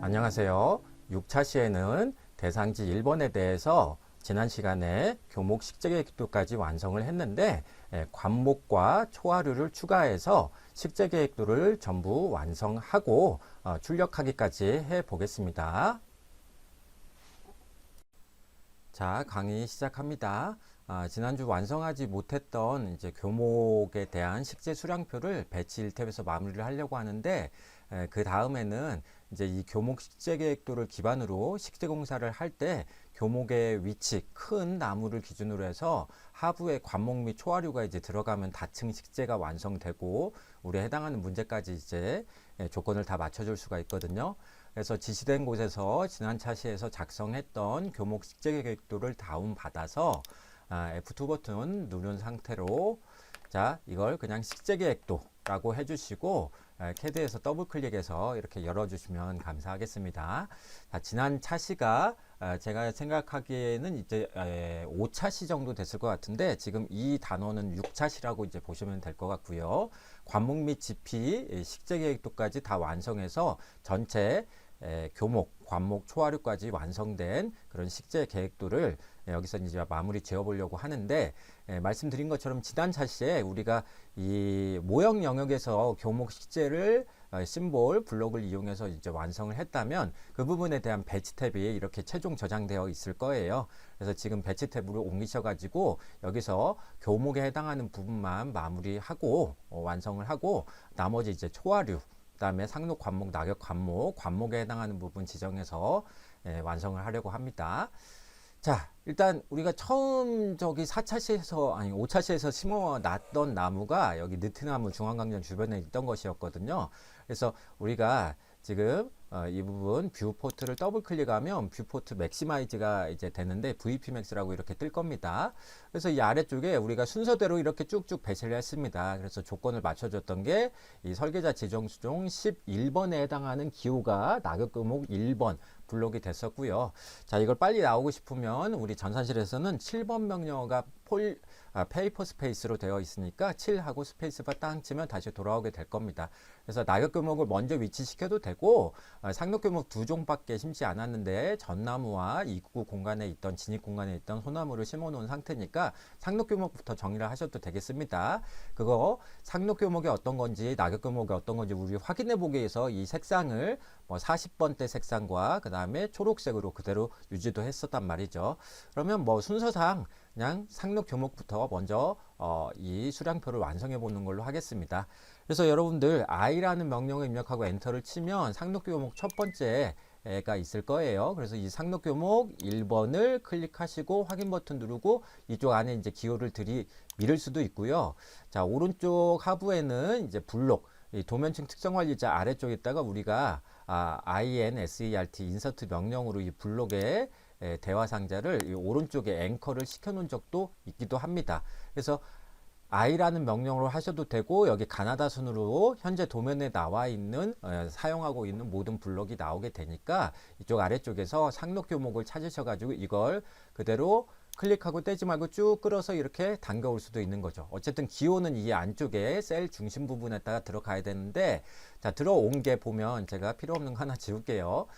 안녕하세요. 6차 시에는 대상지 1번에 대해서 지난 시간에 교목 식재계획도까지 완성을 했는데 관목과 초하류를 추가해서 식재계획도를 전부 완성하고 출력하기까지 해 보겠습니다. 자, 강의 시작합니다. 지난주 완성하지 못했던 이제 교목에 대한 식재 수량표를 배치 1탭에서 마무리를 하려고 하는데 그 다음에는 이제 이 교목 식재 계획도를 기반으로 식재 공사를 할 때 교목의 위치, 큰 나무를 기준으로 해서 하부에 관목 및 초하류가 이제 들어가면 다층 식재가 완성되고 우리에 해당하는 문제까지 이제 조건을 다 맞춰줄 수가 있거든요. 그래서 지시된 곳에서 지난 차시에서 작성했던 교목 식재 계획도를 다운받아서 F2 버튼 누른 상태로 자, 이걸 그냥 식재 계획도라고 해주시고 CAD에서 더블 클릭해서 이렇게 열어주시면 감사하겠습니다. 자, 지난 차시가 제가 생각하기에는 이제 5차시 정도 됐을 것 같은데 지금 이 단어는 6차시라고 이제 보시면 될 것 같고요. 관목 및 지피, 식재 계획도까지 다 완성해서 전체 교목, 관목, 초하류까지 완성된 그런 식재 계획도를 여기서 이제 마무리 지어 보려고 하는데 말씀드린 것처럼 지난 차시에 우리가 이 모형 영역에서 교목 식재를 심볼, 블록을 이용해서 이제 완성을 했다면 그 부분에 대한 배치 탭이 이렇게 최종 저장되어 있을 거예요. 그래서 지금 배치 탭으로 옮기셔 가지고 여기서 교목에 해당하는 부분만 마무리하고 완성을 하고 나머지 이제 초하류 그다음에 상록 관목, 낙엽 관목, 관목에 해당하는 부분 지정해서 완성을 하려고 합니다. 자, 일단 우리가 처음 저기 4차시에서 아니 5차시에서 심어 놨던 나무가 여기 느티나무 중앙강변 주변에 있던 것이었거든요. 그래서 우리가 지금 이 부분 뷰 포트를 더블 클릭하면 뷰 포트 맥시마이즈가 이제 되는데 VP Max라고 이렇게 뜰 겁니다. 그래서 이 아래쪽에 우리가 순서대로 이렇게 쭉쭉 배치를 했습니다. 그래서 조건을 맞춰줬던 게 이 설계자 지정 수종 11번에 해당하는 기호가 낙엽교목 1번 블록이 됐었고요. 자, 이걸 빨리 나오고 싶으면 우리 전산실에서는 7번 명령어가 페이퍼 스페이스로 되어 있으니까 7하고 스페이스바 땅 치면 다시 돌아오게 될 겁니다. 그래서 낙엽교목을 먼저 위치시켜도 되고 상록교목 2종밖에 심지 않았는데 전나무와 입구 공간에 있던 진입 공간에 있던 소나무를 심어 놓은 상태니까 상록교목부터 정리를 하셔도 되겠습니다. 그거 상록교목이 어떤 건지 낙엽교목이 어떤 건지 우리 확인해 보기 위해서 이 색상을 뭐 40번대 색상과 그 다음에 초록색으로 그대로 유지도 했었단 말이죠. 그러면 뭐 순서상 그냥 상록 교목부터 먼저 이 수량표를 완성해 보는 걸로 하겠습니다. 그래서 여러분들 i라는 명령을 입력하고 엔터를 치면 상록 교목 첫 번째가 있을 거예요. 그래서 이 상록 교목 1번을 클릭하시고 확인 버튼 누르고 이쪽 안에 이제 기호를 밀을 수도 있고요. 자, 오른쪽 하부에는 이제 블록 이 도면층 특성 관리자 아래쪽에다가 우리가 insert 인서트 명령으로 이 블록에 대화 상자를 이 오른쪽에 앵커를 시켜 놓은 적도 있기도 합니다. 그래서 i라는 명령으로 하셔도 되고 여기 가나다 순으로 현재 도면에 나와 있는 사용하고 있는 모든 블록이 나오게 되니까 이쪽 아래쪽에서 상록 교목을 찾으셔 가지고 이걸 그대로 클릭하고 떼지 말고 쭉 끌어서 이렇게 당겨올 수도 있는 거죠. 어쨌든 기호는 이 안쪽에 셀 중심 부분에다가 들어가야 되는데 자, 들어온 게 보면 제가 필요 없는 거 하나 지울게요.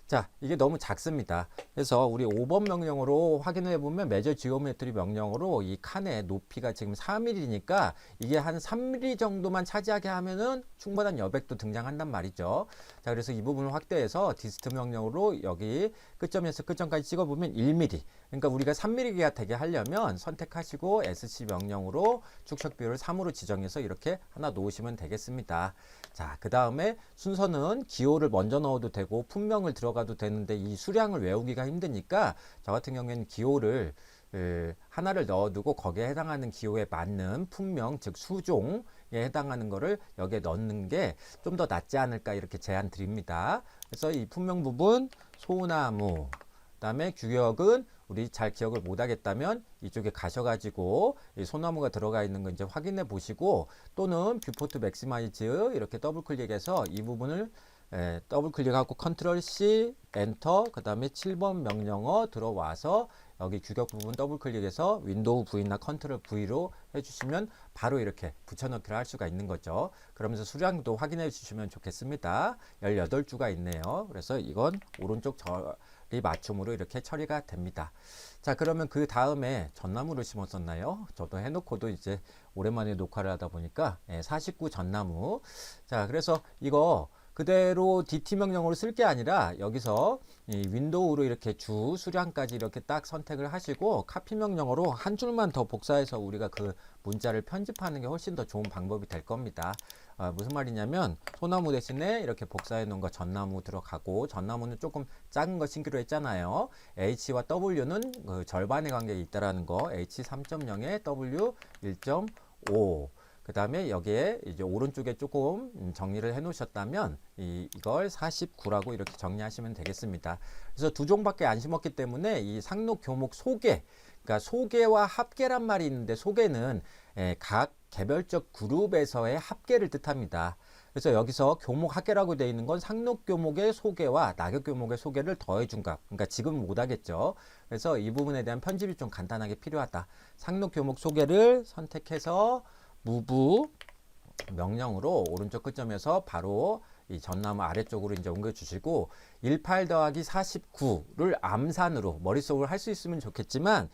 자, 이게 너무 작습니다. 그래서 우리 5번 명령으로 확인해 보면 메저 지오메트리 명령으로 이 칸의 높이가 지금 4mm니까 이게 한 3mm 정도만 차지하게 하면은 충분한 여백도 등장한단 말이죠. 자, 그래서 이 부분을 확대해서 디스트 명령으로 여기 끝점에서 끝점까지 찍어 보면 1mm. 그러니까 우리가 3mm가 되게 하려면 선택하시고 SC 명령으로 축척 비율을 3으로 지정해서 이렇게 하나 놓으시면 되겠습니다. 자, 그 다음에 순서는 기호를 먼저 넣어도 되고 품명을 들어가도 되는데 이 수량을 외우기가 힘드니까 저 같은 경우에는 기호를 하나를 넣어두고 거기에 해당하는 기호에 맞는 품명 즉 수종에 해당하는 거를 여기에 넣는 게 좀 더 낫지 않을까 이렇게 제안 드립니다. 그래서 이 품명 부분 소나무 그다음에 규격은 우리 잘 기억을 못 하겠다면 이쪽에 가셔가지고 이 소나무가 들어가 있는 거 이제 확인해 보시고 또는 뷰포트 맥시마이즈 이렇게 더블 클릭해서 이 부분을 더블 클릭하고 컨트롤 C, 엔터, 그 다음에 7번 명령어 들어와서 여기 규격 부분 더블 클릭해서 윈도우 V나 컨트롤 V로 해주시면 바로 이렇게 붙여넣기를 할 수가 있는 거죠. 그러면서 수량도 확인해 주시면 좋겠습니다. 18주가 있네요. 그래서 이건 오른쪽 처리 맞춤으로 이렇게 처리가 됩니다. 자, 그러면 그 다음에 전나무를 심었었나요? 저도 해놓고도 이제 오랜만에 녹화를 하다 보니까 49 전나무. 자, 그래서 이거 그대로 DT 명령으로 쓸 게 아니라 여기서 이 윈도우로 이렇게 주 수량까지 이렇게 딱 선택을 하시고 카피 명령어로 한 줄만 더 복사해서 우리가 그 문자를 편집하는 게 훨씬 더 좋은 방법이 될 겁니다. 무슨 말이냐면 소나무 대신에 이렇게 복사해 놓은 거 전나무 들어가고, 전나무는 조금 작은 거 신기로 했잖아요. H와 W는 그 절반의 관계에 있다라는 거, H 3.0에 W 1.5. 그 다음에 여기에 이제 오른쪽에 조금 정리를 해 놓으셨다면 이걸 49라고 이렇게 정리하시면 되겠습니다. 그래서 두 종밖에 안 심었기 때문에 이 상록 교목 소개, 그러니까 소개와 합계란 말이 있는데, 소개는 각 개별적 그룹에서의 합계를 뜻합니다. 그래서 여기서 교목 합계라고 되어 있는 건 상록 교목의 소개와 낙엽 교목의 소개를 더해준 값. 그러니까 지금은 못하겠죠. 그래서 이 부분에 대한 편집이 좀 간단하게 필요하다. 상록 교목 소개를 선택해서 무브 명령으로 오른쪽 끝점에서 바로 이 전나무 아래쪽으로 이제 옮겨 주시고, 18 더하기 49를 암산으로 머릿속으로 할 수 있으면 좋겠지만,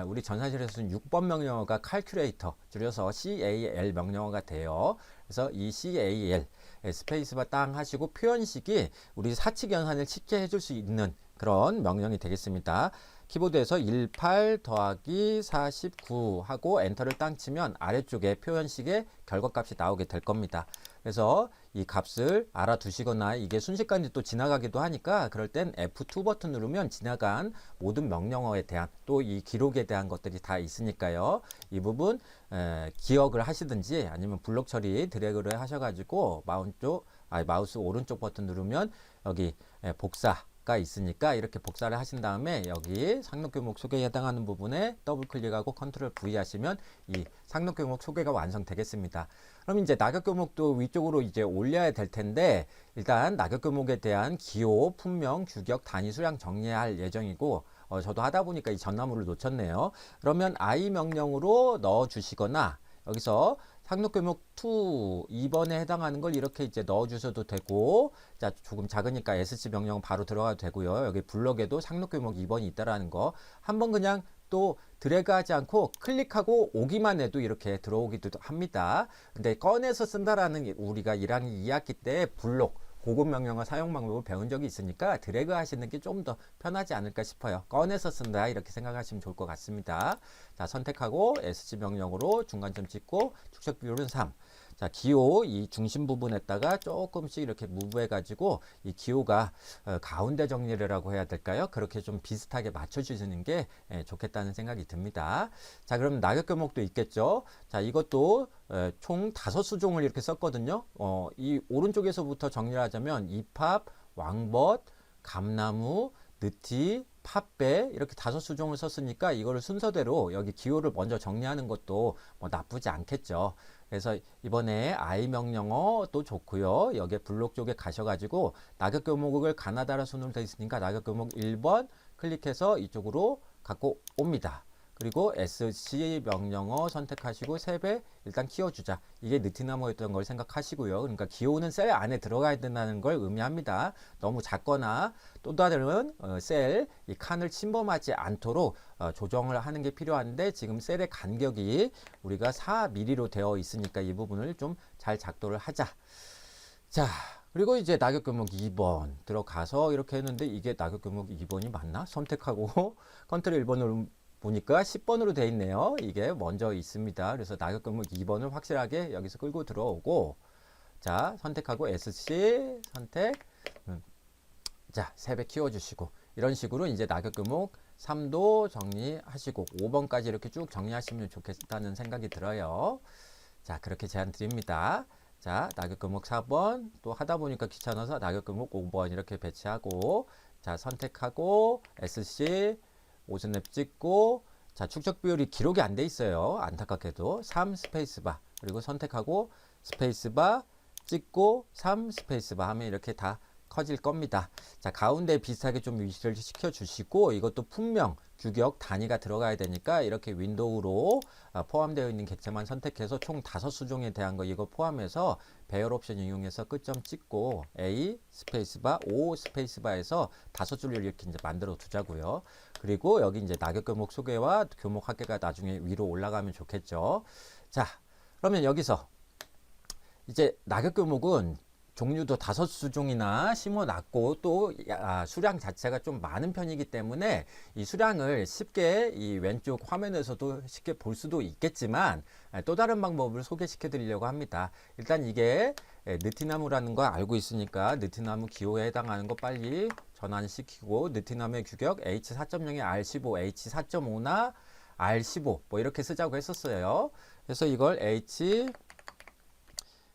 우리 전산실에서는 6번 명령어가 calculator, 줄여서 CAL 명령어가 돼요. 그래서 이 CAL 스페이스바 땅 하시고 표현식이 우리 사칙 연산을 쉽게 해줄 수 있는 그런 명령이 되겠습니다. 키보드에서 18 더하기 49 하고 엔터를 땅 치면 아래쪽에 표현식의 결과값이 나오게 될 겁니다. 그래서 이 값을 알아두시거나 이게 순식간에 또 지나가기도 하니까, 그럴 땐 F2 버튼 누르면 지나간 모든 명령어에 대한, 또 이 기록에 대한 것들이 다 있으니까요. 이 부분 기억을 하시든지 아니면 블록 처리 드래그를 하셔가지고 마우스 오른쪽 버튼 누르면 여기 복사가 있으니까 이렇게 복사를 하신 다음에 여기 상록 교목 소개에 해당하는 부분에 더블 클릭하고 컨트롤 V 하시면 이 상록 교목 소개가 완성되겠습니다. 그럼 이제 낙엽 교목도 위쪽으로 이제 올려야 될 텐데, 일단 낙엽 교목에 대한 기호, 품명, 규격, 단위, 수량 정리할 예정이고, 저도 하다 보니까 이 전나무를 놓쳤네요. 그러면 I 명령으로 넣어 주시거나, 여기서 상록 교목 2, 2번에 해당하는 걸 이렇게 이제 넣어 주셔도 되고, 자, 조금 작으니까 SC 명령 바로 들어가도 되고요. 여기 블럭에도 상록 교목 2번이 있다라는 거 한번 그냥 또 드래그 하지 않고 클릭하고 오기만 해도 이렇게 들어오기도 합니다. 근데 꺼내서 쓴다라는 우리가 1학년 2학기 때 블록 고급 명령어 사용 방법을 배운 적이 있으니까 드래그 하시는 게 좀 더 편하지 않을까 싶어요. 꺼내서 쓴다 이렇게 생각하시면 좋을 것 같습니다. 자, 선택하고 SG 명령으로 중간점 찍고 축적 비율은 3. 자, 기호 이 중심 부분에다가 조금씩 이렇게 무브해 가지고 이 기호가 가운데 정리라고 해야 될까요? 그렇게 좀 비슷하게 맞춰 주시는 게 좋겠다는 생각이 듭니다. 자, 그럼 낙엽 교목도 있겠죠. 자, 이것도 총 5수종을 이렇게 썼거든요. 이 오른쪽에서부터 정리를 하자면 이팝, 왕벗, 감나무, 느티, 팥배 이렇게 5수종을 썼으니까 이거를 순서대로 여기 기호를 먼저 정리하는 것도 뭐 나쁘지 않겠죠. 그래서 이번에 I 명령어도 좋고요. 여기에 블록 쪽에 가셔가지고 낙엽 교목을 가나다라 순으로 되어 있으니까 낙엽 교목 1번 클릭해서 이쪽으로 갖고 옵니다. 그리고 SC 명령어 선택하시고 3배 일단 키워주자. 이게 느티나무였던 걸 생각하시고요. 그러니까 기호는 셀 안에 들어가야 된다는 걸 의미합니다. 너무 작거나 또 다른 셀, 이 칸을 침범하지 않도록 조정을 하는 게 필요한데, 지금 셀의 간격이 우리가 4mm로 되어 있으니까 이 부분을 좀 잘 작도를 하자. 자, 그리고 이제 낙엽 교목 2번 들어가서 이렇게 했는데, 이게 낙엽 교목 2번이 맞나? 선택하고 컨트롤 1번을 보니까 10번으로 돼 있네요. 이게 먼저 있습니다. 그래서 낙엽 교목 2번을 확실하게 여기서 끌고 들어오고, 자, 선택하고 SC 선택, 자, 3배 키워주시고, 이런 식으로 이제 낙엽 교목 3도 정리하시고 5번까지 이렇게 쭉 정리하시면 좋겠다는 생각이 들어요. 자, 그렇게 제안 드립니다. 자, 낙엽 교목 4번 또 하다 보니까 귀찮아서 낙엽 교목 5번 이렇게 배치하고, 자, 선택하고 SC 오스냅 찍고, 자, 축적 비율이 기록이 안 돼 있어요. 안타깝게도 3 스페이스바, 그리고 선택하고 스페이스바 찍고 3 스페이스바 하면 이렇게 다 커질 겁니다. 자, 가운데 비슷하게 좀 위치를 시켜 주시고, 이것도 분명 규격 단위가 들어가야 되니까 이렇게 윈도우로 포함되어 있는 객체만 선택해서 총 5수종에 대한 거 이거 포함해서 배열 옵션 이용해서 끝점 찍고 A 스페이스바 O 스페이스바에서 5줄을 이렇게 이제 만들어 두자고요. 그리고 여기 이제 낙엽 교목 소개와 교목 합계가 나중에 위로 올라가면 좋겠죠. 자, 그러면 여기서 이제 낙엽 교목은 종류도 5수종이나 심어놨고 또 수량 자체가 좀 많은 편이기 때문에 이 수량을 쉽게 이 왼쪽 화면에서도 쉽게 볼 수도 있겠지만 또 다른 방법을 소개시켜 드리려고 합니다. 일단 이게 느티나무라는 거 알고 있으니까 느티나무 기호에 해당하는 거 빨리 전환시키고, 느티나무의 규격 H4.0에 R15, H4.5나 R15 뭐 이렇게 쓰자고 했었어요. 그래서 이걸 H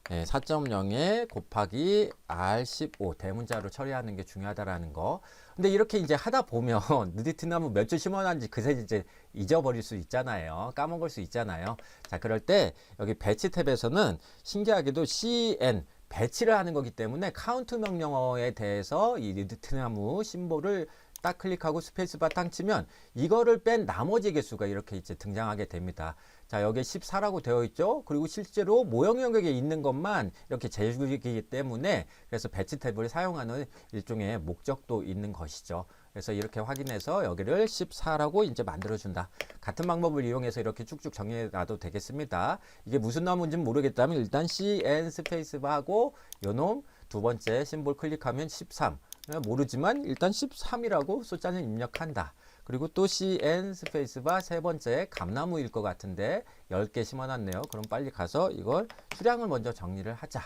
4.0에 곱하기 R15 대문자로 처리하는 게 중요하다라는 거. 근데 이렇게 이제 하다 보면 느티나무 몇 줄 심어놨는지 그새 이제 잊어버릴 수 있잖아요. 까먹을 수 있잖아요. 자, 그럴 때 여기 배치 탭에서는 신기하게도 CN 배치를 하는 거기 때문에 카운트 명령어에 대해서 이 느티나무 심볼을 딱 클릭하고 스페이스바 땅 치면 이거를 뺀 나머지 개수가 이렇게 이제 등장하게 됩니다. 자, 여기에 14라고 되어 있죠. 그리고 실제로 모형 영역에 있는 것만 이렇게 재주기이기 때문에 그래서 배치 탭을 사용하는 일종의 목적도 있는 것이죠. 그래서 이렇게 확인해서 여기를 14라고 이제 만들어준다. 같은 방법을 이용해서 이렇게 쭉쭉 정리해 놔도 되겠습니다. 이게 무슨 나무인지는 모르겠다면 일단 CN 스페이스바 하고 요놈 두 번째 심볼 클릭하면 13. 모르지만 일단 13이라고 숫자는 입력한다. 그리고 또 CN 스페이스바 세 번째 감나무일 것 같은데 10개 심어놨네요. 그럼 빨리 가서 이걸 수량을 먼저 정리를 하자.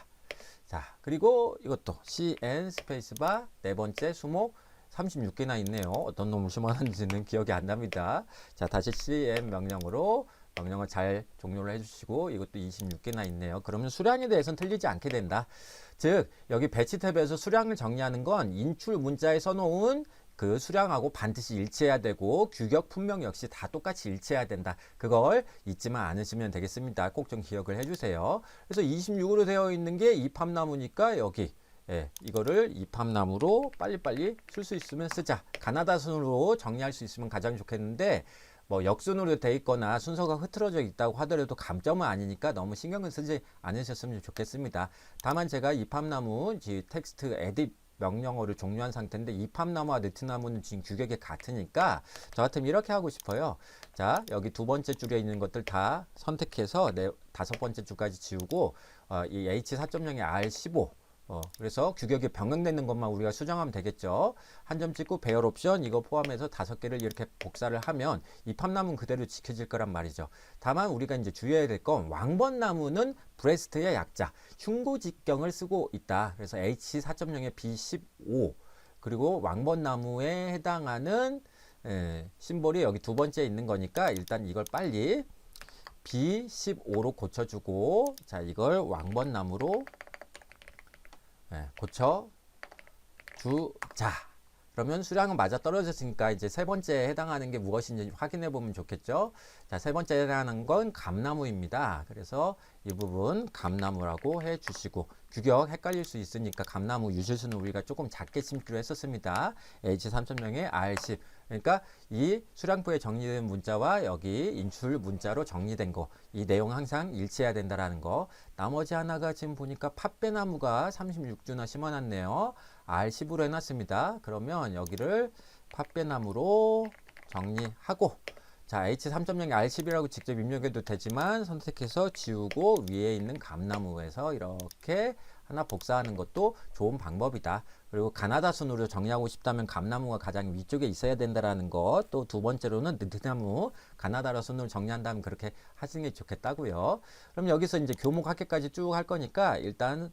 자, 그리고 이것도 CN 스페이스바 네 번째 수목 36개나 있네요. 어떤 놈을 심어놨는지는 기억이 안 납니다. 자, 다시 CN 명령으로 명령을 잘 종료를 해주시고 이것도 26개나 있네요. 그러면 수량에 대해서는 틀리지 않게 된다. 즉 여기 배치 탭에서 수량을 정리하는 건 인출 문자에 써놓은 그 수량하고 반드시 일치해야 되고 규격 품명 역시 다 똑같이 일치해야 된다. 그걸 잊지만 않으시면 되겠습니다. 꼭 좀 기억을 해주세요. 그래서 26으로 되어 있는 게 이팝나무니까 여기 이거를 이팝나무로 빨리빨리 쓸 수 있으면 쓰자. 가나다 순으로 정리할 수 있으면 가장 좋겠는데 뭐 역순으로 돼 있거나 순서가 흐트러져 있다고 하더라도 감점은 아니니까 너무 신경을 쓰지 않으셨으면 좋겠습니다. 다만 제가 이팝나무 텍스트 에딧 명령어를 종료한 상태인데 이팝나무와 느티나무는 지금 규격이 같으니까 저 같으면 이렇게 하고 싶어요. 자, 여기 두 번째 줄에 있는 것들 다 선택해서 다섯 번째 줄까지 지우고 이 H4.0의 R15 그래서 규격이 변경되는 것만 우리가 수정하면 되겠죠. 한 점 찍고 배열 옵션 이거 포함해서 5개를 이렇게 복사를 하면 이 팝나무는 그대로 지켜질 거란 말이죠. 다만 우리가 이제 주의해야 될 건 왕번나무는 브레스트의 약자 흉고직경을 쓰고 있다. 그래서 H4.0의 B15 그리고 왕번나무에 해당하는 심볼이 여기 두 번째 있는 거니까 일단 이걸 빨리 B15로 고쳐주고 자 이걸 왕번나무로 고쳐 주자. 그러면 수량은 맞아 떨어졌으니까 이제 세 번째에 해당하는 게 무엇인지 확인해 보면 좋겠죠. 자, 세 번째에 해당하는 건 감나무입니다. 그래서 이 부분 감나무라고 해 주시고 규격 헷갈릴 수 있으니까 감나무 유실수는 우리가 조금 작게 심기로 했었습니다. H3.0에 R10 그러니까 이 수량표에 정리된 문자와 여기 인출 문자로 정리된 거 이 내용 항상 일치해야 된다라는 거. 나머지 하나가 지금 보니까 팥배나무가 36주나 심어놨네요. R10으로 해놨습니다. 그러면 여기를 팥배나무로 정리하고 자 H3.0 R10이라고 직접 입력해도 되지만 선택해서 지우고 위에 있는 감나무에서 이렇게 하나 복사하는 것도 좋은 방법이다. 그리고 가나다 순으로 정리하고 싶다면 감나무가 가장 위쪽에 있어야 된다라는 것. 또 두 번째로는 느티나무 가나다라 순으로 정리한다면 그렇게 하시는 게 좋겠다고요. 그럼 여기서 이제 교목 합계까지 쭉 할 거니까 일단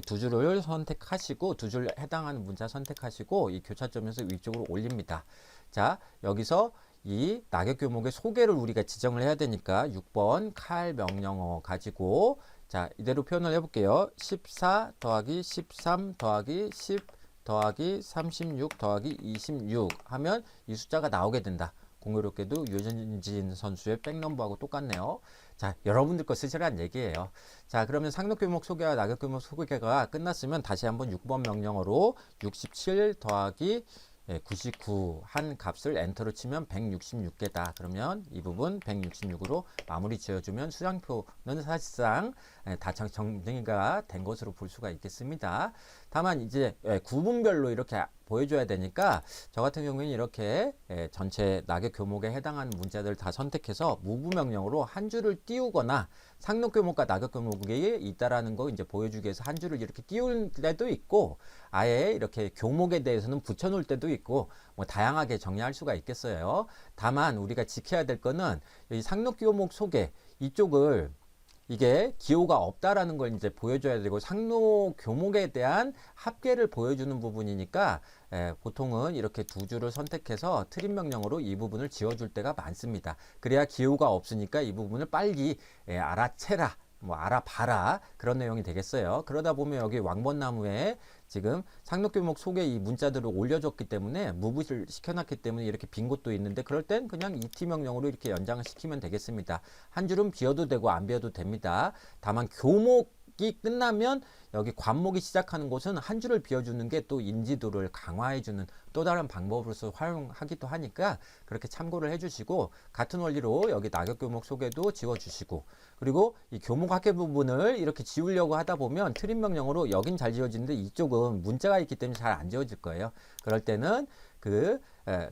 두 줄을 선택하시고 두 줄 해당하는 문자 선택하시고 이 교차점에서 위쪽으로 올립니다. 자 여기서 이 낙엽 교목의 소개를 우리가 지정을 해야 되니까 6번 칼 명령어 가지고 자 이대로 표현을 해볼게요. 14 더하기 13 더하기 10 더하기 36 더하기 26 하면 이 숫자가 나오게 된다. 공교롭게도 유현진 선수의 백넘버하고 똑같네요. 자, 여러분들 거 쓰시란 얘기예요. 자, 그러면 상록교목 소개와 낙엽교목 소개가 끝났으면 다시 한번 6번 명령어로 67 더하기 99 한 값을 엔터로 치면 166개다. 그러면 이 부분 166으로 마무리 지어주면 수량표는 사실상 다 정리가 된 것으로 볼 수가 있겠습니다. 다만 이제 구분별로 이렇게 보여줘야 되니까 저 같은 경우에는 이렇게 전체 낙엽 교목에 해당하는 문자들 다 선택해서 무부 명령으로 한 줄을 띄우거나 상록 교목과 낙엽 교목이 있다라는 거 이제 보여주기 위해서 한 줄을 이렇게 띄울 때도 있고 아예 이렇게 교목에 대해서는 붙여놓을 때도 있고 뭐 다양하게 정리할 수가 있겠어요. 다만 우리가 지켜야 될 거는 이 상록 교목 소개 이쪽을 이게 기호가 없다라는 걸 이제 보여줘야 되고 상록 교목에 대한 합계를 보여주는 부분이니까 보통은 이렇게 두 줄을 선택해서 트림 명령으로 이 부분을 지워줄 때가 많습니다. 그래야 기호가 없으니까 이 부분을 빨리 알아채라, 뭐 알아봐라 그런 내용이 되겠어요. 그러다 보면 여기 왕벚나무에 지금 상록교목 속에 이 문자들을 올려줬기 때문에 무붓을 시켜놨기 때문에 이렇게 빈 곳도 있는데 그럴 땐 그냥 ET 명령으로 이렇게 연장을 시키면 되겠습니다. 한 줄은 비워도 되고 안 비워도 됩니다. 다만 교목이 끝나면 여기 관목이 시작하는 곳은 한 줄을 비워주는 게 또 인지도를 강화해주는 또 다른 방법으로서 활용하기도 하니까 그렇게 참고를 해주시고 같은 원리로 여기 낙엽교목 소개도 지워주시고 그리고 이 교목 합계 부분을 이렇게 지우려고 하다 보면 트림 명령으로 여긴 잘 지워지는데 이쪽은 문자가 있기 때문에 잘 안 지워질 거예요. 그럴 때는 그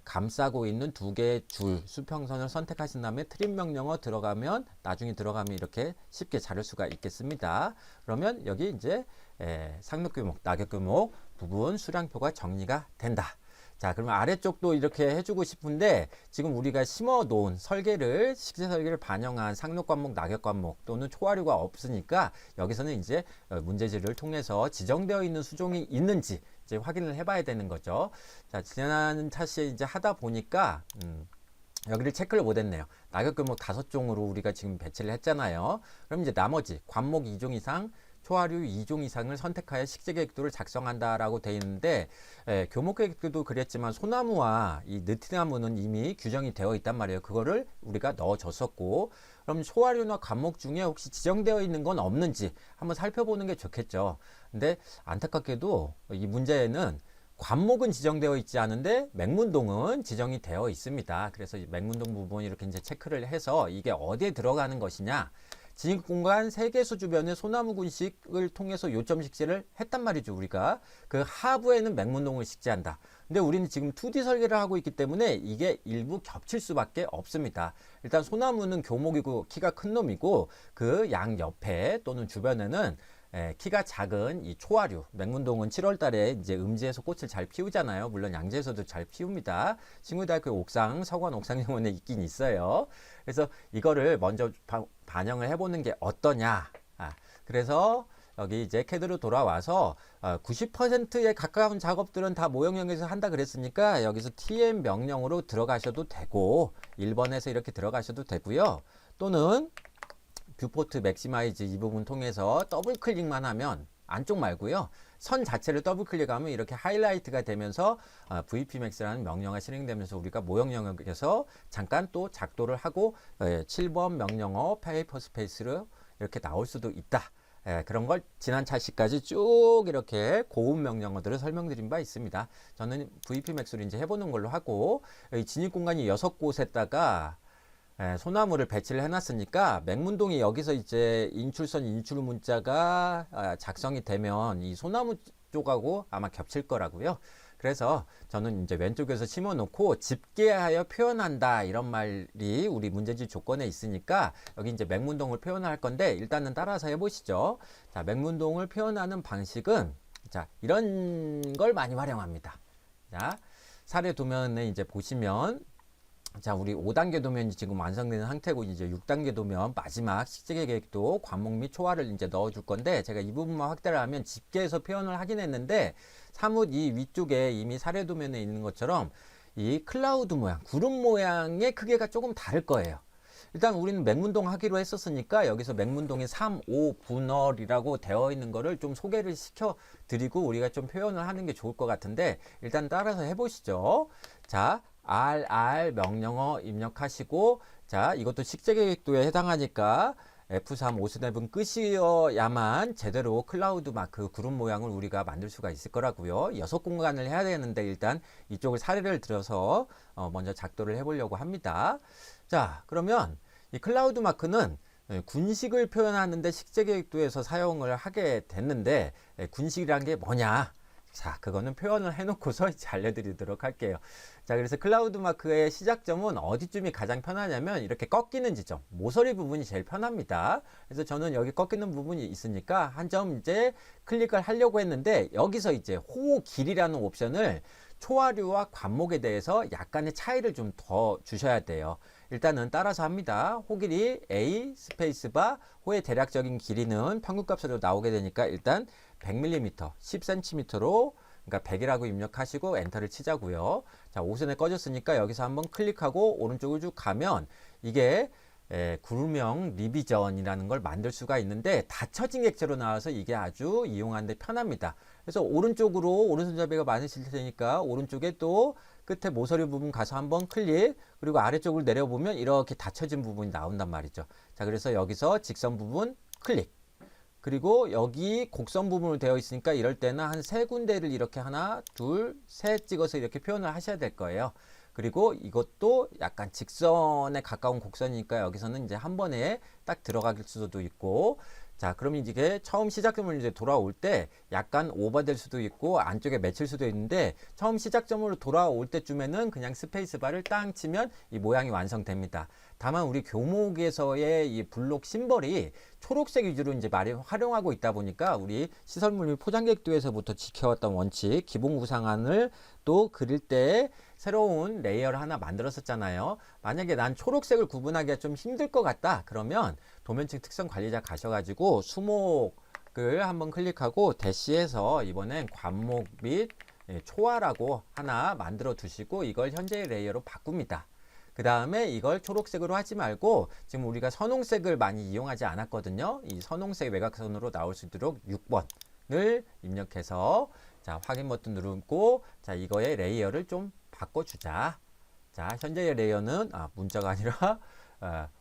감싸고 있는 두 개의 줄 수평선을 선택하신 다음에 트림 명령어 들어가면 나중에 들어가면 이렇게 쉽게 자를 수가 있겠습니다. 그러면 여기 이제 상록교목, 낙엽교목 부분 수량표가 정리가 된다. 자, 그러면 아래쪽도 이렇게 해주고 싶은데 지금 우리가 심어 놓은 설계를 식재 설계를 반영한 상록과목, 낙엽과목 또는 초하류가 없으니까 여기서는 이제 문제지를 통해서 지정되어 있는 수종이 있는지 이제 확인을 해봐야 되는 거죠. 자, 지난 차시에 이제 하다 보니까 여기를 체크를 못했네요. 낙엽교목 5종으로 우리가 지금 배치를 했잖아요. 그럼 이제 나머지 관목 2종 이상 초하류 2종 이상을 선택하여 식재계획도를 작성한다라고 되어 있는데 교목계획도도 그랬지만 소나무와 이 느티나무는 이미 규정이 되어 있단 말이에요. 그거를 우리가 넣어줬었고 그럼 초하류나 관목 중에 혹시 지정되어 있는 건 없는지 한번 살펴보는 게 좋겠죠. 근데 안타깝게도 이 문제에는 관목은 지정되어 있지 않은데 맹문동은 지정이 되어 있습니다. 그래서 이 맹문동 부분 이렇게 이제 체크를 해서 이게 어디에 들어가는 것이냐 진입공간 3개수 주변에 소나무 군식을 통해서 요점 식재를 했단 말이죠. 우리가 그 하부에는 맹문동을 식재한다. 근데 우리는 지금 2D 설계를 하고 있기 때문에 이게 일부 겹칠 수밖에 없습니다. 일단 소나무는 교목이고 키가 큰 놈이고 그 양 옆에 또는 주변에는 키가 작은 이 초하류, 맹문동은 7월 달에 이제 음지에서 꽃을 잘 피우잖아요. 물론 양지에서도 잘 피웁니다. 친구대학교 옥상, 서관 옥상정원에 있긴 있어요. 그래서 이거를 먼저 반영을 해보는 게 어떠냐. 그래서 여기 이제 캐드로 돌아와서 90%에 가까운 작업들은 다 모형형에서 한다 그랬으니까 여기서 TM 명령으로 들어가셔도 되고 1번에서 이렇게 들어가셔도 되고요. 또는 뷰포트 맥시마이즈 이 부분 통해서 더블 클릭만 하면 안쪽 말고요. 선 자체를 더블 클릭하면 이렇게 하이라이트가 되면서 VP Max라는 명령어가 실행되면서 우리가 모형 영역에서 잠깐 또 작도를 하고 7번 명령어 페이퍼 스페이스로 이렇게 나올 수도 있다. 그런 걸 지난 차시까지 쭉 이렇게 고급 명령어들을 설명드린 바 있습니다. 저는 VP Max로 이제 해보는 걸로 하고 진입 공간이 6곳에다가 소나무를 배치를 해놨으니까 맹문동이 여기서 이제 인출선 인출 문자가 작성이 되면 이 소나무 쪽하고 아마 겹칠 거라고요. 그래서 저는 이제 왼쪽에서 심어 놓고 집계하여 표현한다 이런 말이 우리 문제지 조건에 있으니까 여기 이제 맹문동을 표현할 건데 일단은 따라서 해보시죠. 자, 맹문동을 표현하는 방식은 자, 이런 걸 많이 활용합니다. 자, 사례 도면에 이제 보시면 자, 우리 5단계 도면이 지금 완성되는 상태고 이제 6단계 도면 마지막 식재계 계획도 관목 및 초하를 이제 넣어줄 건데 제가 이 부분만 확대를 하면 집계해서 표현을 하긴 했는데 사뭇 이 위쪽에 이미 사례 도면에 있는 것처럼 이 클라우드 모양, 구름 모양의 크기가 조금 다를 거예요. 일단 우리는 맹문동 하기로 했었으니까 여기서 맹문동이 3, 5 분월이라고 되어 있는 거를 좀 소개를 시켜 드리고 우리가 좀 표현을 하는 게 좋을 것 같은데 일단 따라서 해보시죠. 자, RR 명령어 입력하시고 자, 이것도 식재계획도에 해당하니까 F3 오스냅은 끝이어야만 제대로 클라우드 마크 구름 모양을 우리가 만들 수가 있을 거라고요. 6공간을 해야 되는데 일단 이쪽을 사례를 들어서 먼저 작도를 해보려고 합니다. 자, 그러면 이 클라우드 마크는 군식을 표현하는데 식재계획도에서 사용을 하게 됐는데 군식이란 게 뭐냐? 자, 그거는 표현을 해놓고서 이제 알려드리도록 할게요. 자, 그래서 클라우드 마크의 시작점은 어디쯤이 가장 편하냐면 이렇게 꺾이는 지점, 모서리 부분이 제일 편합니다. 그래서 저는 여기 꺾이는 부분이 있으니까 한 점 이제 클릭을 하려고 했는데 여기서 이제 호 길이라는 옵션을 초화류와 관목에 대해서 약간의 차이를 좀 더 주셔야 돼요. 일단은 따라서 합니다. 호 길이 A 스페이스바, 호의 대략적인 길이는 평균값으로 나오게 되니까 일단 100mm, 10cm로 그러니까 100이라고 입력하시고 엔터를 치자고요. 자, 오선에 꺼졌으니까 여기서 한번 클릭하고 오른쪽을 쭉 가면 이게 구름형 리비전이라는 걸 만들 수가 있는데 닫혀진 객체로 나와서 이게 아주 이용하는데 편합니다. 그래서 오른쪽으로 오른손잡이가 많으실 테니까 오른쪽에 또 끝에 모서리 부분 가서 한번 클릭, 그리고 아래쪽을 내려보면 이렇게 닫혀진 부분이 나온단 말이죠. 자, 그래서 여기서 직선 부분 클릭, 그리고 여기 곡선 부분으로 되어 있으니까 이럴 때는 한 3군데를 이렇게 하나, 둘, 셋 찍어서 이렇게 표현을 하셔야 될 거예요. 그리고 이것도 약간 직선에 가까운 곡선이니까 여기서는 이제 한 번에 딱 들어갈 수도 있고, 자, 그럼 이게 처음 시작점을 이제 돌아올 때 약간 오버될 수도 있고 안쪽에 맺힐 수도 있는데 처음 시작점으로 돌아올 때쯤에는 그냥 스페이스바를 땅 치면 이 모양이 완성됩니다. 다만 우리 교목에서의 이 블록 심벌이 초록색 위주로 이제 많이 활용하고 있다 보니까 우리 시설물 및 포장객도에서부터 지켜왔던 원칙, 기본 구상안을 또 그릴 때 새로운 레이어를 하나 만들었었잖아요. 만약에 난 초록색을 구분하기가 좀 힘들 것 같다. 그러면 도면층 특성 관리자 가셔가지고 수목을 한번 클릭하고 대시해서 이번엔 관목 및 초화라고 하나 만들어 두시고 이걸 현재의 레이어로 바꿉니다. 그 다음에 이걸 초록색으로 하지 말고 지금 우리가 선홍색을 많이 이용하지 않았거든요. 이 선홍색 외곽선으로 나올 수 있도록 6번을 입력해서 자, 확인 버튼 누르고 자, 이거의 레이어를 좀 바꿔주자. 자, 현재의 레이어는 문자가 아니라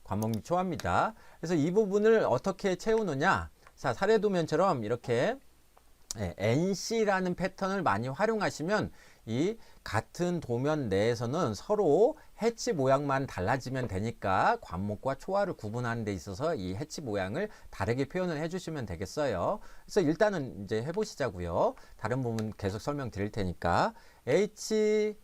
관목 및 초화입니다. 그래서 이 부분을 어떻게 채우느냐? 자, 사례도면처럼 이렇게 NC라는 패턴을 많이 활용하시면 이 같은 도면 내에서는 서로 해치 모양만 달라지면 되니까 관목과 초화를 구분하는 데 있어서 이 해치 모양을 다르게 표현을 해주시면 되겠어요. 그래서 일단은 이제 해보시자고요. 다른 부분 계속 설명드릴 테니까 H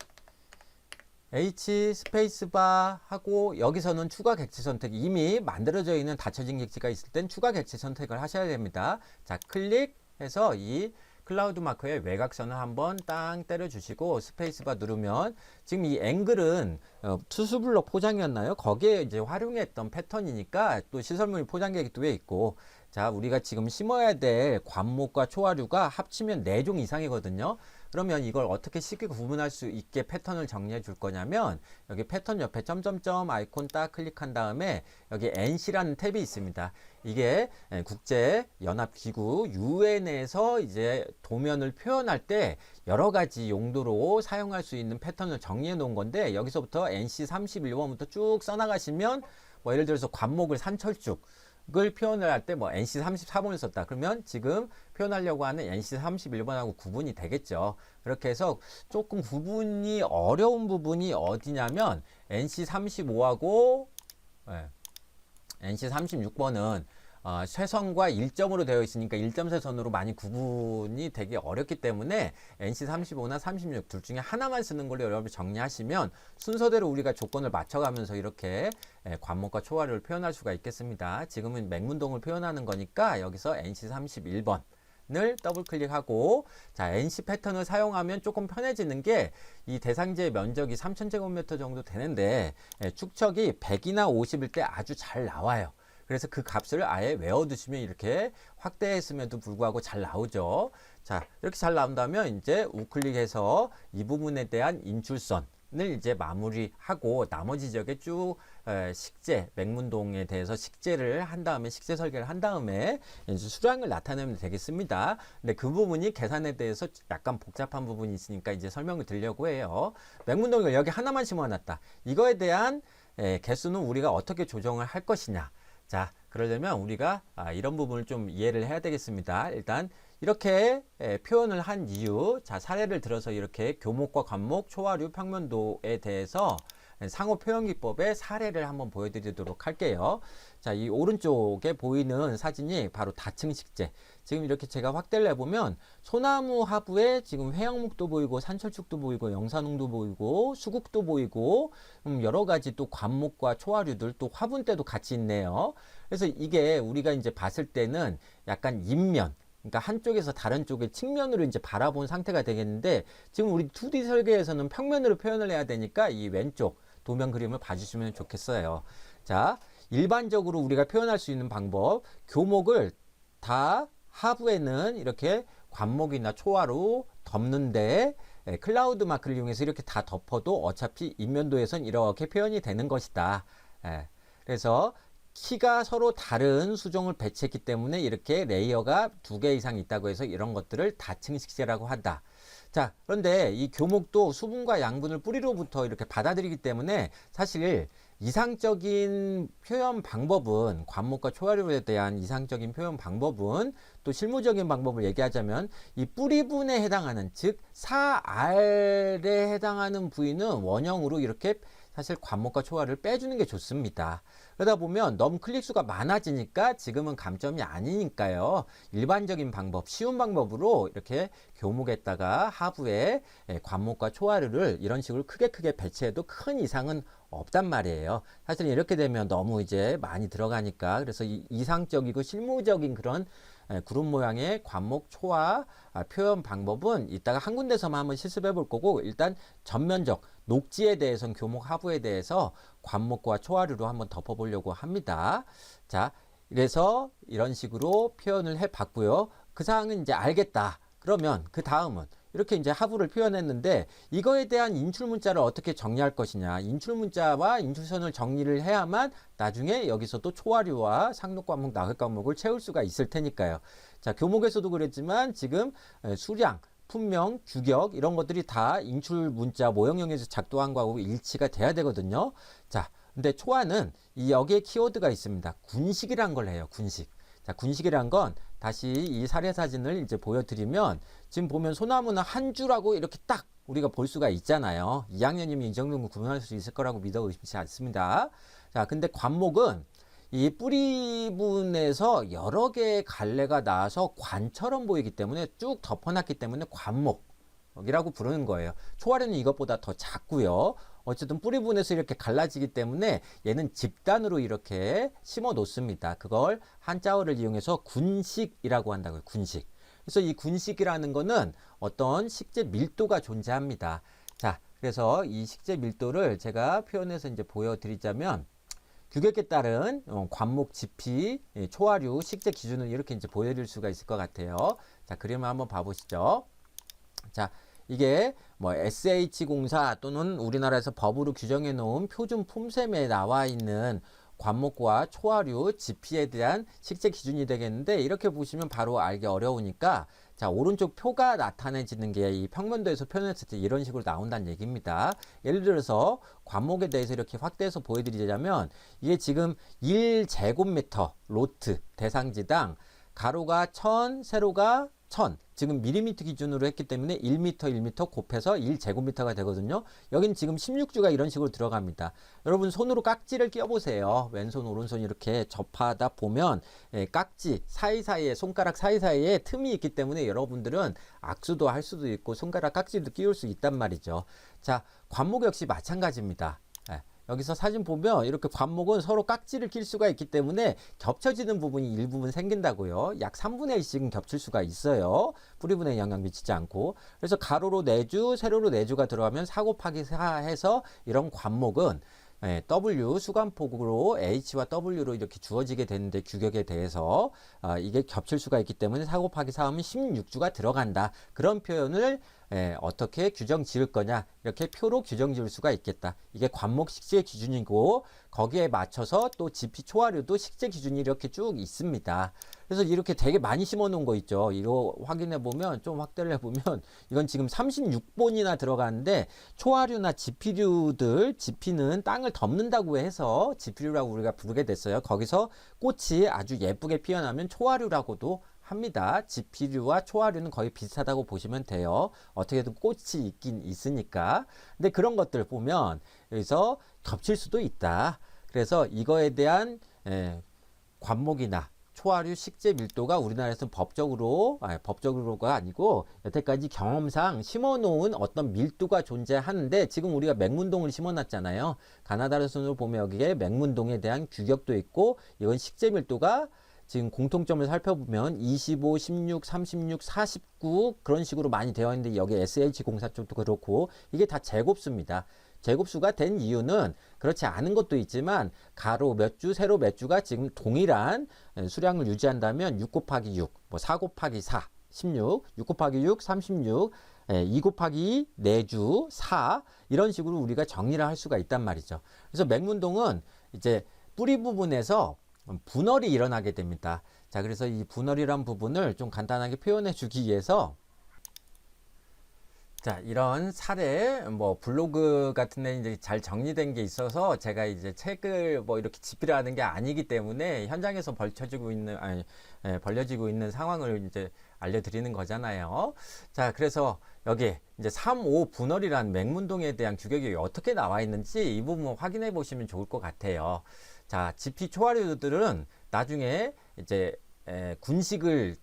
스페이스바 하고 여기서는 추가 객체 선택, 이미 만들어져 있는 닫혀진 객체가 있을 땐 추가 객체 선택을 하셔야 됩니다. 자, 클릭해서 이 클라우드 마커의 외곽선을 한번 땅 때려 주시고 스페이스바 누르면 지금 이 앵글은 투수블럭 포장이었나요? 거기에 이제 활용했던 패턴이니까 또 시설물 포장객도에 있고, 자, 우리가 지금 심어야 될 관목과 초화류가 합치면 4종 이상이거든요. 그러면 이걸 어떻게 쉽게 구분할 수 있게 패턴을 정리해 줄 거냐면 여기 패턴 옆에 점점점 아이콘 딱 클릭한 다음에 여기 NC라는 탭이 있습니다. 이게 국제연합기구 UN에서 이제 도면을 표현할 때 여러 가지 용도로 사용할 수 있는 패턴을 정리해 놓은 건데 여기서부터 NC 31번부터 쭉 써나가시면 뭐 예를 들어서 관목을 산철쭉 을 표현을 할 때 뭐 NC 34번을 썼다. 그러면 지금 표현하려고 하는 NC 31번하고 구분이 되겠죠. 그렇게 해서 조금 구분이 어려운 부분이 어디냐면 NC 35하고 NC 36번은 쇠선과 1점으로 되어 있으니까 1점 쇠선으로 많이 구분이 되기 어렵기 때문에 NC 35나 36 둘 중에 하나만 쓰는 걸로 여러분이 정리하시면 순서대로 우리가 조건을 맞춰가면서 이렇게 관목과 초화를 표현할 수가 있겠습니다. 지금은 맹문동을 표현하는 거니까 여기서 NC 31번 을 더블 클릭하고 자, NC 패턴을 사용하면 조금 편해지는 게 이 대상지의 면적이 3000제곱미터 정도 되는데 축척이 100이나 50일 때 아주 잘 나와요. 그래서 그 값을 아예 외워두시면 이렇게 확대했음에도 불구하고 잘 나오죠. 자, 이렇게 잘 나온다면 이제 우클릭해서 이 부분에 대한 인출선을 이제 마무리하고 나머지 지역에 쭉 식재, 맹문동에 대해서 식재를 한 다음에 식재 설계를 한 다음에 이제 수량을 나타내면 되겠습니다. 근데 그 부분이 계산에 대해서 약간 복잡한 부분이 있으니까 이제 설명을 드리려고 해요. 맹문동을 여기 하나만 심어놨다. 이거에 대한 개수는 우리가 어떻게 조정을 할 것이냐. 자, 그러려면 우리가 이런 부분을 좀 이해를 해야 되겠습니다. 일단 이렇게 표현을 한 이유, 자, 사례를 들어서 이렇게 교목과 관목, 초화류, 평면도에 대해서 상호 표현 기법의 사례를 한번 보여드리도록 할게요. 자, 이 오른쪽에 보이는 사진이 바로 다층 식재. 지금 이렇게 제가 확대를 해보면 소나무 하부에 지금 회양목도 보이고 산철쭉도 보이고 영산홍도 보이고 수국도 보이고 여러 가지 또 관목과 초화류들 또 화분대도 같이 있네요. 그래서 이게 우리가 이제 봤을 때는 약간 인면, 그러니까 한쪽에서 다른 쪽의 측면으로 이제 바라본 상태가 되겠는데 지금 우리 2D 설계에서는 평면으로 표현을 해야 되니까 이 왼쪽 도면 그림을 봐주시면 좋겠어요. 자, 일반적으로 우리가 표현할 수 있는 방법, 교목을 다 하부에는 이렇게 관목이나 초화로 덮는데 클라우드 마크를 이용해서 이렇게 다 덮어도 어차피 인면도에선 이렇게 표현이 되는 것이다. 그래서 키가 서로 다른 수종을 배치했기 때문에 이렇게 레이어가 2개 이상 있다고 해서 이런 것들을 다층식재라고 한다. 자, 그런데 이 교목도 수분과 양분을 뿌리로부터 이렇게 받아들이기 때문에 사실 이상적인 표현 방법은 관목과 초화류에 대한 이상적인 표현 방법은 또 실무적인 방법을 얘기하자면 이 뿌리분에 해당하는 즉 사알에 해당하는 부위는 원형으로 이렇게 사실 관목과 초화를 빼주는 게 좋습니다. 그러다 보면 너무 클릭수가 많아지니까 지금은 감점이 아니니까요. 일반적인 방법, 쉬운 방법으로 이렇게 교목에다가 하부에 관목과 초화류를 이런 식으로 크게 배치해도 큰 이상은 없단 말이에요. 사실 이렇게 되면 너무 이제 많이 들어가니까 그래서 이상적이고 실무적인 그런 그룹 모양의 관목 초화 표현 방법은 이따가 한 군데서만 한번 실습해 볼 거고 일단 전면적 녹지에 대해서는 교목 하부에 대해서 관목과 초화류로 한번 덮어보려고 합니다. 자, 그래서 이런 식으로 표현을 해 봤고요. 그 사항은 이제 알겠다. 그러면 그 다음은 이렇게 이제 하부를 표현했는데 이거에 대한 인출 문자를 어떻게 정리할 것이냐. 인출 문자와 인출선을 정리를 해야만 나중에 여기서도 초화류와 상록 과목, 나극 과목을 채울 수가 있을 테니까요. 자, 교목에서도 그랬지만 지금 수량, 품명, 규격 이런 것들이 다 인출 문자 모형형에서 작동한 거하고 일치가 돼야 되거든요. 자, 근데 초화는 이 여기에 키워드가 있습니다. 군식이란 걸 해요. 군식. 자, 군식이란 건 다시 이 사례 사진을 이제 보여드리면 지금 보면 소나무는 한 줄하고 이렇게 딱 우리가 볼 수가 있잖아요. 2학년이면 이 정도는 구분할 수 있을 거라고 믿어 의심치 않습니다. 자, 근데 관목은 이 뿌리분에서 여러 개의 갈래가 나와서 관처럼 보이기 때문에 쭉 덮어놨기 때문에 관목이라고 부르는 거예요. 초화류는 이것보다 더 작고요. 어쨌든 뿌리분에서 이렇게 갈라지기 때문에 얘는 집단으로 이렇게 심어 놓습니다. 그걸 한자어를 이용해서 군식이라고 한다고요. 군식. 그래서 이 군식이라는 거는 어떤 식재 밀도가 존재합니다. 자, 그래서 이 식재 밀도를 제가 표현해서 이제 보여드리자면 규격에 따른 관목, 지피, 초화류, 식재 기준을 이렇게 이제 보여드릴 수가 있을 것 같아요. 자, 그림을 한번 봐보시죠. 자, 이게 뭐 SH공사 또는 우리나라에서 법으로 규정해 놓은 표준 품셈에 나와 있는 관목과 초화류, 지피에 대한 식재 기준이 되겠는데 이렇게 보시면 바로 알기 어려우니까 자, 오른쪽 표가 나타내지는 게 이 평면도에서 표현했을 때 이런 식으로 나온다는 얘기입니다. 예를 들어서 관목에 대해서 이렇게 확대해서 보여드리자면 이게 지금 1제곱미터 로트 대상지당 가로가 1000, 세로가 1000 지금 밀리미터 기준으로 했기 때문에 1m 1m 곱해서 1제곱미터가 되거든요. 여긴 지금 16주가 이런 식으로 들어갑니다. 여러분 손으로 깍지를 끼워보세요. 왼손 오른손 이렇게 접하다 보면 깍지 사이사이에 손가락 사이사이에 틈이 있기 때문에 여러분들은 악수도 할 수도 있고 손가락 깍지도 끼울 수 있단 말이죠. 자, 관목 역시 마찬가지입니다. 여기서 사진 보면 이렇게 관목은 서로 깍지를 낄 수가 있기 때문에 겹쳐지는 부분이 일부분 생긴다고요. 약 3분의 1씩은 겹칠 수가 있어요. 뿌리분에 영향 미치지 않고. 그래서 가로로 4주, 세로로 4주가 들어가면 4 곱하기 4 해서 이런 관목은 W 수간폭으로 H와 W로 이렇게 주어지게 되는데 규격에 대해서 이게 겹칠 수가 있기 때문에 4 곱하기 4 하면 16주가 들어간다. 그런 표현을 어떻게 규정 지을 거냐 이렇게 표로 규정 지을 수가 있겠다. 이게 관목 식재 기준이고 거기에 맞춰서 또 지피 초하류도 식재 기준이 이렇게 쭉 있습니다. 그래서 이렇게 되게 많이 심어 놓은 거 있죠. 이거 확인해 보면 좀 확대를 해 보면 이건 지금 36본이나 들어가는데 초하류나 지피류들, 지피는 땅을 덮는다고 해서 지피류라고 우리가 부르게 됐어요. 거기서 꽃이 아주 예쁘게 피어나면 초하류라고도 합니다. 지피류와 초하류는 거의 비슷하다고 보시면 돼요. 어떻게든 꽃이 있긴 있으니까. 근데 그런 것들 보면 여기서 겹칠 수도 있다. 그래서 이거에 대한 관목이나 초하류 식재 밀도가 우리나라에서는 법적으로가 아니고 여태까지 경험상 심어놓은 어떤 밀도가 존재하는데 지금 우리가 맹문동을 심어놨잖아요. 가나다라순으로 보면 여기에 맹문동에 대한 규격도 있고 이건 식재 밀도가 지금 공통점을 살펴보면 25, 16, 36, 49 그런 식으로 많이 되어 있는데 여기 SH공사 쪽도 그렇고 이게 다 제곱수입니다. 제곱수가 된 이유는 그렇지 않은 것도 있지만 가로 몇 주, 세로 몇 주가 지금 동일한 수량을 유지한다면 6 곱하기 6, 뭐 4 곱하기 4, 16, 6 곱하기 6, 36, 2 곱하기 4주, 4 이런 식으로 우리가 정리를 할 수가 있단 말이죠. 그래서 맹문동은 이제 뿌리 부분에서 분월이 일어나게 됩니다. 자, 그래서 이 분월이란 부분을 좀 간단하게 표현해 주기 위해서 자, 이런 사례, 뭐, 블로그 같은 데 이제 잘 정리된 게 있어서 제가 이제 책을 뭐 이렇게 집필을 하는 게 아니기 때문에 현장에서 벌려지고 있는 상황을 이제 알려드리는 거잖아요. 자, 그래서 여기 이제 3, 5 분월이라는 맹문동에 대한 규격이 어떻게 나와 있는지 이 부분 확인해 보시면 좋을 것 같아요. 자, 지피 초하류들은 나중에 이제 군식을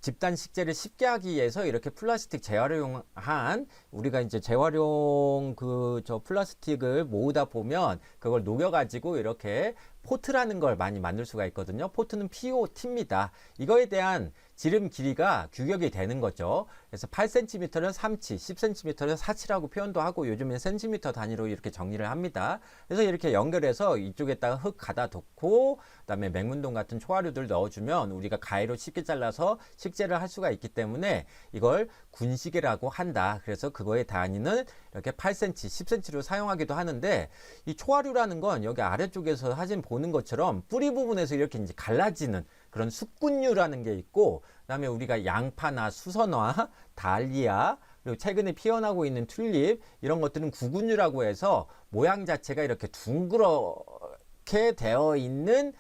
집단 식재를 쉽게 하기 위해서 이렇게 플라스틱 재활용한 우리가 이제 재활용 저 플라스틱을 모으다 보면 그걸 녹여가지고 이렇게 포트라는 걸 많이 만들 수가 있거든요. 포트는 POT입니다. 이거에 대한 지름 길이가 규격이 되는 거죠. 그래서 8cm는 3치, 10cm는 4치라고 표현도 하고 요즘엔 cm 단위로 이렇게 정리를 합니다. 그래서 이렇게 연결해서 이쪽에다가 흙 가다 놓고 그다음에 맹문동 같은 초하류들 넣어주면 우리가 가위로 쉽게 잘라서 식재를 할 수가 있기 때문에 이걸 군시계라고 한다. 그래서 그거의 단위는 이렇게 8cm, 10cm로 사용하기도 하는데 이 초하류라는 건 여기 아래쪽에서 사진 보는 것처럼 뿌리 부분에서 이렇게 이제 갈라지는 그런 숲군류라는 게 있고 그다음에 우리가 양파나 수선화, 달리아 그리고 최근에 피어나고 있는 튤립 이런 것들은 구근류라고 해서 모양 자체가 이렇게 둥그렇게 되어 있는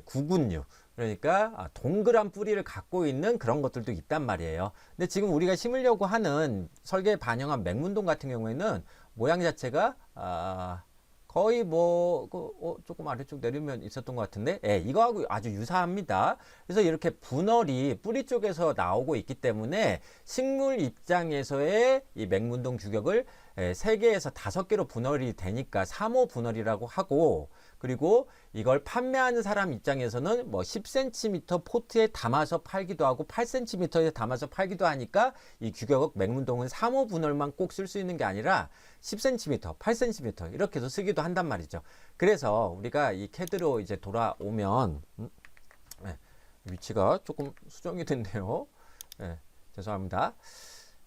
구근류 그러니까 동그란 뿌리를 갖고 있는 그런 것들도 있단 말이에요. 근데 지금 우리가 심으려고 하는 설계에 반영한 맹문동 같은 경우에는 모양 자체가 거의 뭐 조금 아래쪽 내리면 있었던 것 같은데 이거하고 아주 유사합니다. 그래서 이렇게 분월이 뿌리 쪽에서 나오고 있기 때문에 식물 입장에서의 이 맹문동 규격을 3개에서 5개로 분월이 되니까 3호 분월이라고 하고 그리고 이걸 판매하는 사람 입장에서는 뭐 10cm 포트에 담아서 팔기도 하고 8cm에 담아서 팔기도 하니까 이 규격 맹문동은 3호 분월만 꼭 쓸 수 있는 게 아니라 10cm, 8cm 이렇게 해서 쓰기도 한단 말이죠. 그래서 우리가 이 캐드로 이제 돌아오면 위치가 조금 수정이 됐네요. 죄송합니다.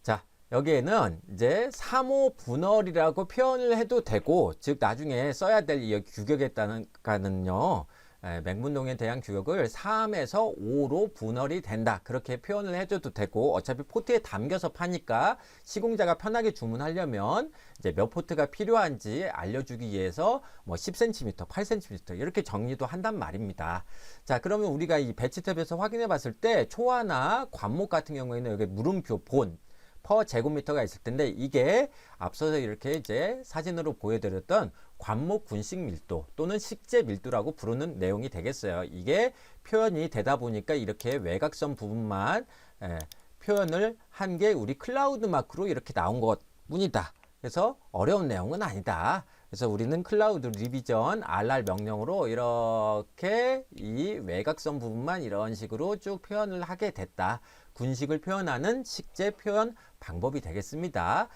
자, 여기에는 이제 3호 분월이라고 표현을 해도 되고 즉 나중에 써야 될 이 규격에 따른가는요 맹문동에 대한 규격을 3에서 5로 분월이 된다 그렇게 표현을 해줘도 되고 어차피 포트에 담겨서 파니까 시공자가 편하게 주문하려면 이제 몇 포트가 필요한지 알려주기 위해서 뭐 10cm, 8cm 이렇게 정리도 한단 말입니다. 자, 그러면 우리가 이 배치 탭에서 확인해 봤을 때 초화나 관목 같은 경우에는 여기 물음표 본 퍼 제곱미터가 있을 텐데 이게 앞서서 이렇게 이제 사진으로 보여드렸던 관목 군식 밀도 또는 식재 밀도라고 부르는 내용이 되겠어요. 이게 표현이 되다 보니까 이렇게 외곽선 부분만 표현을 한 게 우리 클라우드 마크로 이렇게 나온 것 뿐이다. 그래서 어려운 내용은 아니다. 그래서 우리는 클라우드 리비전 RR 명령으로 이렇게 이 외곽선 부분만 이런 식으로 쭉 표현을 하게 됐다. 군식을 표현하는 식재 표현 방법이 되겠습니다.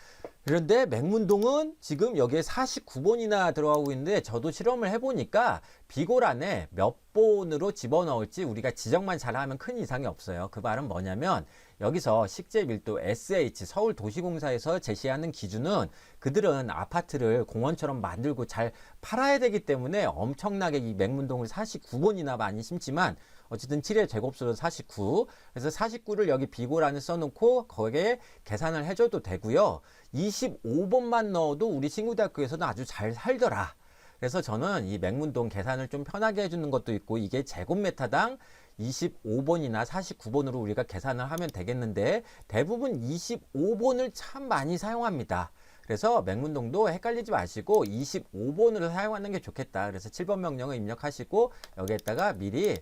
그런데 맹문동은 지금 여기에 49번이나 들어가고 있는데 저도 실험을 해보니까 비골 안에 몇 번으로 집어넣을지 우리가 지정만 잘하면 큰 이상이 없어요. 그 말은 뭐냐면 여기서 식재 밀도 SH 서울도시공사에서 제시하는 기준은 그들은 아파트를 공원처럼 만들고 잘 팔아야 되기 때문에 엄청나게 이 맹문동을 49번이나 많이 심지만 어쨌든 7의 제곱수는 49. 그래서 49를 여기 비고란에 써놓고 거기에 계산을 해줘도 되고요. 25번만 넣어도 우리 신구대학교에서는 아주 잘 살더라. 그래서 저는 이 맹문동 계산을 좀 편하게 해주는 것도 있고 이게 제곱미터당 25번이나 49번으로 우리가 계산을 하면 되겠는데 대부분 25번을 참 많이 사용합니다. 그래서 맹문동도 헷갈리지 마시고 25번으로 사용하는 게 좋겠다. 그래서 7번 명령을 입력하시고 여기에다가 미리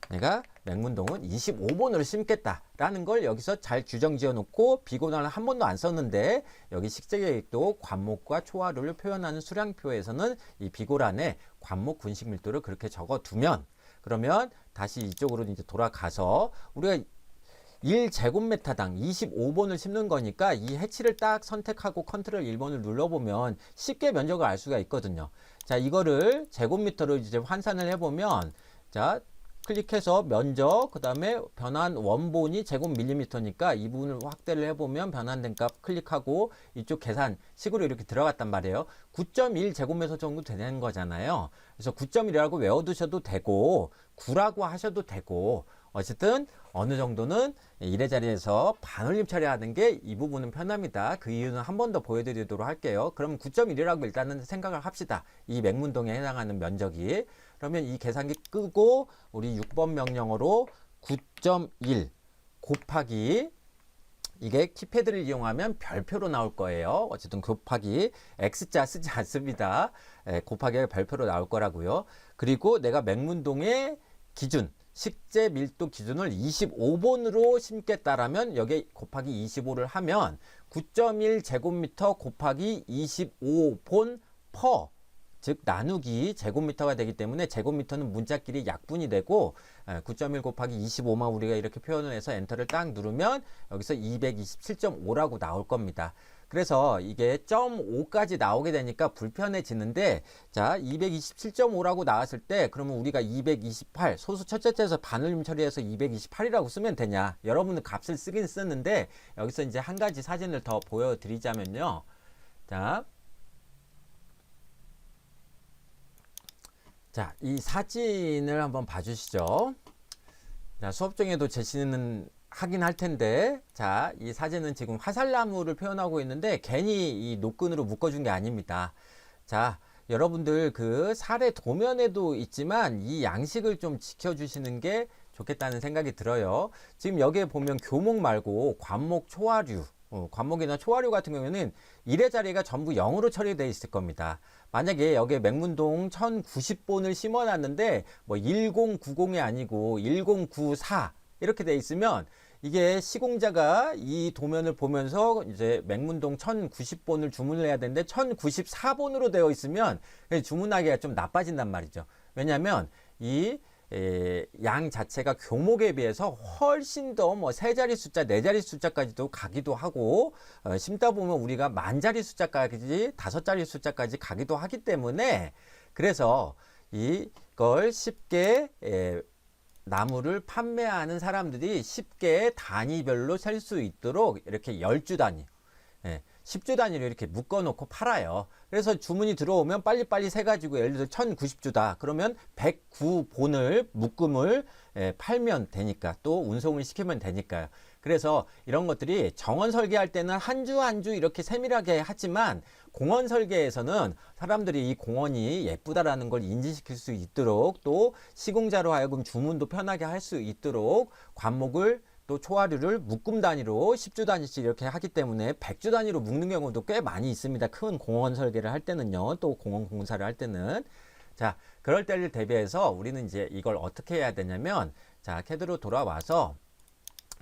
내가 맹문동은 25번으로 심겠다라는 걸 여기서 잘 규정 지어 놓고 비고난을 한 번도 안 썼는데 여기 식재계획도 관목과 초하루를 표현하는 수량표에서는 이 비고란에 관목 군식 밀도를 그렇게 적어 두면 그러면 다시 이쪽으로 이제 돌아가서 우리가 1제곱미터당 25번을 심는 거니까 이 해치를 딱 선택하고 컨트롤 1번을 눌러보면 쉽게 면적을 알 수가 있거든요. 자, 이거를 제곱미터로 이제 환산을 해보면 자, 클릭해서 면적, 그 다음에 변환 원본이 제곱밀리미터니까 이 부분을 확대를 해보면 변환된 값 클릭하고 이쪽 계산 식으로 이렇게 들어갔단 말이에요. 9.1 제곱미터 정도 되는 거잖아요. 그래서 9.1이라고 외워두셔도 되고 9라고 하셔도 되고 어쨌든 어느 정도는 1의 자리에서 반올림 처리하는 게 이 부분은 편합니다. 그 이유는 한 번 더 보여드리도록 할게요. 그럼 9.1이라고 일단은 생각을 합시다. 이 맹문동에 해당하는 면적이. 그러면 이 계산기 끄고 우리 6번 명령어로 9.1 곱하기 이게 키패드를 이용하면 별표로 나올 거예요. 어쨌든 곱하기 X자 쓰지 않습니다. 곱하기 별표로 나올 거라고요. 그리고 내가 맹문동의 기준 식재 밀도 기준을 25번으로 심겠다라면 여기 곱하기 25를 하면 9.1 제곱미터 곱하기 25본 퍼 즉 나누기 제곱미터가 되기 때문에 제곱미터는 문자끼리 약분이 되고 9.1 곱하기 25만 우리가 이렇게 표현을 해서 엔터를 딱 누르면 여기서 227.5라고 나올 겁니다. 그래서 이게 0.5까지 나오게 되니까 불편해지는데 자 227.5라고 나왔을 때 그러면 우리가 228 소수 첫째째에서 반올림 처리해서 228이라고 쓰면 되냐. 여러분은 값을 쓰긴 쓰는데 여기서 이제 한 가지 사진을 더 보여드리자면요. 자, 이 사진을 한번 봐주시죠. 자, 수업 중에도 제시는 하긴 할 텐데, 자, 이 사진은 지금 화살나무를 표현하고 있는데, 괜히 이 노끈으로 묶어준 게 아닙니다. 자, 여러분들 그 사례 도면에도 있지만, 이 양식을 좀 지켜주시는 게 좋겠다는 생각이 들어요. 지금 여기에 보면 교목 말고 관목 초하류, 관목이나 초하류 같은 경우에는 1의 자리가 전부 0으로 처리되어 있을 겁니다. 만약에 여기에 맹문동 1090본을 심어놨는데 뭐 1090이 아니고 1094 이렇게 돼 있으면 이게 시공자가 이 도면을 보면서 이제 맹문동 1090본을 주문을 해야 되는데 1094본으로 되어 있으면 주문하기가 좀 나빠진단 말이죠. 왜냐하면 이 양 자체가 교목에 비해서 훨씬 더 뭐 세 자리 숫자, 네 자리 숫자까지도 가기도 하고 심다 보면 우리가 만 자리 숫자까지 다섯 자리 숫자까지 가기도 하기 때문에 그래서 이걸 쉽게 나무를 판매하는 사람들이 쉽게 단위별로 셀 수 있도록 이렇게 10주 단위 10주 단위로 이렇게 묶어 놓고 팔아요. 그래서 주문이 들어오면 빨리빨리 세 가지고 예를 들어 1090주다 그러면 109본을 묶음을 팔면 되니까 또 운송을 시키면 되니까요. 그래서 이런 것들이 정원 설계할 때는 한 주 한 주 이렇게 세밀하게 하지만 공원 설계에서는 사람들이 이 공원이 예쁘다라는 걸 인지시킬 수 있도록 또 시공자로 하여금 주문도 편하게 할 수 있도록 관목을 또 초하류를 묶음 단위로 10주 단위씩 이렇게 하기 때문에 100주 단위로 묶는 경우도 꽤 많이 있습니다. 큰 공원 설계를 할 때는요. 또 공원 공사를 할 때는. 자, 그럴 때를 대비해서 우리는 이제 이걸 어떻게 해야 되냐면 자, 캐드로 돌아와서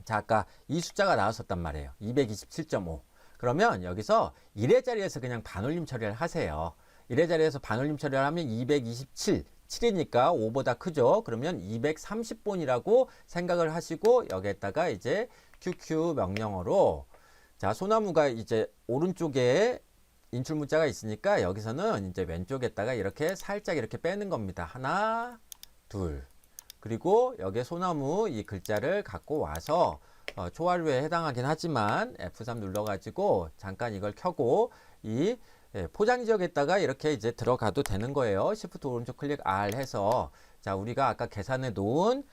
자, 아까 이 숫자가 나왔었단 말이에요. 227.5. 그러면 여기서 1의 자리에서 그냥 반올림 처리를 하세요. 1의 자리에서 반올림 처리를 하면 227. 7이니까 5보다 크죠. 그러면 230본이라고 생각을 하시고 여기에다가 이제 QQ 명령어로 자 소나무가 이제 오른쪽에 인출 문자가 있으니까 여기서는 이제 왼쪽에다가 이렇게 살짝 이렇게 빼는 겁니다. 하나, 둘. 그리고 여기에 소나무 이 글자를 갖고 와서 초화류에 해당하긴 하지만 F3 눌러가지고 잠깐 이걸 켜고 이 포장 지역에다가 이렇게 이제 들어가도 되는 거예요. Shift 오른쪽 클릭 R 해서 자, 우리가 아까 계산해 놓은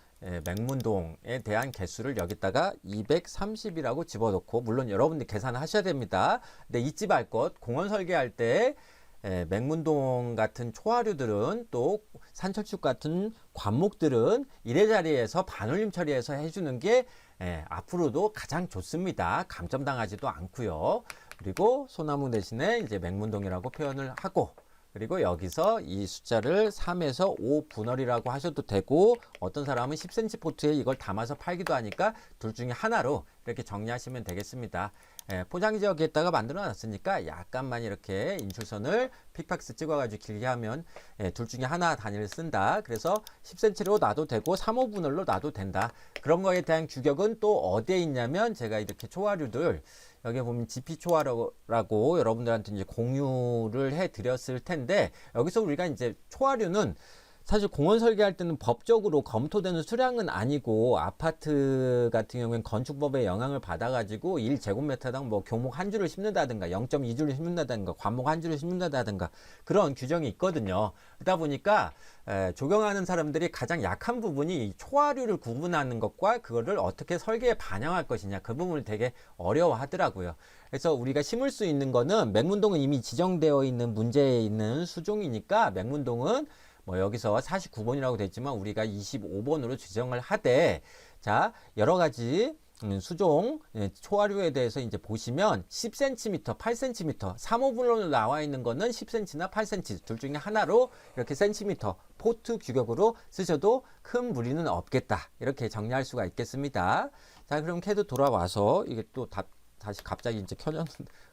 맹문동에 대한 개수를 여기다가 230이라고 집어넣고, 물론 여러분들 계산하셔야 됩니다. 근데 잊지 말 것, 공원 설계할 때 맹문동 같은 초화류들은 또 산철쭉 같은 관목들은 이래자리에서 반올림 처리해서 해주는 게 앞으로도 가장 좋습니다. 감점당하지도 않고요. 그리고 소나무 대신에 이제 맹문동이라고 표현을 하고, 그리고 여기서 이 숫자를 3에서 5 분할이라고 하셔도 되고, 어떤 사람은 10cm 포트에 이걸 담아서 팔기도 하니까 둘 중에 하나로 이렇게 정리하시면 되겠습니다. 포장 지역에다가 만들어 놨으니까 약간만 이렇게 인출선을 픽박스 찍어가지고 길게 하면 둘 중에 하나 단위를 쓴다. 그래서 10cm로 놔도 되고 3, 5분할로 놔도 된다. 그런 거에 대한 규격은 또 어디에 있냐면, 제가 이렇게 초화류들 여기 보면 GP 초화라고 여러분들한테 이제 공유를 해 드렸을 텐데, 여기서 우리가 이제 초화류는 사실 공원 설계할 때는 법적으로 검토되는 수량은 아니고, 아파트 같은 경우에는 건축법의 영향을 받아가지고 1제곱미터당 뭐 교목 한 줄을 심는다든가 0.2줄을 심는다든가 관목 한 줄을 심는다든가 그런 규정이 있거든요. 그러다 보니까 조경하는 사람들이 가장 약한 부분이 이 초화류를 구분하는 것과 그거를 어떻게 설계에 반영할 것이냐, 그 부분을 되게 어려워하더라고요. 그래서 우리가 심을 수 있는 거는, 맹문동은 이미 지정되어 있는 문제에 있는 수종이니까 맹문동은 뭐 여기서 49번이라고 됐지만 우리가 25번으로 지정을 하되, 자, 여러 가지 수종 초화류에 대해서 이제 보시면 10cm, 8cm, 3, 5분으로 나와 있는 거는 10cm나 8cm 둘 중에 하나로 이렇게 센티미터 포트 규격으로 쓰셔도 큰 무리는 없겠다. 이렇게 정리할 수가 있겠습니다. 자, 그럼 캐드 돌아와서 이게 또 다시 갑자기 이제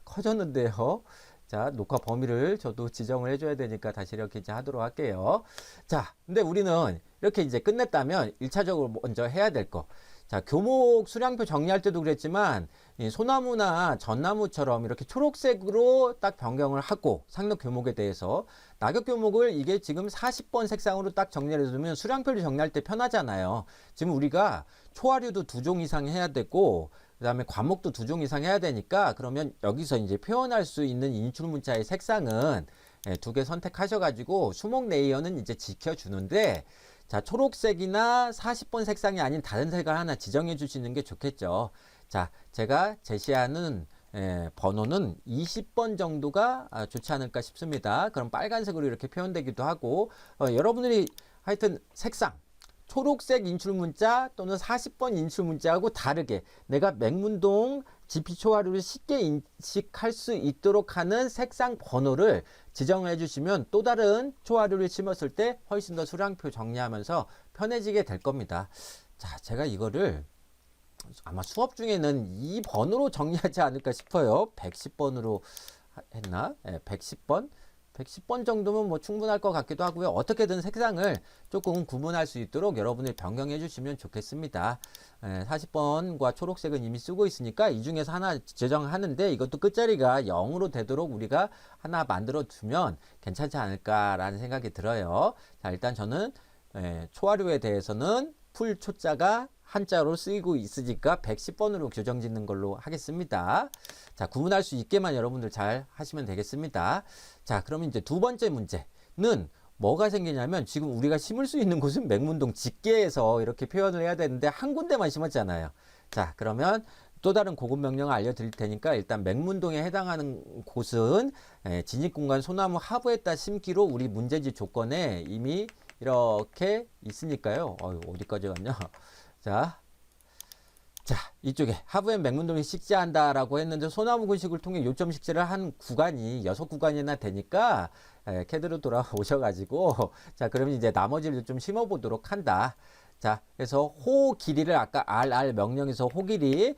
커졌는데요. 자, 녹화 범위를 저도 지정을 해줘야 되니까 다시 이렇게 이제 하도록 할게요. 자, 근데 우리는 이렇게 이제 끝냈다면 1차적으로 먼저 해야 될 거. 자, 교목 수량표 정리할 때도 그랬지만, 이 소나무나 전나무처럼 이렇게 초록색으로 딱 변경을 하고, 상록 교목에 대해서 낙엽 교목을 이게 지금 40번 색상으로 딱 정리를 해두면 수량표를 정리할 때 편하잖아요. 지금 우리가 초화류도 2종 이상 해야 되고, 그 다음에 관목도 2종 이상 해야 되니까, 그러면 여기서 이제 표현할 수 있는 인출 문자의 색상은 2개 선택하셔가지고 수목 레이어는 이제 지켜주는데, 자, 초록색이나 40번 색상이 아닌 다른 색을 하나 지정해 주시는 게 좋겠죠. 자, 제가 제시하는 번호는 20번 정도가 좋지 않을까 싶습니다. 그럼 빨간색으로 이렇게 표현되기도 하고, 여러분들이 하여튼 색상, 초록색 인출 문자 또는 40번 인출 문자하고 다르게 내가 맹문동 GP 초화류를 쉽게 인식할 수 있도록 하는 색상 번호를 지정해 주시면 또 다른 초화류를 심었을 때 훨씬 더 수량표 정리하면서 편해지게 될 겁니다. 자, 제가 이거를 아마 수업 중에는 이 번호로 정리하지 않을까 싶어요. 110번으로 했나? 110번? 110번 정도면 뭐 충분할 것 같기도 하고요. 어떻게든 색상을 조금 구분할 수 있도록 여러분이 변경해 주시면 좋겠습니다. 40번과 초록색은 이미 쓰고 있으니까 이 중에서 하나 지정하는데, 이것도 끝자리가 0으로 되도록 우리가 하나 만들어 두면 괜찮지 않을까라는 생각이 들어요. 자, 일단 저는 초화류에 대해서는 풀 초자가 한자로 쓰이고 있으니까 110번으로 규정 짓는 걸로 하겠습니다. 자, 구분할 수 있게만 여러분들 잘 하시면 되겠습니다. 자, 그러면 이제 두 번째 문제는 뭐가 생기냐면, 지금 우리가 심을 수 있는 곳은 맹문동 직계에서 이렇게 표현을 해야 되는데 한 군데만 심었잖아요. 자, 그러면 또 다른 고급 명령을 알려드릴 테니까, 일단 맹문동에 해당하는 곳은 진입공간 소나무 하부에다 심기로 우리 문제지 조건에 이미 이렇게 있으니까요. 어디까지 갔냐? 자, 이쪽에 하부엔 맹문동이 식재한다라고 했는데, 소나무 군식을 통해 요점 식재를 한 구간이 6구간이나 되니까 캐드로 돌아오셔가지고, 자, 그러면 이제 나머지를 좀 심어보도록 한다. 자, 그래서 호 길이를 아까 RR 명령에서 호 길이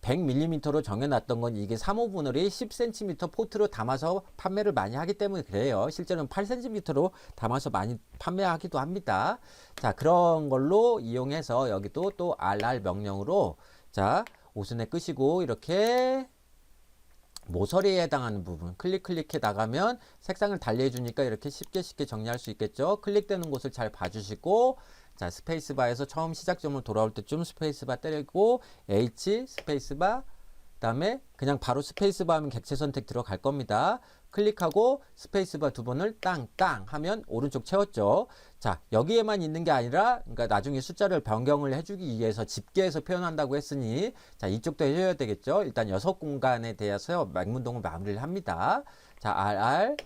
100mm로 정해놨던 건, 이게 3호분할이 10cm 포트로 담아서 판매를 많이 하기 때문에 그래요. 실제로는 8cm로 담아서 많이 판매하기도 합니다. 자, 그런 걸로 이용해서 여기도 또 RR 명령으로, 자, 오순에 끄시고 이렇게 모서리에 해당하는 부분 클릭해 나가면 색상을 달리 해주니까 이렇게 쉽게 정리할 수 있겠죠. 클릭되는 곳을 잘 봐주시고, 자, 스페이스바에서 처음 시작점으로 돌아올 때쯤 스페이스바 때리고 H 스페이스바, 그다음에 그냥 바로 스페이스바 하면 객체 선택 들어갈 겁니다. 클릭하고 스페이스바 두 번을 땅땅 하면 오른쪽 채웠죠. 자, 여기에만 있는 게 아니라, 그러니까 나중에 숫자를 변경을 해주기 위해서 집계해서 표현한다고 했으니, 자, 이쪽도 해줘야 되겠죠. 일단 여섯 공간에 대해서 맹문동을 마무리를 합니다. 자, RR.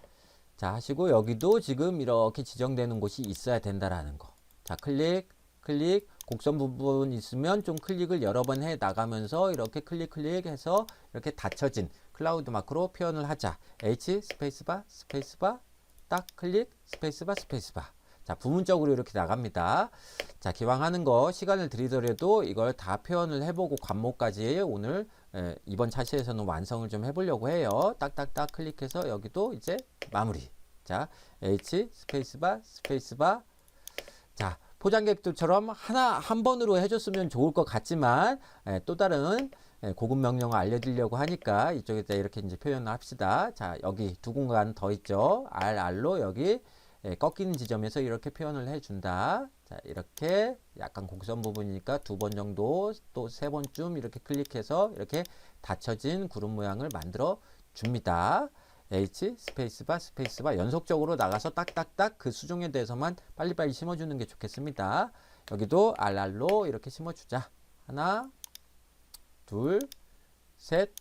자, 하시고 여기도 지금 이렇게 지정되는 곳이 있어야 된다라는 거. 자, 클릭, 클릭. 곡선 부분 있으면 좀 클릭을 여러 번 해 나가면서 이렇게 클릭해서 이렇게 닫혀진 클라우드 마크로 표현을 하자. H 스페이스바 스페이스바 딱 클릭 스페이스바 스페이스바. 자, 부분적으로 이렇게 나갑니다. 자, 기왕 하는 거 시간을 들이더라도 이걸 다 표현을 해보고 관목까지 오늘 이번 차시에서는 완성을 좀 해보려고 해요. 딱딱딱 클릭해서 여기도 이제 마무리. 자, H 스페이스바 스페이스바. 자, 포장객들처럼 한 번으로 해줬으면 좋을 것 같지만 또 다른 고급 명령을 알려드리려고 하니까 이쪽에다 이렇게 이제 표현을 합시다. 자, 여기 두 공간 더 있죠. RR로 여기 꺾이는 지점에서 이렇게 표현을 해준다. 자, 이렇게 약간 곡선 부분이니까 두 번 정도 또 세 번쯤 이렇게 클릭해서 이렇게 닫혀진 구름 모양을 만들어 줍니다. H 스페이스바 스페이스바 연속적으로 나가서 딱딱딱 그 수종에 대해서만 빨리빨리 심어주는 게 좋겠습니다. 여기도 RR로 이렇게 심어주자. 하나, 둘, 셋,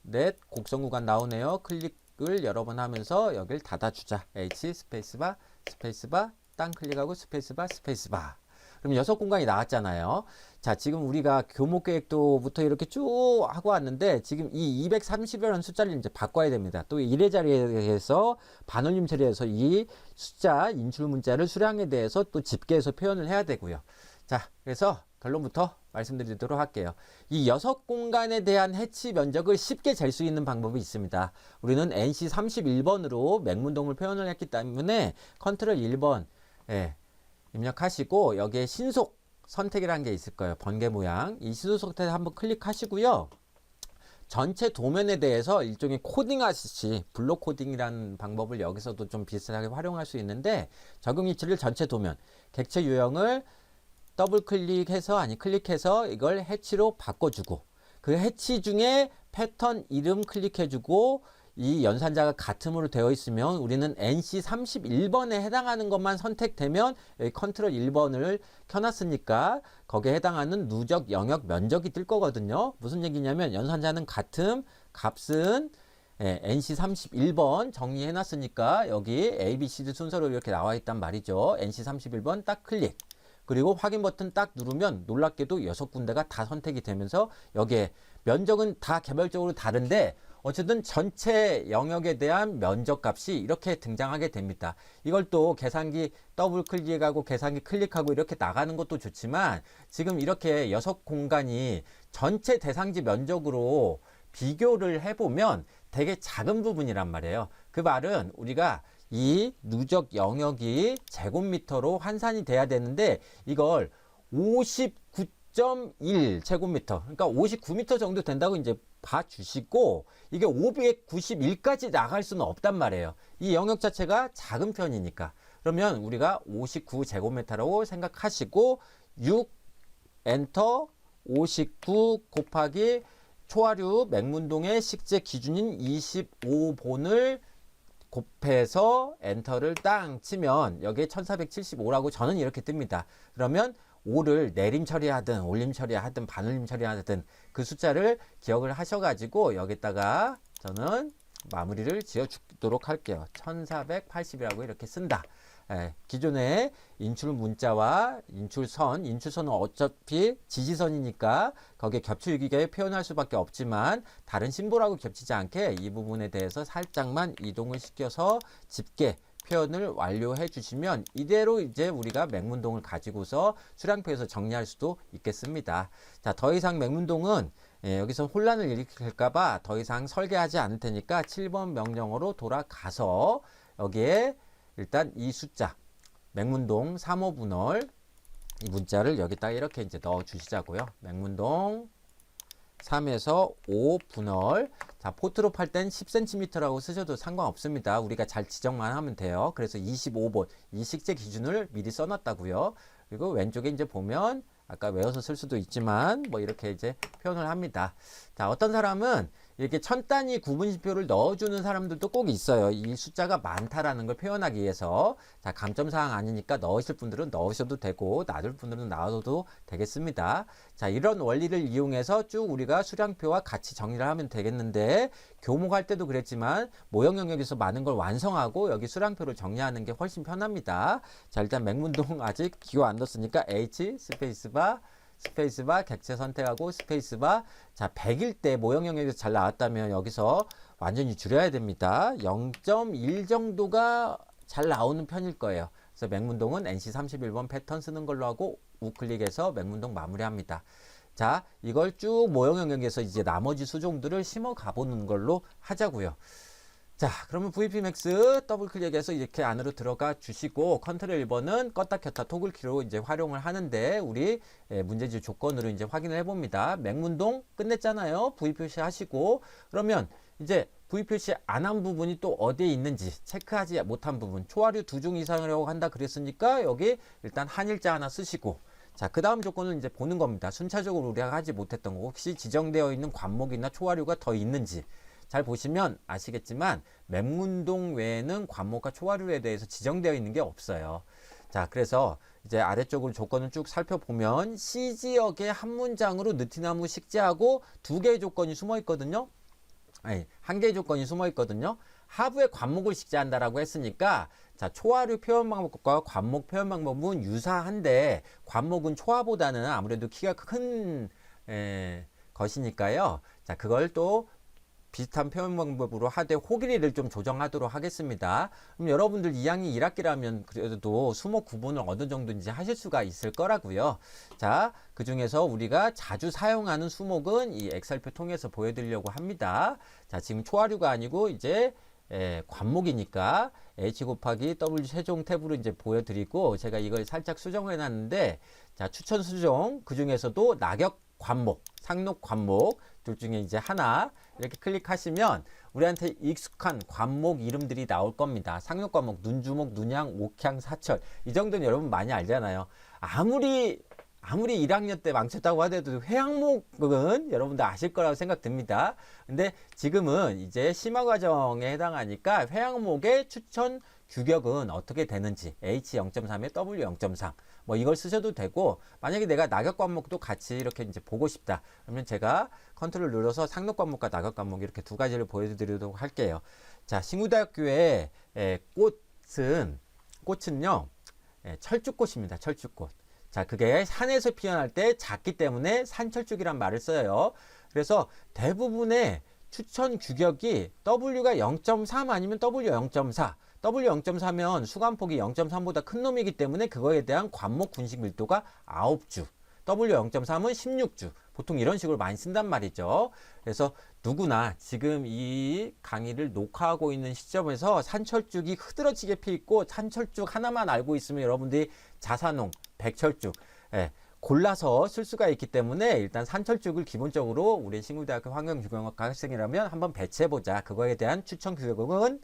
넷. 곡선 구간 나오네요. 클릭을 여러 번 하면서 여길 닫아주자. H 스페이스바 스페이스바 땅 클릭하고 스페이스바 스페이스바. 그럼 여섯 공간이 나왔잖아요. 자, 지금 우리가 교목 계획도부터 이렇게 쭉 하고 왔는데 지금 이 230이라는 숫자를 이제 바꿔야 됩니다. 또 1의 자리에 대해서 반올림 처리해서 이 숫자 인출 문자를 수량에 대해서 또 집계해서 표현을 해야 되고요. 자, 그래서 결론부터 말씀드리도록 할게요. 이 여섯 공간에 대한 해치 면적을 쉽게 잴 수 있는 방법이 있습니다. 우리는 NC 31번으로 맹문동을 표현을 했기 때문에 컨트롤 1번 입력하시고 여기에 신속 선택이라는 게 있을 거예요. 번개 모양. 이 신속 선택 한번 클릭하시고요. 전체 도면에 대해서 일종의 코딩 하시지 블록 코딩이라는 방법을 여기서도 좀 비슷하게 활용할 수 있는데 적용 위치를 전체 도면 객체 유형을 더블 클릭해서 클릭해서 이걸 해치로 바꿔주고 그 해치 중에 패턴 이름 클릭해주고 이 연산자가 같음으로 되어 있으면 우리는 NC 31번에 해당하는 것만 선택되면 여기 컨트롤 1번을 켜놨으니까 거기에 해당하는 누적 영역 면적이 뜰 거거든요. 무슨 얘기냐면 연산자는 같음, 값은 NC 31번 정리해놨으니까 여기 ABCD 순서로 이렇게 나와 있단 말이죠. NC 31번 딱 클릭. 그리고 확인 버튼 딱 누르면 놀랍게도 6군데가 다 선택이 되면서 여기에 면적은 다 개별적으로 다른데 어쨌든 전체 영역에 대한 면적 값이 이렇게 등장하게 됩니다. 이걸 또 계산기 더블 클릭하고 계산기 클릭하고 이렇게 나가는 것도 좋지만 지금 이렇게 6공간이 전체 대상지 면적으로 비교를 해보면 되게 작은 부분이란 말이에요. 그 말은 우리가 이 누적 영역이 제곱미터로 환산이 돼야 되는데 이걸 59.1 제곱미터, 그러니까 59m 정도 된다고 이제 봐주시고 이게 591까지 나갈 수는 없단 말이에요. 이 영역 자체가 작은 편이니까. 그러면 우리가 59 제곱미터라고 생각하시고 6 엔터 59 곱하기 초하류 맹문동의 식재 기준인 25본을 곱해서 엔터를 땅 치면 여기에 1475라고 저는 이렇게 뜨니다. 그러면 5를 내림 처리하든 올림 처리하든 반올림 처리하든 그 숫자를 기억을 하셔가지고 여기다가 저는 마무리를 지어 주도록 할게요. 1480이라고 이렇게 쓴다. 기존의 인출 문자와 인출선은 어차피 지지선이니까 거기에 겹쳐지게 표현할 수밖에 없지만 다른 심볼하고 겹치지 않게 이 부분에 대해서 살짝만 이동을 시켜서 집게 표현을 완료해 주시면 이대로 이제 우리가 맹문동을 가지고서 수량표에서 정리할 수도 있겠습니다. 자, 더 이상 맹문동은 여기서 혼란을 일으킬까봐 더 이상 설계하지 않을 테니까 7번 명령어로 돌아가서 여기에 일단 이 숫자 맹문동 3호 분월 이 문자를 여기다가 이렇게 이제 넣어 주시자고요. 맹문동 3에서 5 분월. 자, 포트로 팔 땐 10cm라고 쓰셔도 상관없습니다. 우리가 잘 지정만 하면 돼요. 그래서 25번 이 식재 기준을 미리 써놨다고요. 그리고 왼쪽에 이제 보면 아까 외워서 쓸 수도 있지만 뭐 이렇게 이제 표현을 합니다. 자, 어떤 사람은 이렇게 천 단위 구분식표를 넣어주는 사람들도 꼭 있어요. 이 숫자가 많다라는 걸 표현하기 위해서. 자, 감점사항 아니니까 넣으실 분들은 넣으셔도 되고 놔둘 분들은 놔둬도 되겠습니다. 자, 이런 원리를 이용해서 쭉 우리가 수량표와 같이 정리를 하면 되겠는데, 교목할 때도 그랬지만 모형 영역에서 많은 걸 완성하고 여기 수량표를 정리하는 게 훨씬 편합니다. 자, 일단 맹문동 아직 기호 안 넣었으니까 H 스페이스바 스페이스바 객체 선택하고 스페이스바. 자, 100일 때 모형 영역에서 잘 나왔다면 여기서 완전히 줄여야 됩니다. 0.1 정도가 잘 나오는 편일 거예요. 그래서 맹문동은 NC 31번 패턴 쓰는 걸로 하고 우클릭해서 맹문동 마무리합니다. 자, 이걸 쭉 모형 영역에서 이제 나머지 수종들을 심어 가보는 걸로 하자고요. 자, 그러면 VPMax 더블 클릭해서 이렇게 안으로 들어가 주시고 컨트롤 1번은 껐다 켰다 토글키로 이제 활용을 하는데 우리 문제지 조건으로 이제 확인을 해봅니다. 맹문동 끝냈잖아요. V 표시 하시고 그러면 이제 V 표시 안 한 부분이 또 어디에 있는지 체크하지 못한 부분 초하류 2종 이상이라고 한다 그랬으니까 여기 일단 한일자 하나 쓰시고 자, 그 다음 조건을 이제 보는 겁니다. 순차적으로 우리가 하지 못했던 거 혹시 지정되어 있는 관목이나 초하류가 더 있는지 잘 보시면 아시겠지만 맹문동 외에는 관목과 초하류에 대해서 지정되어 있는 게 없어요. 자, 그래서 이제 아래쪽으로 조건을 쭉 살펴보면 C지역의 한 문장으로 느티나무 식재하고 2개의 조건이 숨어 있거든요. 아니, 1개의 조건이 숨어 있거든요. 하부에 관목을 식재한다라고 했으니까 자, 초하류 표현 방법과 관목 표현 방법은 유사한데 관목은 초하보다는 아무래도 키가 큰 것이니까요. 자, 그걸 또 비슷한 표현 방법으로 하되 호길이를 좀 조정하도록 하겠습니다. 그럼 여러분들 2학년 1학기라면 그래도 수목 구분을 어느 정도인지 하실 수가 있을 거라고요. 자, 그 중에서 우리가 자주 사용하는 수목은 이 엑셀표 통해서 보여드리려고 합니다. 자, 지금 초하류가 아니고 이제 관목이니까 H 곱하기 W 최종 탭으로 이제 보여드리고 제가 이걸 살짝 수정해 놨는데 자, 추천 수정 그 중에서도 낙엽 관목, 상록 관목 둘 중에 이제 하나 이렇게 클릭하시면 우리한테 익숙한 관목 이름들이 나올 겁니다. 상록 관목, 눈주목, 눈양, 옥향, 사철 이 정도는 여러분 많이 알잖아요. 아무리 1학년 때 망쳤다고 하더라도 회항목은 여러분들 아실 거라고 생각됩니다. 근데 지금은 이제 심화 과정에 해당하니까 회항목의 추천 규격은 어떻게 되는지 H 0.3에 W 0.3 뭐 이걸 쓰셔도 되고 만약에 내가 낙엽 과목도 같이 이렇게 이제 보고 싶다 그러면 제가 컨트롤 눌러서 상록 과목과 낙엽 과목 이렇게 두 가지를 보여드리도록 할게요. 자, 신구대학교의 꽃은요 철쭉꽃입니다. 철쭉꽃. 자, 그게 산에서 피어날 때 작기 때문에 산철쭉이란 말을 써요. 그래서 대부분의 추천 규격이 W가 0.3 아니면 W 0.4 W 0.4면 수간폭이 0.3보다 큰 놈이기 때문에 그거에 대한 관목 군식 밀도가 9주 W 0.3은 16주 보통 이런 식으로 많이 쓴단 말이죠. 그래서 누구나 지금 이 강의를 녹화하고 있는 시점에서 산철쭉이 흐드러지게 피있고 산철쭉 하나만 알고 있으면 여러분들이 자산홍, 백철쭉 골라서 쓸 수가 있기 때문에 일단 산철쭉을 기본적으로 우리 신구대학교 환경규격학과 학생이라면 한번 배치해보자. 그거에 대한 추천 규격은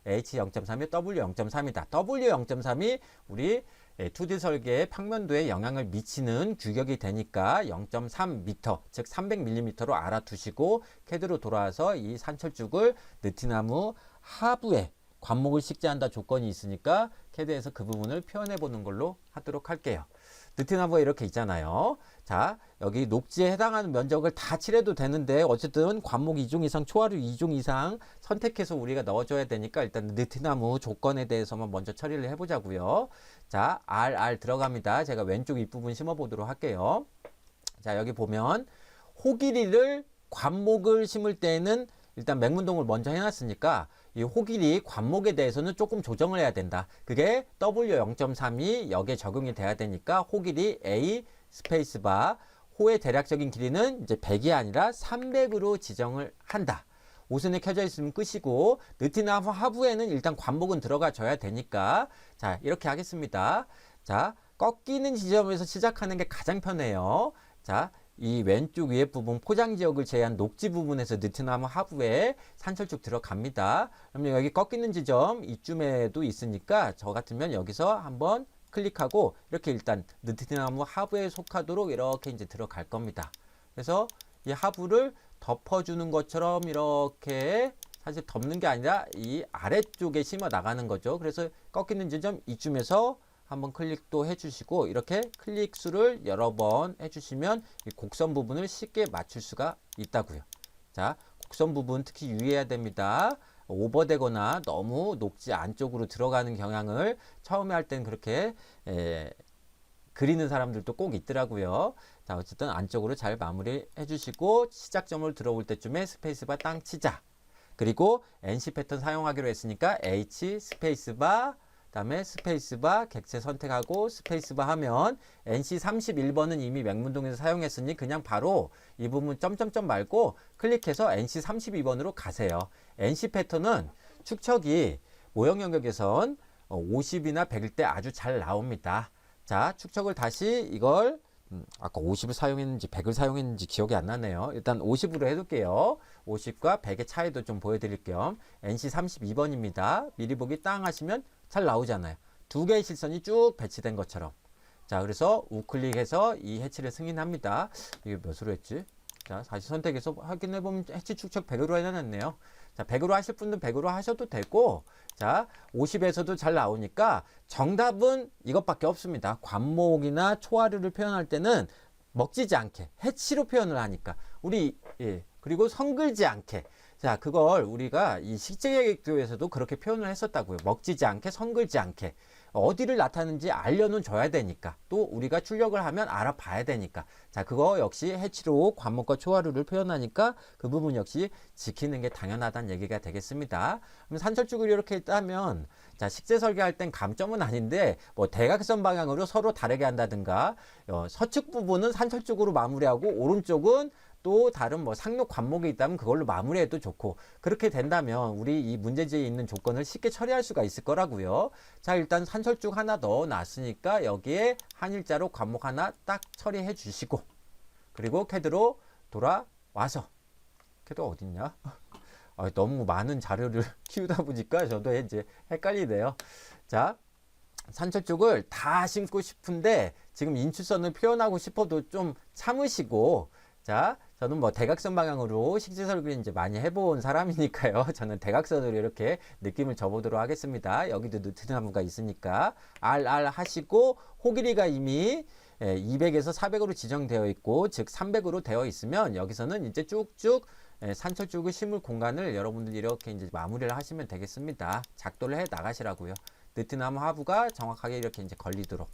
H 0.3에 W 0.3이다. W 0.3이 우리 2D 설계의 평면도에 영향을 미치는 규격이 되니까 0.3m, 즉 300mm로 알아두시고 캐드로 돌아와서 이 산철쭉을 느티나무 하부에 관목을 식재한다 조건이 있으니까 캐드에서 그 부분을 표현해 보는 걸로 하도록 할게요. 느티나무가 이렇게 있잖아요. 자, 여기 녹지에 해당하는 면적을 다 칠해도 되는데 어쨌든 관목 2종 이상, 초하류 2종 이상 선택해서 우리가 넣어줘야 되니까 일단 느티나무 조건에 대해서만 먼저 처리를 해보자고요. 자, R 들어갑니다. 제가 왼쪽 윗부분 심어보도록 할게요. 자, 여기 보면 호길이를 관목을 심을 때는 일단 맹문동을 먼저 해놨으니까 이 호길이 관목에 대해서는 조금 조정을 해야 된다. 그게 W 0.3이 여기에 적용이 돼야 되니까 호길이 A 스페이스바 호의 대략적인 길이는 이제 100이 아니라 300으로 지정을 한다. 오선에 켜져 있으면 끝이고 느티나무 하부에는 일단 관목은 들어가 줘야 되니까 자, 이렇게 하겠습니다. 자, 꺾이는 지점에서 시작하는 게 가장 편해요. 자, 이 왼쪽 위에 부분 포장 지역을 제외한 녹지 부분에서 느티나무 하부에 산철쭉 들어갑니다. 그러면 여기 꺾이는 지점 이쯤에도 있으니까 저 같으면 여기서 한번 클릭하고 이렇게 일단 느티나무 하부에 속하도록 이렇게 이제 들어갈 겁니다. 그래서 이 하부를 덮어주는 것처럼 이렇게 사실 덮는 게 아니라 이 아래쪽에 심어 나가는 거죠. 그래서 꺾이는 지점 이쯤에서 한번 클릭도 해주시고 이렇게 클릭 수를 여러 번 해주시면 이 곡선 부분을 쉽게 맞출 수가 있다고요. 자, 곡선 부분 특히 유의해야 됩니다. 오버되거나 너무 녹지 안쪽으로 들어가는 경향을 처음에 할 땐 그렇게 그리는 사람들도 꼭 있더라고요. 자, 어쨌든 안쪽으로 잘 마무리 해주시고 시작점을 들어올 때쯤에 스페이스바 땅 치자. 그리고 NC 패턴 사용하기로 했으니까 H 스페이스바 다음에 스페이스바 객체 선택하고 스페이스바 하면 NC 31번은 이미 맹문동에서 사용했으니 그냥 바로 이 부분 점점점 말고 클릭해서 NC 32번으로 가세요. NC 패턴은 축척이 모형 영역에선 50이나 100일 때 아주 잘 나옵니다. 자, 축척을 다시 이걸 아까 50을 사용했는지 100을 사용했는지 기억이 안 나네요. 일단 50으로 해둘게요. 50과 100의 차이도 좀 보여드릴 겸 NC 32번입니다. 미리 보기 땅 하시면 잘 나오잖아요. 두 개의 실선이 쭉 배치된 것처럼. 자, 그래서 우클릭해서 이 해치를 승인합니다. 이게 몇으로 했지? 자, 다시 선택해서 확인해보면 해치 축척 100으로 해놨네요. 자, 100으로 하실 분들은 100으로 하셔도 되고, 자, 50에서도 잘 나오니까 정답은 이것밖에 없습니다. 관목이나 초하루를 표현할 때는 먹지지 않게, 해치로 표현을 하니까. 그리고 성글지 않게. 자, 그걸 우리가 이 식재계획도에서도 그렇게 표현을 했었다고요. 먹지지 않게, 성글지 않게. 어디를 나타내는지 알려는 줘야 되니까. 또 우리가 출력을 하면 알아봐야 되니까. 자, 그거 역시 해치로 관목과 초하루를 표현하니까 그 부분 역시 지키는 게 당연하다는 얘기가 되겠습니다. 그럼 산철쭉을 이렇게 따면, 자, 식재 설계할 땐 감점은 아닌데, 뭐 대각선 방향으로 서로 다르게 한다든가, 서측 부분은 산철쭉으로 마무리하고, 오른쪽은 또 다른 뭐 상록 관목이 있다면 그걸로 마무리해도 좋고 그렇게 된다면 우리 이 문제지에 있는 조건을 쉽게 처리할 수가 있을 거라고요. 자, 일단 산철쭉 하나 넣어 놨으니까 여기에 한일자로 관목 하나 딱 처리해 주시고 그리고 캐드로 돌아와서 캐드 어딨냐? 너무 많은 자료를 키우다 보니까 저도 이제 헷갈리네요. 자, 산철쭉을 다 심고 싶은데 지금 인출선을 표현하고 싶어도 좀 참으시고 자, 저는 뭐 대각선 방향으로 식재 설계를 이제 많이 해본 사람이니까요. 저는 대각선으로 이렇게 느낌을 줘보도록 하겠습니다. 여기도 느티나무가 있으니까 RR 하시고 호길이가 이미 200에서 400으로 지정되어 있고 즉 300으로 되어 있으면 여기서는 이제 쭉쭉 산철쭉을 심을 공간을 여러분들이 이렇게 이제 마무리를 하시면 되겠습니다. 작도를 해 나가시라고요. 느티나무 하부가 정확하게 이렇게 이제 걸리도록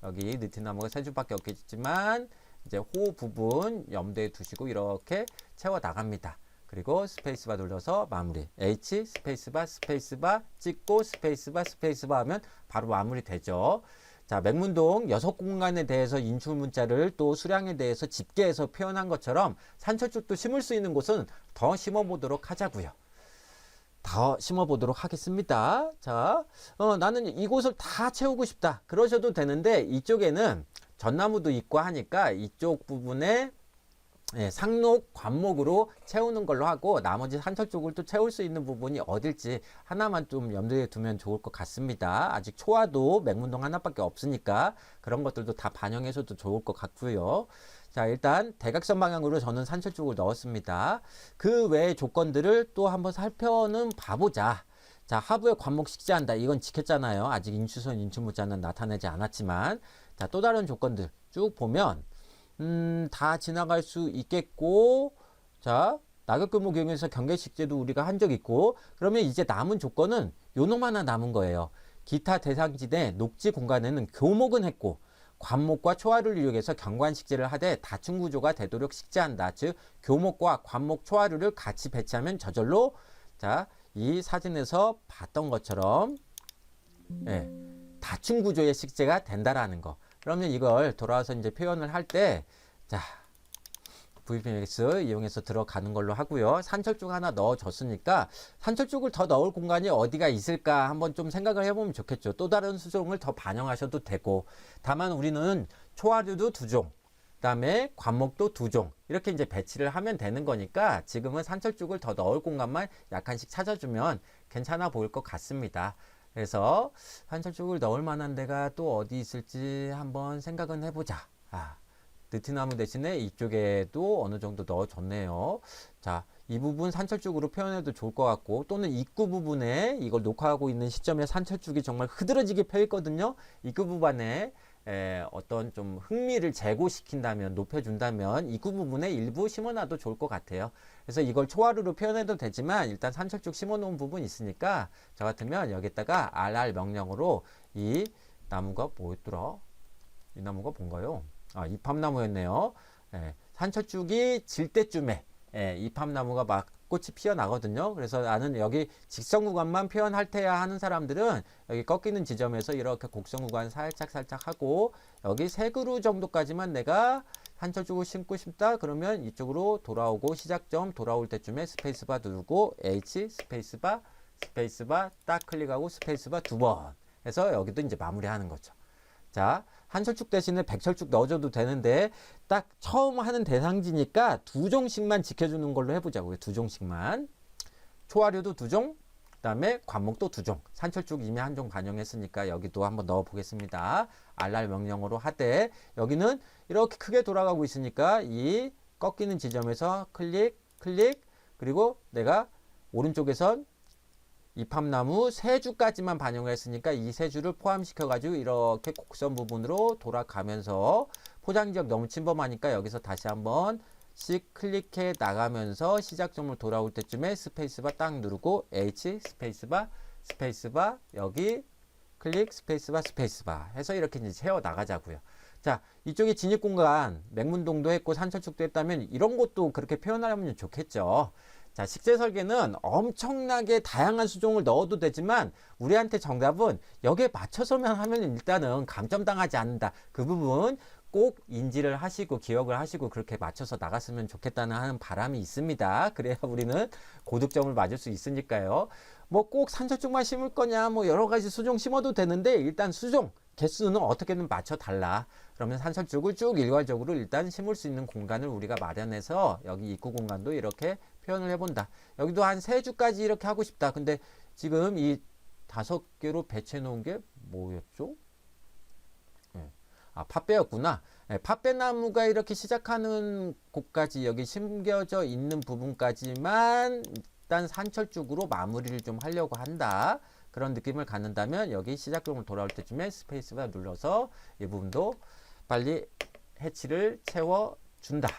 여기 느티나무가 세 줄밖에 없겠지만 이제 호 부분 염두에 두시고 이렇게 채워 나갑니다. 그리고 스페이스바 눌러서 마무리. H 스페이스바 스페이스바 찍고 스페이스바 하면 바로 마무리 되죠. 자, 맹문동 6공간에 대해서 인출 문자를 또 수량에 대해서 집계해서 표현한 것처럼 산철쭉도 심을 수 있는 곳은 더 심어 보도록 하자고요. 더 심어보도록 하겠습니다. 자, 나는 이곳을 다 채우고 싶다. 그러셔도 되는데 이쪽에는 전나무도 있고 하니까 이쪽 부분에 상록 관목으로 채우는 걸로 하고 나머지 산철쪽을 또 채울 수 있는 부분이 어딜지 하나만 좀 염두에 두면 좋을 것 같습니다. 아직 초화도 맹문동 하나밖에 없으니까 그런 것들도 다 반영해서도 좋을 것 같고요. 자, 일단 대각선 방향으로 저는 산철쪽을 넣었습니다. 그 외의 조건들을 또 한번 살펴는 봐보자. 자, 하부에 관목 식재한다. 이건 지켰잖아요. 아직 인출선 인출문자는 나타내지 않았지만 자, 또 다른 조건들 쭉 보면 다 지나갈 수 있겠고 자, 낙엽규모 경에서 경계식재도 우리가 한 적 있고 그러면 이제 남은 조건은 요 놈 하나 남은 거예요. 기타 대상지대 녹지 공간에는 교목은 했고 관목과 초하루를 이용해서 경관식재를 하되 다층 구조가 되도록 식재한다. 즉 교목과 관목 초하루를 같이 배치하면 저절로 자, 이 사진에서 봤던 것처럼 다층 구조의 식재가 된다라는 거. 그러면 이걸 돌아와서 이제 표현을 할 때 자, VPX 이용해서 들어가는 걸로 하고요. 산철쭉 하나 넣어줬으니까 산철쭉을 더 넣을 공간이 어디가 있을까 한번 좀 생각을 해보면 좋겠죠. 또 다른 수종을 더 반영하셔도 되고 다만 우리는 초하류도 2종 그다음에 관목도 2종 이렇게 이제 배치를 하면 되는 거니까 지금은 산철쭉을 더 넣을 공간만 약간씩 찾아주면 괜찮아 보일 것 같습니다. 그래서 산철쭉을 넣을 만한 데가 또 어디 있을지 한번 생각은 해보자. 느티나무 대신에 이쪽에도 어느 정도 넣어줬네요. 자, 이 부분 산철쭉으로 표현해도 좋을 것 같고, 또는 입구 부분에 이걸 녹화하고 있는 시점에 산철쭉이 정말 흐드러지게 펴 있거든요. 입구 부분에 어떤 좀 흥미를 제고시킨다면, 높여준다면 입구 부분에 일부 심어놔도 좋을 것 같아요. 그래서 이걸 초하루로 표현해도 되지만 일단 산철쭉 심어놓은 부분 있으니까 저 같으면 여기다가 RR 명령으로 이 나무가 뭐였더라? 이 나무가 뭔가요? 이팝나무였네요. 산철쭉이 질 때쯤에 이팝나무가 막 꽃이 피어나거든요. 그래서 나는 여기 직선 구간만 표현할 테야 하는 사람들은 여기 꺾이는 지점에서 이렇게 곡선 구간 살짝 하고 여기 3그루 정도까지만 내가 산철쭉을 심고 싶다 그러면 이쪽으로 돌아오고 시작점 돌아올 때쯤에 스페이스바 누르고 H 스페이스바 딱 클릭하고 스페이스바 2번 해서 여기도 이제 마무리하는 거죠. 자, 한철쭉 대신에 백철쭉 넣어줘도 되는데 딱 처음 하는 대상지니까 2종씩만 지켜주는 걸로 해보자고요. 2종씩만. 초하류도 2종, 그 다음에 관목도 2종. 산철쭉 이미 1종 반영했으니까 여기도 한번 넣어보겠습니다. RR 명령으로 하되 여기는 이렇게 크게 돌아가고 있으니까 이 꺾이는 지점에서 클릭 그리고 내가 오른쪽에선 이팝나무 3주까지만 반영을 했으니까 이 3주를 포함시켜 가지고 이렇게 곡선 부분으로 돌아가면서 포장지역 너무 침범하니까 여기서 다시 한번 씩 클릭해 나가면서 시작점을 돌아올 때쯤에 스페이스바 딱 누르고 H 스페이스바 여기 클릭 스페이스바 해서 이렇게 이제 채워 나가자고요. 자, 이쪽에 진입 공간 맹문동도 했고 산철쭉도 했다면 이런 것도 그렇게 표현하면 좋겠죠. 자, 식재 설계는 엄청나게 다양한 수종을 넣어도 되지만 우리한테 정답은 여기에 맞춰서만 하면 일단은 감점당하지 않는다. 그 부분 꼭 인지를 하시고 기억을 하시고 그렇게 맞춰서 나갔으면 좋겠다는 하는 바람이 있습니다. 그래야 우리는 고득점을 맞을 수 있으니까요. 뭐 꼭 산철쭉만 심을 거냐 뭐 여러 가지 수종 심어도 되는데 일단 수종 개수는 어떻게든 맞춰 달라. 그러면 산철쭉을 쭉 일괄적으로 일단 심을 수 있는 공간을 우리가 마련해서 여기 입구 공간도 이렇게 표현을 해본다. 여기도 한 3주까지 이렇게 하고 싶다. 근데 지금 이 5개로 배치해 놓은 게 뭐였죠? 팥배였구나. 팥배나무가 이렇게 시작하는 곳까지 여기 심겨져 있는 부분까지만 일단 산철쭉으로 마무리를 좀 하려고 한다. 그런 느낌을 갖는다면 여기 시작점을 돌아올 때쯤에 스페이스바 눌러서 이 부분도 빨리 해치를 채워준다.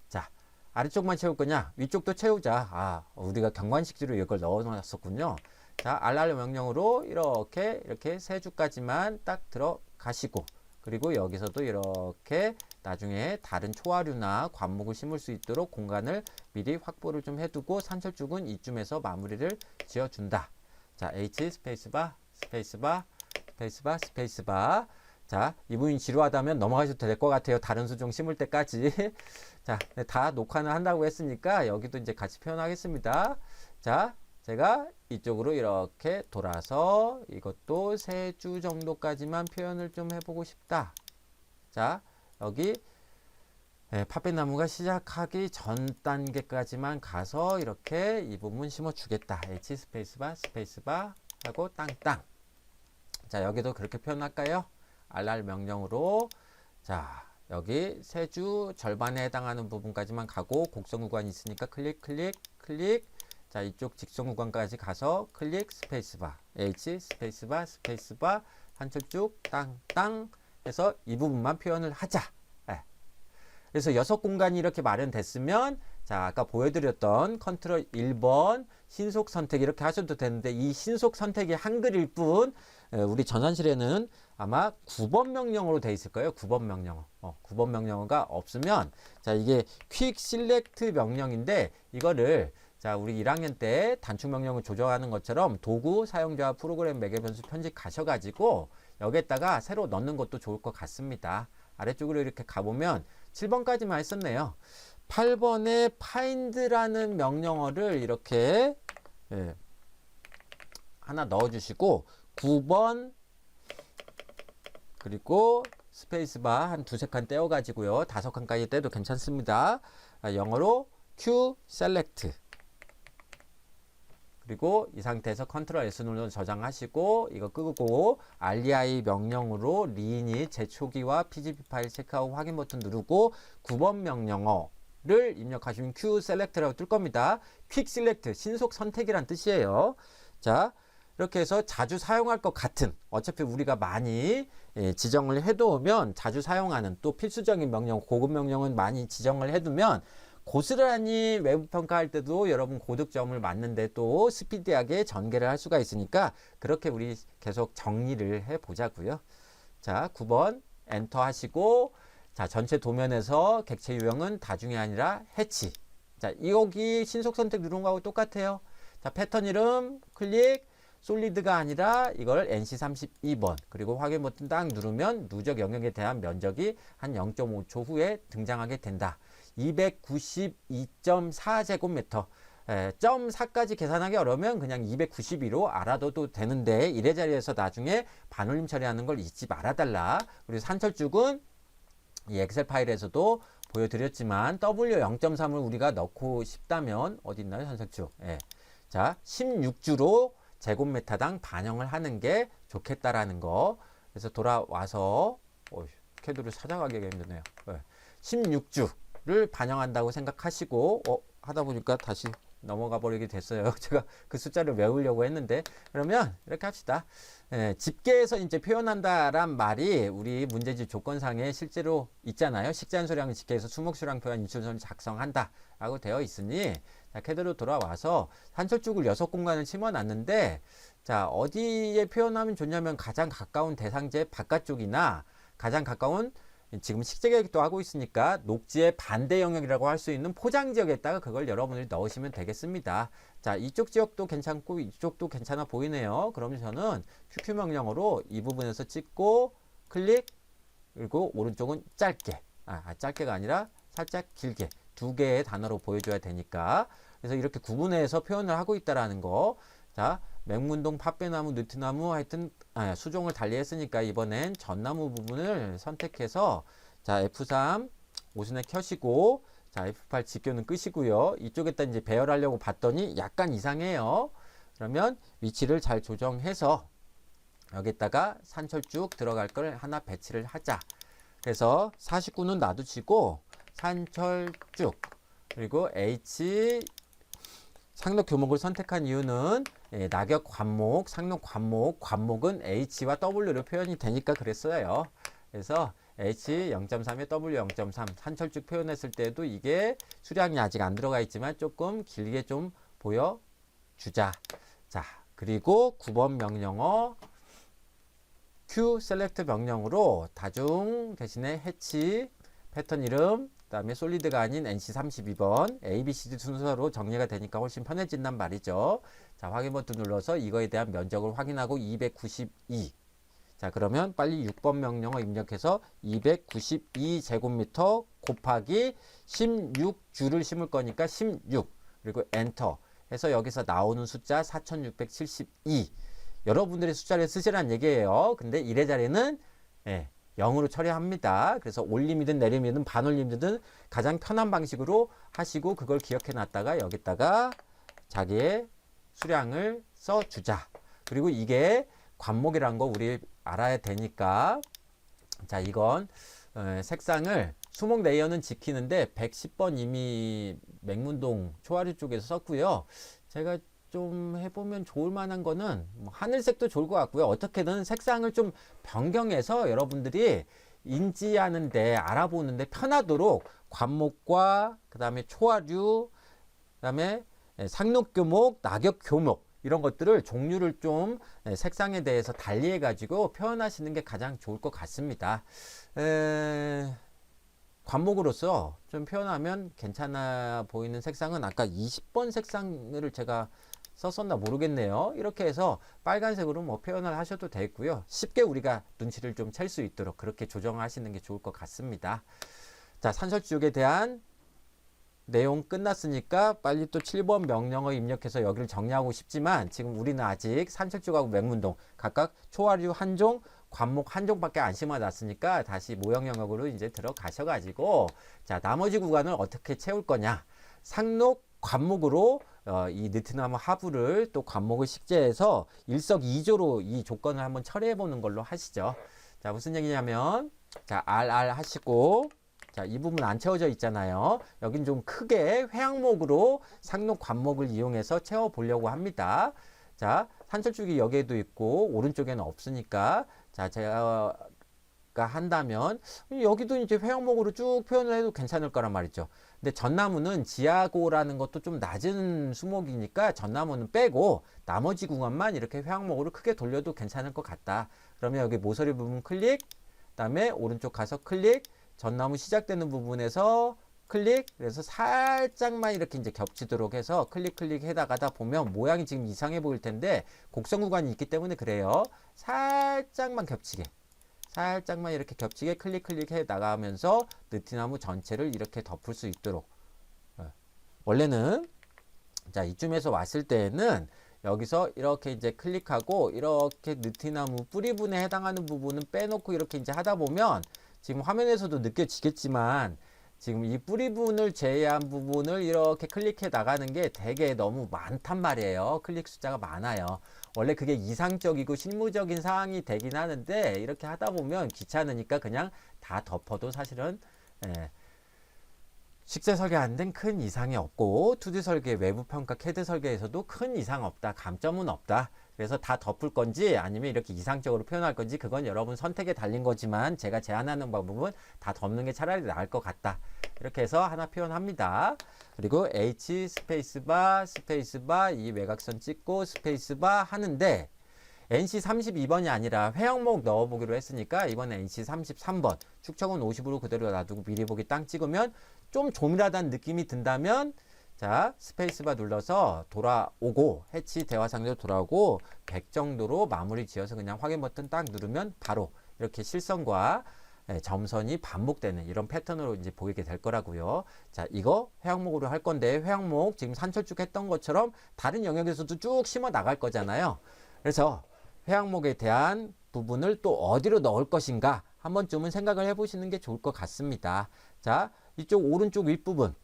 자, 아래쪽만 채울 거냐? 위쪽도 채우자. 우리가 경관식지로 이걸 넣어놨었군요. 자, RR 명령으로 이렇게 3주까지만 딱 들어가시고 그리고 여기서도 이렇게 나중에 다른 초하류나 관목을 심을 수 있도록 공간을 미리 확보를 좀 해두고 산철쭉은 이쯤에서 마무리를 지어준다. 자, H 스페이스바. 자, 이 부분이 지루하다면 넘어가셔도 될 것 같아요. 다른 수종 심을 때까지. 자, 다 녹화는 한다고 했으니까 여기도 이제 같이 표현하겠습니다. 자, 제가 이쪽으로 이렇게 돌아서 이것도 3주 정도까지만 표현을 좀 해보고 싶다. 자, 여기 팥배나무가 시작하기 전 단계까지만 가서 이렇게 이 부분 심어주겠다. H 스페이스바 하고 땅땅. 자, 여기도 그렇게 표현할까요? RR 명령으로. 자, 여기 3주 절반에 해당하는 부분까지만 가고 곡선 구간이 있으니까 클릭. 자, 이쪽 직선 구간까지 가서 클릭 스페이스바. H 스페이스바 한철쭉 땅땅 해서 이 부분만 표현을 하자. 그래서 6공간이 이렇게 마련됐으면 자, 아까 보여드렸던 컨트롤 1번 신속 선택 이렇게 하셔도 되는데 이 신속 선택이 한글일 뿐 우리 전산실에는 아마 9번 명령어로 되어 있을 거예요. 9번 명령어. 9번 명령어가 없으면 자, 이게 퀵 실렉트 명령인데 이거를 자, 우리 1학년 때 단축 명령을 조정하는 것처럼 도구 사용자 프로그램 매개 변수 편집 가셔가지고 여기에다가 새로 넣는 것도 좋을 것 같습니다. 아래쪽으로 이렇게 가보면 7번까지만 했었네요. 8번에 find라는 명령어를 이렇게 하나 넣어주시고 9번 그리고 스페이스바 한 2-3칸 떼어가지고요. 5칸까지 떼도 괜찮습니다. 영어로 Q select 그리고 이 상태에서 컨트롤 S 눌러서 저장하시고 이거 끄고 REI 명령으로 리인이 재초기와 PGP 파일 체크하고 확인 버튼 누르고 9번 명령어를 입력하시면 Q Select라고 뜰 겁니다. Quick Select, 신속 선택이란 뜻이에요. 자, 이렇게 해서 자주 사용할 것 같은, 어차피 우리가 많이 지정을 해두면 자주 사용하는 또 필수적인 명령, 고급 명령은 많이 지정을 해두면 고스란히 외부 평가할 때도 여러분 고득점을 맞는데 또 스피디하게 전개를 할 수가 있으니까 그렇게 우리 계속 정리를 해 보자고요. 자, 9번 엔터 하시고, 자, 전체 도면에서 객체 유형은 다중이 아니라 해치. 자, 여기 신속 선택 누른 거하고 똑같아요. 자, 패턴 이름 클릭, 솔리드가 아니라 이걸 NC32번, 그리고 확인 버튼 딱 누르면 누적 영역에 대한 면적이 한 0.5초 후에 등장하게 된다. 292.4제곱미터. 0.4까지 계산하기 어려우면 그냥 292로 알아둬도 되는데 이래저래해서 나중에 반올림 처리하는 걸 잊지 말아달라. 그리고 산철쭉은 이 엑셀 파일에서도 보여드렸지만 W0.3을 우리가 넣고 싶다면 어디 있나요, 산철쭉? 예. 자, 16주로 제곱미터당 반영을 하는 게 좋겠다라는 거. 그래서 돌아와서 캐드를 찾아가기가 힘드네요. 16주를 반영한다고 생각하시고 하다 보니까 다시 넘어가 버리게 됐어요. 제가 그 숫자를 외우려고 했는데, 그러면 이렇게 합시다. 집계에서 이제 표현한다란 말이 우리 문제집 조건상에 실제로 있잖아요. 식재한소량을 집계해서 수목수량 표현 인출선을 작성한다 라고 되어 있으니, 자, 캐드로 돌아와서 산철쭉을 6공간을 심어놨는데, 자, 어디에 표현하면 좋냐면 가장 가까운 대상지의 바깥쪽이나 가장 가까운, 지금 식재계획도 하고 있으니까 녹지의 반대 영역이라고 할 수 있는 포장 지역에다가 그걸 여러분들이 넣으시면 되겠습니다. 자, 이쪽 지역도 괜찮고 이쪽도 괜찮아 보이네요. 그러면 저는 QQ 명령으로 이 부분에서 찍고 클릭, 그리고 오른쪽은 짧게, 짧게가 아니라 살짝 길게 두 개의 단어로 보여줘야 되니까, 그래서 이렇게 구분해서 표현을 하고 있다라는 거. 자, 맹문동, 팥배나무, 느티나무, 하여튼 수종을 달리 했으니까 이번엔 전나무 부분을 선택해서, 자, F3 오순에 켜시고, 자, F8 직교는 끄시고요. 이쪽에다 이제 배열하려고 봤더니 약간 이상해요. 그러면 위치를 잘 조정해서 여기다가 산철쭉 들어갈 걸 하나 배치를 하자. 그래서 49는 놔두시고 산철쭉, 그리고 H 상록 교목을 선택한 이유는 낙엽 관목, 상록 관목, 관목은 H와 W로 표현이 되니까 그랬어요. 그래서 H 0.3에 W 0.3 산철쭉 표현했을 때도 이게 수량이 아직 안 들어가 있지만 조금 길게 좀 보여주자. 자, 그리고 9번 명령어 Q 셀렉트 명령으로 다중 대신에 해치, 패턴 이름, 그 다음에 솔리드가 아닌 NC32번, ABCD 순서로 정리가 되니까 훨씬 편해진단 말이죠. 자, 확인 버튼 눌러서 이거에 대한 면적을 확인하고 292. 자, 그러면 빨리 6번 명령어 입력해서 292제곱미터 곱하기 16주를 심을 거니까 16, 그리고 엔터 해서 여기서 나오는 숫자 4672. 여러분들의 숫자를 쓰시라는 얘기예요. 근데 이래저래는 0으로 처리합니다. 그래서 올림이든 내림이든 반올림이든 가장 편한 방식으로 하시고 그걸 기억해 놨다가 여기다가 자기의 수량을 써주자. 그리고 이게 관목이란 거 우리 알아야 되니까, 자, 이건 색상을 수목 레이어는 지키는데 110번 이미 맹문동 초하류 쪽에서 썼고요. 제가 좀 해보면 좋을 만한 거는 하늘색도 좋을 것 같고요. 어떻게든 색상을 좀 변경해서 여러분들이 인지하는데, 알아보는데 편하도록 관목과 그 다음에 초하류, 그 다음에 상록교목, 낙엽교목 이런 것들을 종류를 좀 색상에 대해서 달리해 가지고 표현하시는 게 가장 좋을 것 같습니다. 관목으로서 좀 표현하면 괜찮아 보이는 색상은 아까 20번 색상을 제가 썼었나 모르겠네요. 이렇게 해서 빨간색으로 뭐 표현을 하셔도 되고요. 쉽게 우리가 눈치를 좀 챌 수 있도록 그렇게 조정하시는 게 좋을 것 같습니다. 자, 산설지옥에 대한 내용 끝났으니까 빨리 또 7번 명령어 입력해서 여기를 정리하고 싶지만 지금 우리는 아직 산철쭉하고 맹문동 각각 초하류 한 종, 관목 한 종밖에 안 심어놨으니까 다시 모형 영역으로 이제 들어가셔가지고, 자, 나머지 구간을 어떻게 채울 거냐. 상록 관목으로 이 느티나무 하부를 또 관목을 식재해서 일석이조로 이 조건을 한번 처리해 보는 걸로 하시죠. 자, 무슨 얘기냐면, 자, RR 하시고, 자, 이 부분 안 채워져 있잖아요. 여긴 좀 크게 회항목으로 상록 관목을 이용해서 채워 보려고 합니다. 자, 산철줄기 여기에도 있고, 오른쪽에는 없으니까, 자, 제가 한다면, 여기도 이제 회항목으로 쭉 표현을 해도 괜찮을 거란 말이죠. 근데 전나무는 지하고라는 것도 좀 낮은 수목이니까 전나무는 빼고, 나머지 구간만 이렇게 회항목으로 크게 돌려도 괜찮을 것 같다. 그러면 여기 모서리 부분 클릭, 그 다음에 오른쪽 가서 클릭, 전나무 시작되는 부분에서 클릭, 그래서 살짝만 이렇게 이제 겹치도록 해서 클릭 해다가다 보면 모양이 지금 이상해 보일 텐데 곡선 구간이 있기 때문에 그래요. 살짝만 겹치게. 살짝만 이렇게 겹치게 클릭 해 나가면서 느티나무 전체를 이렇게 덮을 수 있도록. 원래는 자, 이쯤에서 왔을 때에는 여기서 이렇게 이제 클릭하고 이렇게 느티나무 뿌리분에 해당하는 부분은 빼놓고 이렇게 이제 하다 보면 지금 화면에서도 느껴지겠지만 지금 이 뿌리분을 제외한 부분을 이렇게 클릭해 나가는 게 되게 너무 많단 말이에요. 클릭 숫자가 많아요. 원래 그게 이상적이고 실무적인 사항이 되긴 하는데 이렇게 하다 보면 귀찮으니까 그냥 다 덮어도 사실은 식재 설계하는 큰 이상이 없고 2D 설계, 외부 평가, CAD 설계에서도 큰 이상 없다. 감점은 없다. 그래서 다 덮을 건지 아니면 이렇게 이상적으로 표현할 건지 그건 여러분 선택에 달린 거지만 제가 제안하는 방법은 다 덮는 게 차라리 나을 것 같다. 이렇게 해서 하나 표현합니다. 그리고 H 스페이스바 스페이스바 이 외곽선 찍고 스페이스바 하는데 NC 32번이 아니라 회항목 넣어보기로 했으니까 이번에 NC 33번 축척은 50으로 그대로 놔두고 미리 보기 땅 찍으면 좀 조밀하다는 느낌이 든다면 자, 스페이스바 눌러서 돌아오고 해치 대화 상대로 돌아오고 100 정도로 마무리 지어서 그냥 확인 버튼 딱 누르면 바로 이렇게 실선과 점선이 반복되는 이런 패턴으로 이제 보이게 될 거라고요. 자, 이거 회항목으로 할 건데 회항목 지금 산철쭉 했던 것처럼 다른 영역에서도 쭉 심어 나갈 거잖아요. 그래서 회항목에 대한 부분을 또 어디로 넣을 것인가 한번쯤은 생각을 해보시는 게 좋을 것 같습니다. 자, 이쪽 오른쪽 윗부분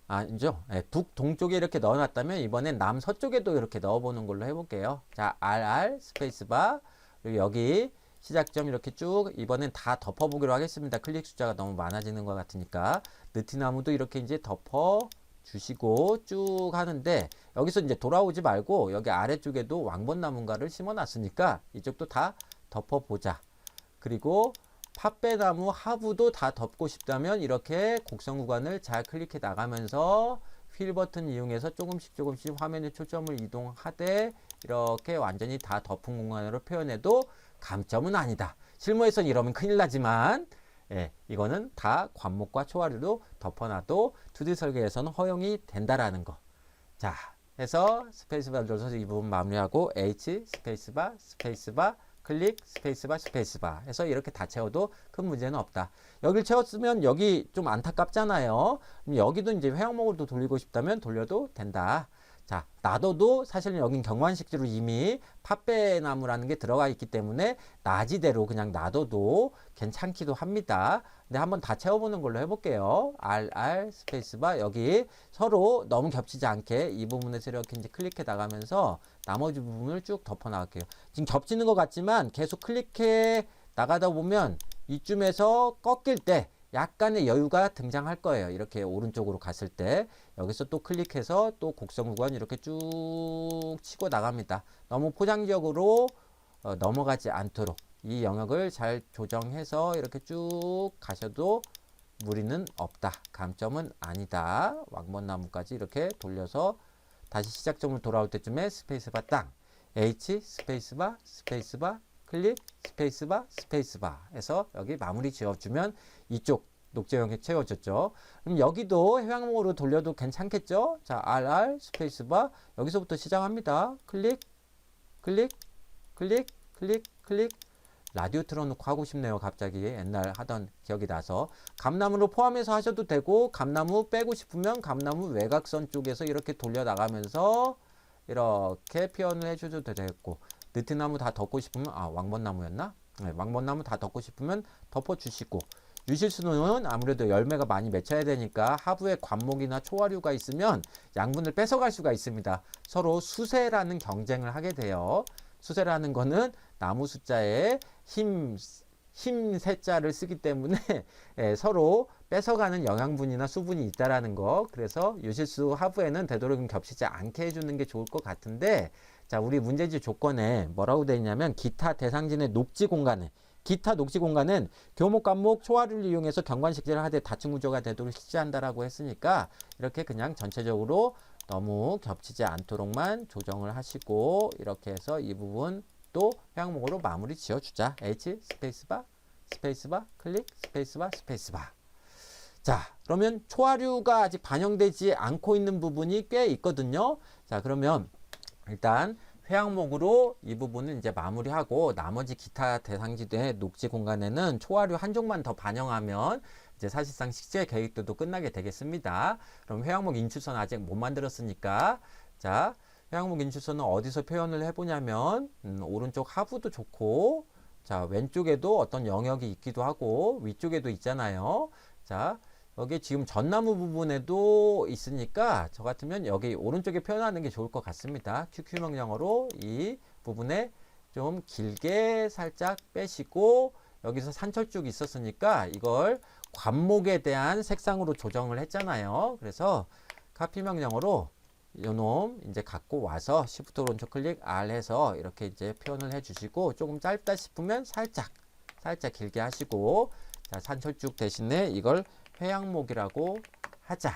아니죠. 북동쪽에 이렇게 넣어놨다면 이번엔 남서쪽에도 이렇게 넣어보는 걸로 해볼게요. 자, RR 스페이스바 그리고 여기 시작점 이렇게 쭉 이번엔 다 덮어보기로 하겠습니다. 클릭 숫자가 너무 많아지는 것 같으니까 느티나무도 이렇게 이제 덮어 주시고 쭉 하는데 여기서 이제 돌아오지 말고 여기 아래쪽에도 왕벚나무인가를 심어놨으니까 이쪽도 다 덮어보자. 그리고 팥배나무 하부도 다 덮고 싶다면 이렇게 곡선 구간을 잘 클릭해 나가면서 휠 버튼 이용해서 조금씩 화면의 초점을 이동하되 이렇게 완전히 다 덮은 공간으로 표현해도 감점은 아니다. 실무에선 이러면 큰일 나지만 이거는 다 관목과 초화류로 덮어놔도 2D 설계에서는 허용이 된다라는 거. 자, 해서 스페이스바 눌러서 이 부분 마무리하고 H 스페이스바 스페이스바 클릭 스페이스바 스페이스바 해서 이렇게 다 채워도 큰 문제는 없다. 여기를 채웠으면 여기 좀 안타깝잖아요. 그럼 여기도 이제 회항목으로 돌리고 싶다면 돌려도 된다. 자, 놔둬도 사실은 여긴 경관식지로 이미 팥배나무라는 게 들어가 있기 때문에 나지대로 그냥 놔둬도 괜찮기도 합니다. 근데 한번 다 채워보는 걸로 해볼게요. RR 스페이스바 여기 서로 너무 겹치지 않게 이 부분에서 이렇게 이제 클릭해 나가면서 나머지 부분을 쭉 덮어 나갈게요. 지금 겹치는 것 같지만 계속 클릭해 나가다 보면 이쯤에서 꺾일 때 약간의 여유가 등장할 거예요. 이렇게 오른쪽으로 갔을 때 여기서 또 클릭해서 또 곡선 구간 이렇게 쭉 치고 나갑니다. 너무 포장적으로 넘어가지 않도록 이 영역을 잘 조정해서 이렇게 쭉 가셔도 무리는 없다. 감점은 아니다. 왕벚나무까지 이렇게 돌려서 다시 시작점으로 돌아올 때쯤에 스페이스바 땅 H 스페이스바 스페이스바 클릭 스페이스바 스페이스바 해서 여기 마무리 지어주면 이쪽 녹제 영역 채워졌죠. 그럼 여기도 회항목으로 돌려도 괜찮겠죠? 자, RR 스페이스바 여기서부터 시작합니다. 클릭 클릭 클릭 클릭 클릭 라디오 틀어놓고 하고 싶네요. 갑자기 옛날 하던 기억이 나서 감나무로 포함해서 하셔도 되고 감나무 빼고 싶으면 감나무 외곽선 쪽에서 이렇게 돌려 나가면서 이렇게 표현을 해줘도 되겠고 느티나무 다 덮고 싶으면 왕벚나무였나? 네, 왕벚나무 다 덮고 싶으면 덮어주시고 유실수는 아무래도 열매가 많이 맺혀야 되니까 하부에 관목이나 초화류가 있으면 양분을 뺏어갈 수가 있습니다. 서로 수세라는 경쟁을 하게 돼요. 수세라는 거는 나무 숫자에 힘 세자를 쓰기 때문에 서로 뺏어가는 영양분이나 수분이 있다라는 거. 그래서 유실수 하부에는 되도록이면 겹치지 않게 해주는 게 좋을 것 같은데, 자, 우리 문제지 조건에 뭐라고 되어 있냐면 기타 대상진의 녹지 공간에, 기타 녹지 공간은 교목, 관목, 초화를 이용해서 경관식재를 하되 다층 구조가 되도록 식재한다라고 했으니까 이렇게 그냥 전체적으로 너무 겹치지 않도록만 조정을 하시고, 이렇게 해서 이 부분 또 회항목으로 마무리 지어주자. H 스페이스바 스페이스바 클릭 스페이스바 스페이스바. 자, 그러면 초화류가 아직 반영되지 않고 있는 부분이 꽤 있거든요. 자, 그러면 일단 회항목으로 이 부분은 이제 마무리하고, 나머지 기타 대상지대 녹지 공간에는 초화류 한 종만 더 반영하면 이제 사실상 식재 계획도 끝나게 되겠습니다. 그럼 회항목 인출선 아직 못 만들었으니까, 자, 회항목 인출선은 어디서 표현을 해보냐면 오른쪽 하부도 좋고, 자, 왼쪽에도 어떤 영역이 있기도 하고 위쪽에도 있잖아요. 자, 여기 지금 전나무 부분에도 있으니까 저 같으면 여기 오른쪽에 표현하는 게 좋을 것 같습니다. QQ 명령어로 이 부분에 좀 길게 살짝 빼시고, 여기서 산철쭉 있었으니까 이걸 관목에 대한 색상으로 조정을 했잖아요. 그래서 카피 명령어로 요놈 이제 갖고 와서 Shift 오른쪽 클릭 R 해서 이렇게 이제 표현을 해 주시고, 조금 짧다 싶으면 살짝 길게 하시고, 자, 산철쭉 대신에 이걸 회항목이라고 하자.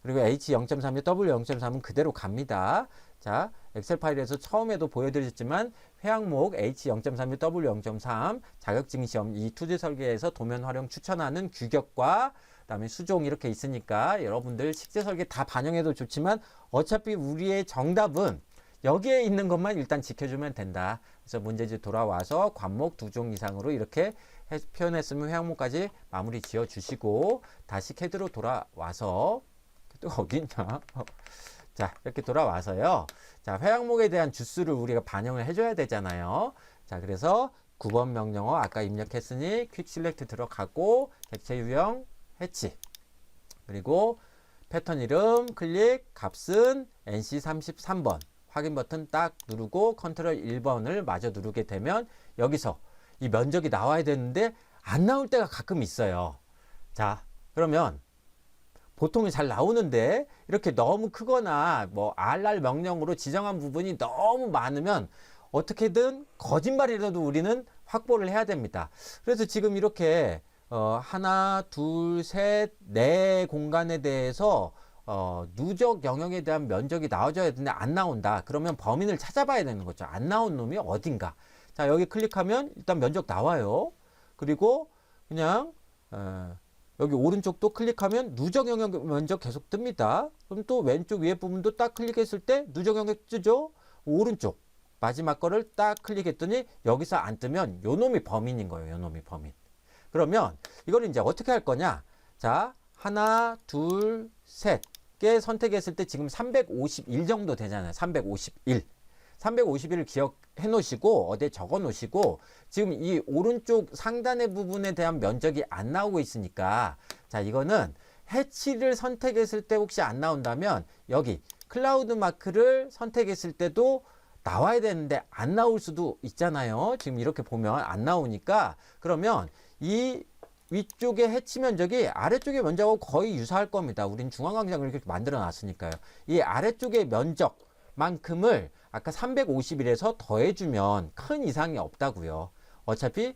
그리고 H0.3에 W0.3은 그대로 갑니다. 자, 엑셀 파일에서 처음에도 보여드렸지만 회항목 H0.3에 W0.3 자격증 시험 이 투지 설계에서 도면 활용 추천하는 규격과 그다음에 수종 이렇게 있으니까 여러분들 식재 설계 다 반영해도 좋지만 어차피 우리의 정답은 여기에 있는 것만 일단 지켜주면 된다. 그래서 문제집 돌아와서 관목 2종 이상으로 이렇게 표현했으면 회항목까지 마무리 지어 주시고, 다시 캐드로 돌아와서 또 어디 있냐? 자, 이렇게 돌아와서요. 자, 회항목에 대한 주수를 우리가 반영을 해줘야 되잖아요. 자, 그래서 9번 명령어 아까 입력했으니 퀵 실렉트 들어가고, 객체 유형 해치, 그리고 패턴 이름 클릭, 값은 NC33번 확인 버튼 딱 누르고 컨트롤 1번을 마저 누르게 되면 여기서 이 면적이 나와야 되는데 안 나올 때가 가끔 있어요. 자, 그러면 보통은 잘 나오는데 이렇게 너무 크거나 뭐 RR 명령으로 지정한 부분이 너무 많으면 어떻게든 거짓말이라도 우리는 확보를 해야 됩니다. 그래서 지금 이렇게 하나, 둘, 셋, 네 공간에 대해서 누적 영역에 대한 면적이 나와줘야 되는데 안 나온다. 그러면 범인을 찾아봐야 되는 거죠. 안 나온 놈이 어딘가. 자, 여기 클릭하면 일단 면적 나와요. 그리고 그냥 여기 오른쪽도 클릭하면 누적 영역 면적 계속 뜹니다. 그럼 또 왼쪽 위에 부분도 딱 클릭했을 때 누적 영역 뜨죠. 오른쪽 마지막 거를 딱 클릭했더니 여기서 안 뜨면 요 놈이 범인인 거예요. 요 놈이 범인. 그러면 이걸 이제 어떻게 할 거냐? 자, 하나, 둘, 셋 개 선택했을 때 지금 351 정도 되잖아요. 351. 351을 기억해 놓으시고 어디에 적어 놓으시고, 지금 이 오른쪽 상단의 부분에 대한 면적이 안 나오고 있으니까, 자, 이거는 해치를 선택했을 때 혹시 안 나온다면 여기 클라우드 마크를 선택했을 때도 나와야 되는데 안 나올 수도 있잖아요. 지금 이렇게 보면 안 나오니까, 그러면 이 위쪽의 해치 면적이 아래쪽의 면적하고 거의 유사할 겁니다. 우린 중앙광장을 이렇게 만들어 놨으니까요. 이 아래쪽의 면적만큼을 아까 351에서 더해주면 큰 이상이 없다고요. 어차피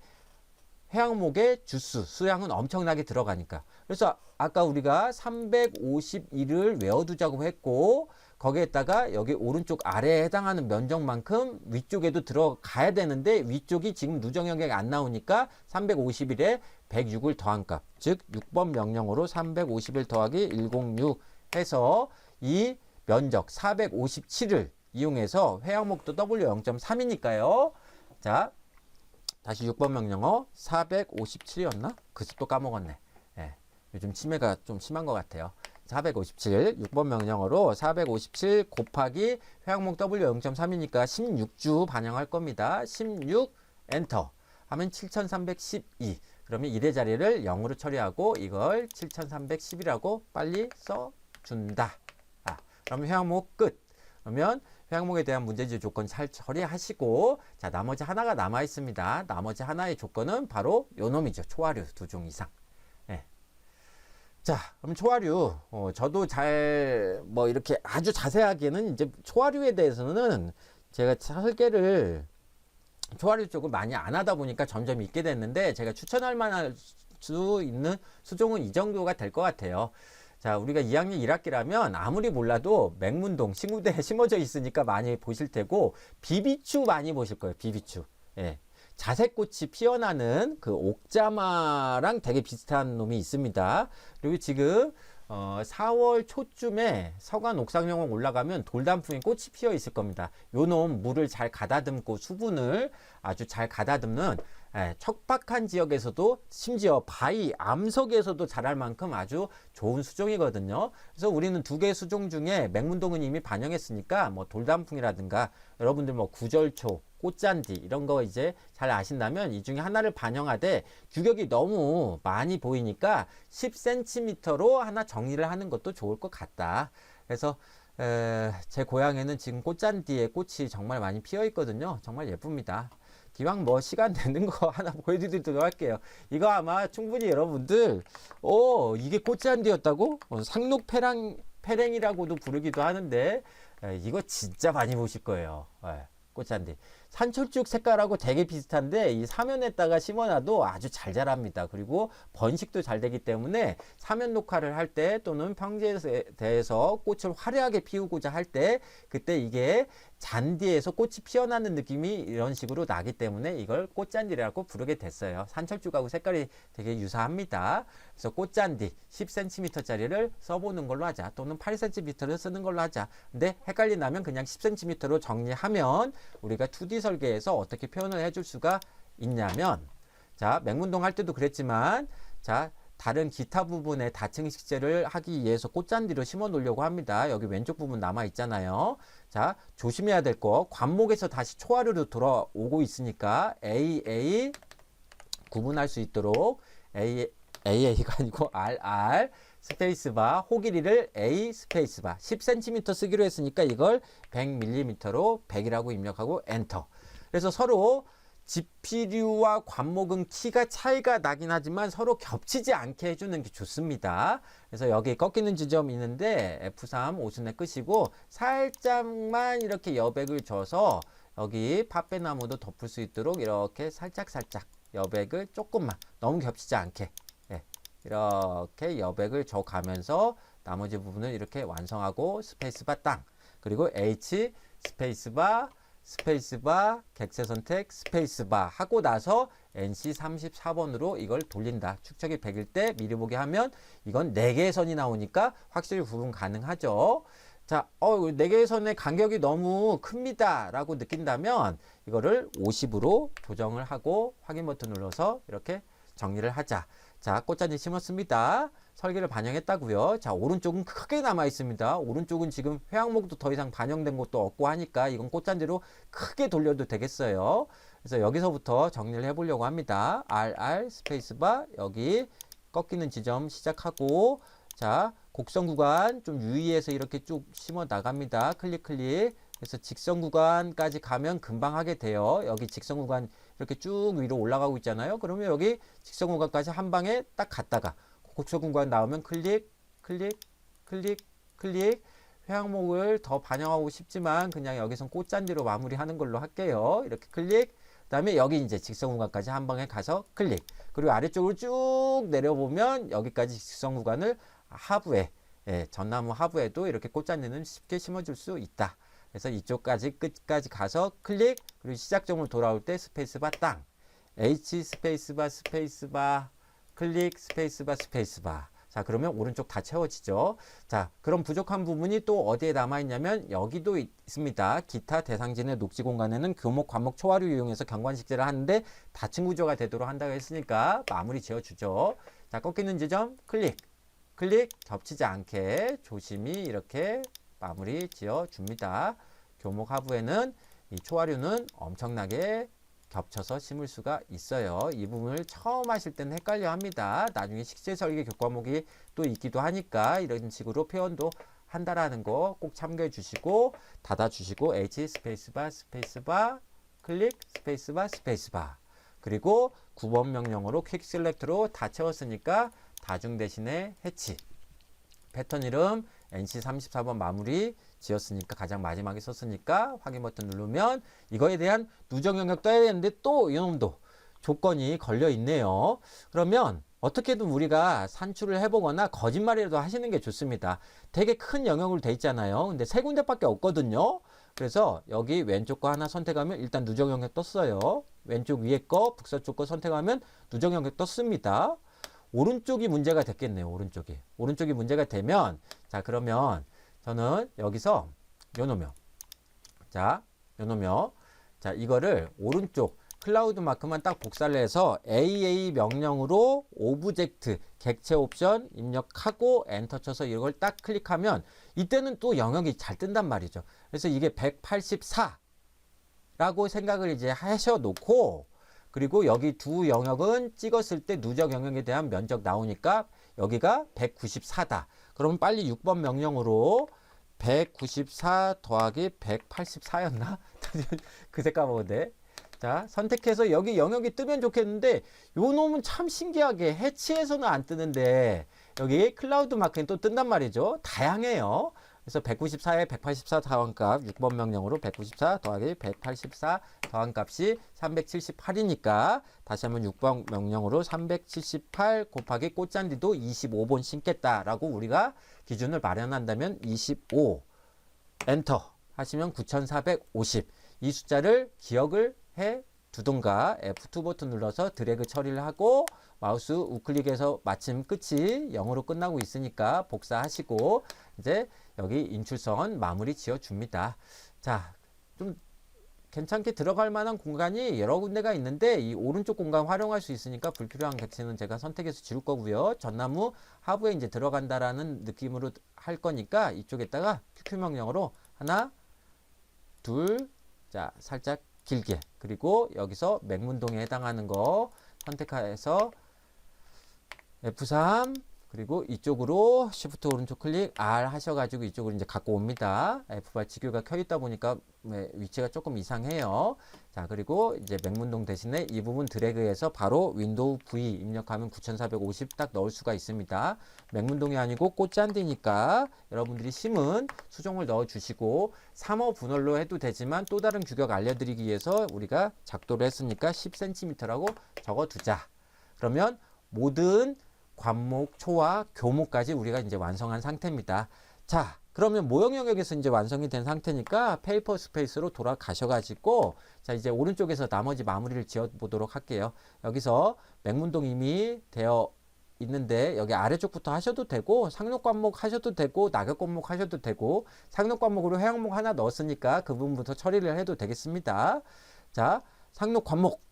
회항목의 수량은 엄청나게 들어가니까. 그래서 아까 우리가 351을 외워두자고 했고, 거기에다가 여기 오른쪽 아래에 해당하는 면적만큼 위쪽에도 들어가야 되는데 위쪽이 지금 누적 영역이 안 나오니까 351에 106을 더한 값, 즉 6번 명령어로 351 더하기 106 해서 이 면적 457을 이용해서 회항목도 W0.3이니까요. 자, 다시 6번 명령어 457이었나? 그래서 또 까먹었네. 예, 요즘 치매가 좀 심한 것 같아요. 457, 6번 명령어로 457 곱하기 회항목 W0.3이니까 16주 반영할 겁니다. 16 엔터 하면 7312. 그러면 1의 자리를 0으로 처리하고 이걸 7310이라고 빨리 써준다. 그러면 회항목 끝. 그러면 회항목에 대한 문제집 조건 잘 처리하시고, 자, 나머지 하나가 남아 있습니다. 나머지 하나의 조건은 바로 요 놈이죠. 초하류 2종 이상. 예. 자, 그럼 초하류, 저도 뭐 이렇게 아주 자세하게는 이제 초하류에 대해서는 제가 설계를 초하류 쪽을 많이 안 하다 보니까 점점 잊게 됐는데, 제가 추천할 만할 수 있는 수종은 이 정도가 될 것 같아요. 자, 우리가 2학년 1학기라면 아무리 몰라도 맹문동 신구대에 심어져 있으니까 많이 보실 테고, 비비추 많이 보실 거예요. 비비추. 예. 자색꽃이 피어나는 그 옥자마랑 되게 비슷한 놈이 있습니다. 그리고 지금 4월 초쯤에 서간 옥상영원 올라가면 돌단풍에 꽃이 피어 있을 겁니다. 요 놈 물을 잘 가다듬고 수분을 아주 잘 가다듬는 척박한 지역에서도, 심지어 바위 암석에서도 자랄 만큼 아주 좋은 수종이거든요. 그래서 우리는 두 개의 수종 중에 맹문동은 이미 반영했으니까 뭐 돌단풍이라든가 여러분들 뭐 구절초, 꽃잔디 이런 거 이제 잘 아신다면 이 중에 하나를 반영하되, 규격이 너무 많이 보이니까 10cm로 하나 정리를 하는 것도 좋을 것 같다. 그래서 제 고향에는 지금 꽃잔디에 꽃이 정말 많이 피어 있거든요. 정말 예쁩니다. 기왕 뭐 시간 되는 거 하나 보여드리도록 할게요. 이거 아마 충분히 여러분들 이게 꽃잔디였다고? 상록패랭이라고도 부르기도 하는데, 이거 진짜 많이 보실 거예요. 꽃잔디. 산철쭉 색깔하고 되게 비슷한데 이 사면에다가 심어놔도 아주 잘 자랍니다. 그리고 번식도 잘 되기 때문에 사면 녹화를 할 때 또는 평지에서 꽃을 화려하게 피우고자 할 때, 그때 이게 잔디에서 꽃이 피어나는 느낌이 이런 식으로 나기 때문에 이걸 꽃잔디라고 부르게 됐어요. 산철쭉하고 색깔이 되게 유사합니다. 그래서 꽃잔디 10cm 짜리를 써보는 걸로 하자. 또는 8cm를 쓰는 걸로 하자. 근데 헷갈린다면 그냥 10cm로 정리하면 우리가 2D 설계에서 어떻게 표현을 해줄 수가 있냐면, 자, 맹문동 할 때도 그랬지만, 자, 다른 기타 부분에 다층 식재를 하기 위해서 꽃잔디로 심어 놓으려고 합니다. 여기 왼쪽 부분 남아 있잖아요. 자, 조심해야 될 거, 관목에서 다시 초하류로 돌아오고 있으니까 AA 구분할 수 있도록 AA가 아니고 RR 스페이스바, 호 길이를 A 스페이스바 10cm 쓰기로 했으니까 이걸 100mm로 100이라고 입력하고 엔터. 그래서 서로 지피류와 관목은 키가 차이가 나긴 하지만 서로 겹치지 않게 해주는 게 좋습니다. 그래서 여기 꺾이는 지점이 있는데 F3 오순에 끄시고 살짝만 이렇게 여백을 줘서 여기 팥배나무도 덮을 수 있도록 이렇게 살짝 여백을 조금만, 너무 겹치지 않게 이렇게 여백을 줘가면서 나머지 부분을 이렇게 완성하고 스페이스바 땅, 그리고 H 스페이스바 스페이스바 객체 선택 스페이스바 하고 나서 NC 34번으로 이걸 돌린다. 축척이 100일 때 미리 보기 하면 이건 4개의 선이 나오니까 확실히 구분 가능하죠. 자, 4개의 선의 간격이 너무 큽니다 라고 느낀다면 이거를 50으로 조정을 하고 확인 버튼 눌러서 이렇게 정리를 하자. 자, 꽃잔디 심었습니다. 설계를 반영했다고요. 자, 오른쪽은 크게 남아 있습니다. 오른쪽은 지금 회항목도 더 이상 반영된 것도 없고 하니까 이건 꽃잔디로 크게 돌려도 되겠어요. 그래서 여기서부터 정리를 해보려고 합니다. RR 스페이스바, 여기 꺾이는 지점 시작하고, 자, 곡선 구간 좀 유의해서 이렇게 쭉 심어 나갑니다. 클릭. 그래서 직선 구간까지 가면 금방 하게 돼요. 여기 직선 구간 이렇게 쭉 위로 올라가고 있잖아요. 그러면 여기 직선 구간까지 한 방에 딱 갔다가 곡선 구간 나오면 클릭. 회항목을 더 반영하고 싶지만 그냥 여기선 꽃잔디로 마무리하는 걸로 할게요. 이렇게 클릭. 그 다음에 여기 이제 직선 구간까지 한 방에 가서 클릭. 그리고 아래쪽으로 쭉 내려보면 여기까지 직선 구간을 하부에, 전나무 하부에도 이렇게 꽃잔디는 쉽게 심어줄 수 있다. 그래서 이쪽까지 끝까지 가서 클릭, 그리고 시작점으로 돌아올 때 스페이스바 땅, H 스페이스바 클릭 스페이스바. 자, 그러면 오른쪽 다 채워지죠. 자, 그럼 부족한 부분이 또 어디에 남아 있냐면 여기도 있습니다. 기타 대상진의 녹지 공간에는 교목, 관목, 초하류 이용해서 경관 식재를 하는데 다층 구조가 되도록 한다고 했으니까 마무리 지어주죠. 자, 꺾이는 지점 클릭, 겹치지 않게 조심히 이렇게 마무리 지어 줍니다. 교목 하부에는 이 초하류는 엄청나게 겹쳐서 심을 수가 있어요. 이 부분을 처음 하실 때는 헷갈려 합니다. 나중에 식재 설계 교과목이 또 있기도 하니까 이런 식으로 표현도 한다라는 거 꼭 참고해 주시고 닫아 주시고 H 스페이스바 스페이스바 클릭 스페이스바 스페이스바 그리고 9번 명령어로 퀵 셀렉트로 다 채웠으니까 다중 대신에 해치 패턴 이름 NC34번 마무리 지었으니까 가장 마지막에 썼으니까 확인 버튼 누르면 이거에 대한 누적 영역 떠야 되는데 또 이놈도 조건이 걸려 있네요. 그러면 어떻게든 우리가 산출을 해보거나 거짓말이라도 하시는 게 좋습니다. 되게 큰 영역으로 돼 있잖아요. 근데 세 군데밖에 없거든요. 그래서 여기 왼쪽 거 하나 선택하면 일단 누적 영역 떴어요. 왼쪽 위에 거 북서쪽 거 선택하면 누적 영역 떴습니다. 오른쪽이 문제가 됐겠네요. 오른쪽이 문제가 되면 자 그러면 저는 여기서 요놈요. 자 이거를 오른쪽 클라우드 마크만 딱 복사를 해서 AA 명령으로 오브젝트 객체 옵션 입력하고 엔터 쳐서 이걸 딱 클릭하면 이때는 또 영역이 잘 뜬단 말이죠. 그래서 이게 184라고 생각을 이제 하셔놓고 그리고 여기 두 영역은 찍었을 때 누적 영역에 대한 면적 나오니까 여기가 194다. 그러면 빨리 6번 명령으로 194 더하기 184였나? 그새 까먹었네. 자, 선택해서 여기 영역이 뜨면 좋겠는데 요 놈은 참 신기하게 해치해서는 안 뜨는데 여기 클라우드 마크는 또 뜬단 말이죠. 다양해요. 그래서 194에 184 더한값 6번 명령으로 194 더하기 184 더한값이 378이니까 다시 한번 6번 명령으로 378 곱하기 꽃잔디도 25번 심겠다라고 우리가 기준을 마련한다면 25 엔터 하시면 9450 이 숫자를 기억을 해 두든가 F2 버튼 눌러서 드래그 처리를 하고 마우스 우클릭해서 마침 끝이 0으로 끝나고 있으니까 복사하시고 이제 여기 인출선 마무리 지어 줍니다. 자, 좀 괜찮게 들어갈 만한 공간이 여러 군데가 있는데 이 오른쪽 공간 활용할 수 있으니까 불필요한 객체는 제가 선택해서 지울 거고요. 전나무 하부에 이제 들어간다라는 느낌으로 할 거니까 이쪽에다가 QQ 명령으로 하나, 둘, 자, 살짝 길게 그리고 여기서 맹문동에 해당하는 거 선택해서 F3 그리고 이쪽으로 Shift 오른쪽 클릭 R 하셔가지고 이쪽으로 이제 갖고 옵니다. F8 지교가 켜 있다 보니까 위치가 조금 이상해요. 자 그리고 이제 맹문동 대신에 이 부분 드래그해서 바로 윈도우 V 입력하면 9450 딱 넣을 수가 있습니다. 맹문동이 아니고 꽃잔디니까 여러분들이 심은 수종을 넣어 주시고 3호 분할로 해도 되지만 또 다른 규격 알려드리기 위해서 우리가 작도를 했으니까 10cm라고 적어 두자. 그러면 모든 관목, 초와 교목까지 우리가 이제 완성한 상태입니다. 자, 그러면 모형 영역에서 이제 완성이 된 상태니까 페이퍼 스페이스로 돌아가셔가지고 자, 이제 오른쪽에서 나머지 마무리를 지어 보도록 할게요. 여기서 맹문동 이미 되어 있는데 여기 아래쪽부터 하셔도 되고 상록 관목 하셔도 되고 낙엽 관목 하셔도 되고 상록 관목으로 해양목 하나 넣었으니까 그 부분부터 처리를 해도 되겠습니다. 자, 상록 관목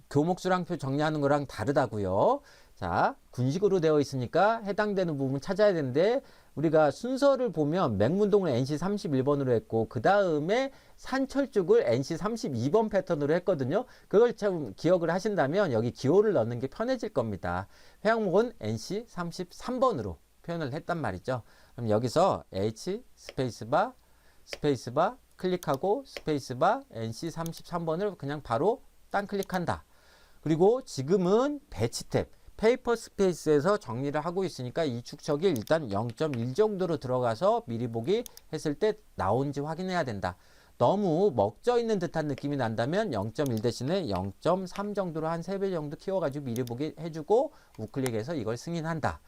교목 수량표 정리하는 거랑 다르다고요. 자, 군식으로 되어 있으니까 해당되는 부분 찾아야 되는데 우리가 순서를 보면 맹문동을 NC31번으로 했고 그 다음에 산철쭉을 NC32번 패턴으로 했거든요. 그걸 참 기억을 하신다면 여기 기호를 넣는 게 편해질 겁니다. 회양목은 NC33번으로 표현을 했단 말이죠. 그럼 여기서 H 스페이스바 스페이스바 클릭하고 스페이스바 NC33번을 그냥 바로 딴 클릭한다. 그리고 지금은 배치 탭 페이퍼 스페이스에서 정리를 하고 있으니까 이 축척이 일단 0.1 정도로 들어가서 미리 보기 했을 때 나온지 확인해야 된다. 너무 먹져 있는 듯한 느낌이 난다면 0.1 대신에 0.3 정도로 한 3배 정도 키워가지고 미리 보기 해주고 우클릭해서 이걸 승인한다.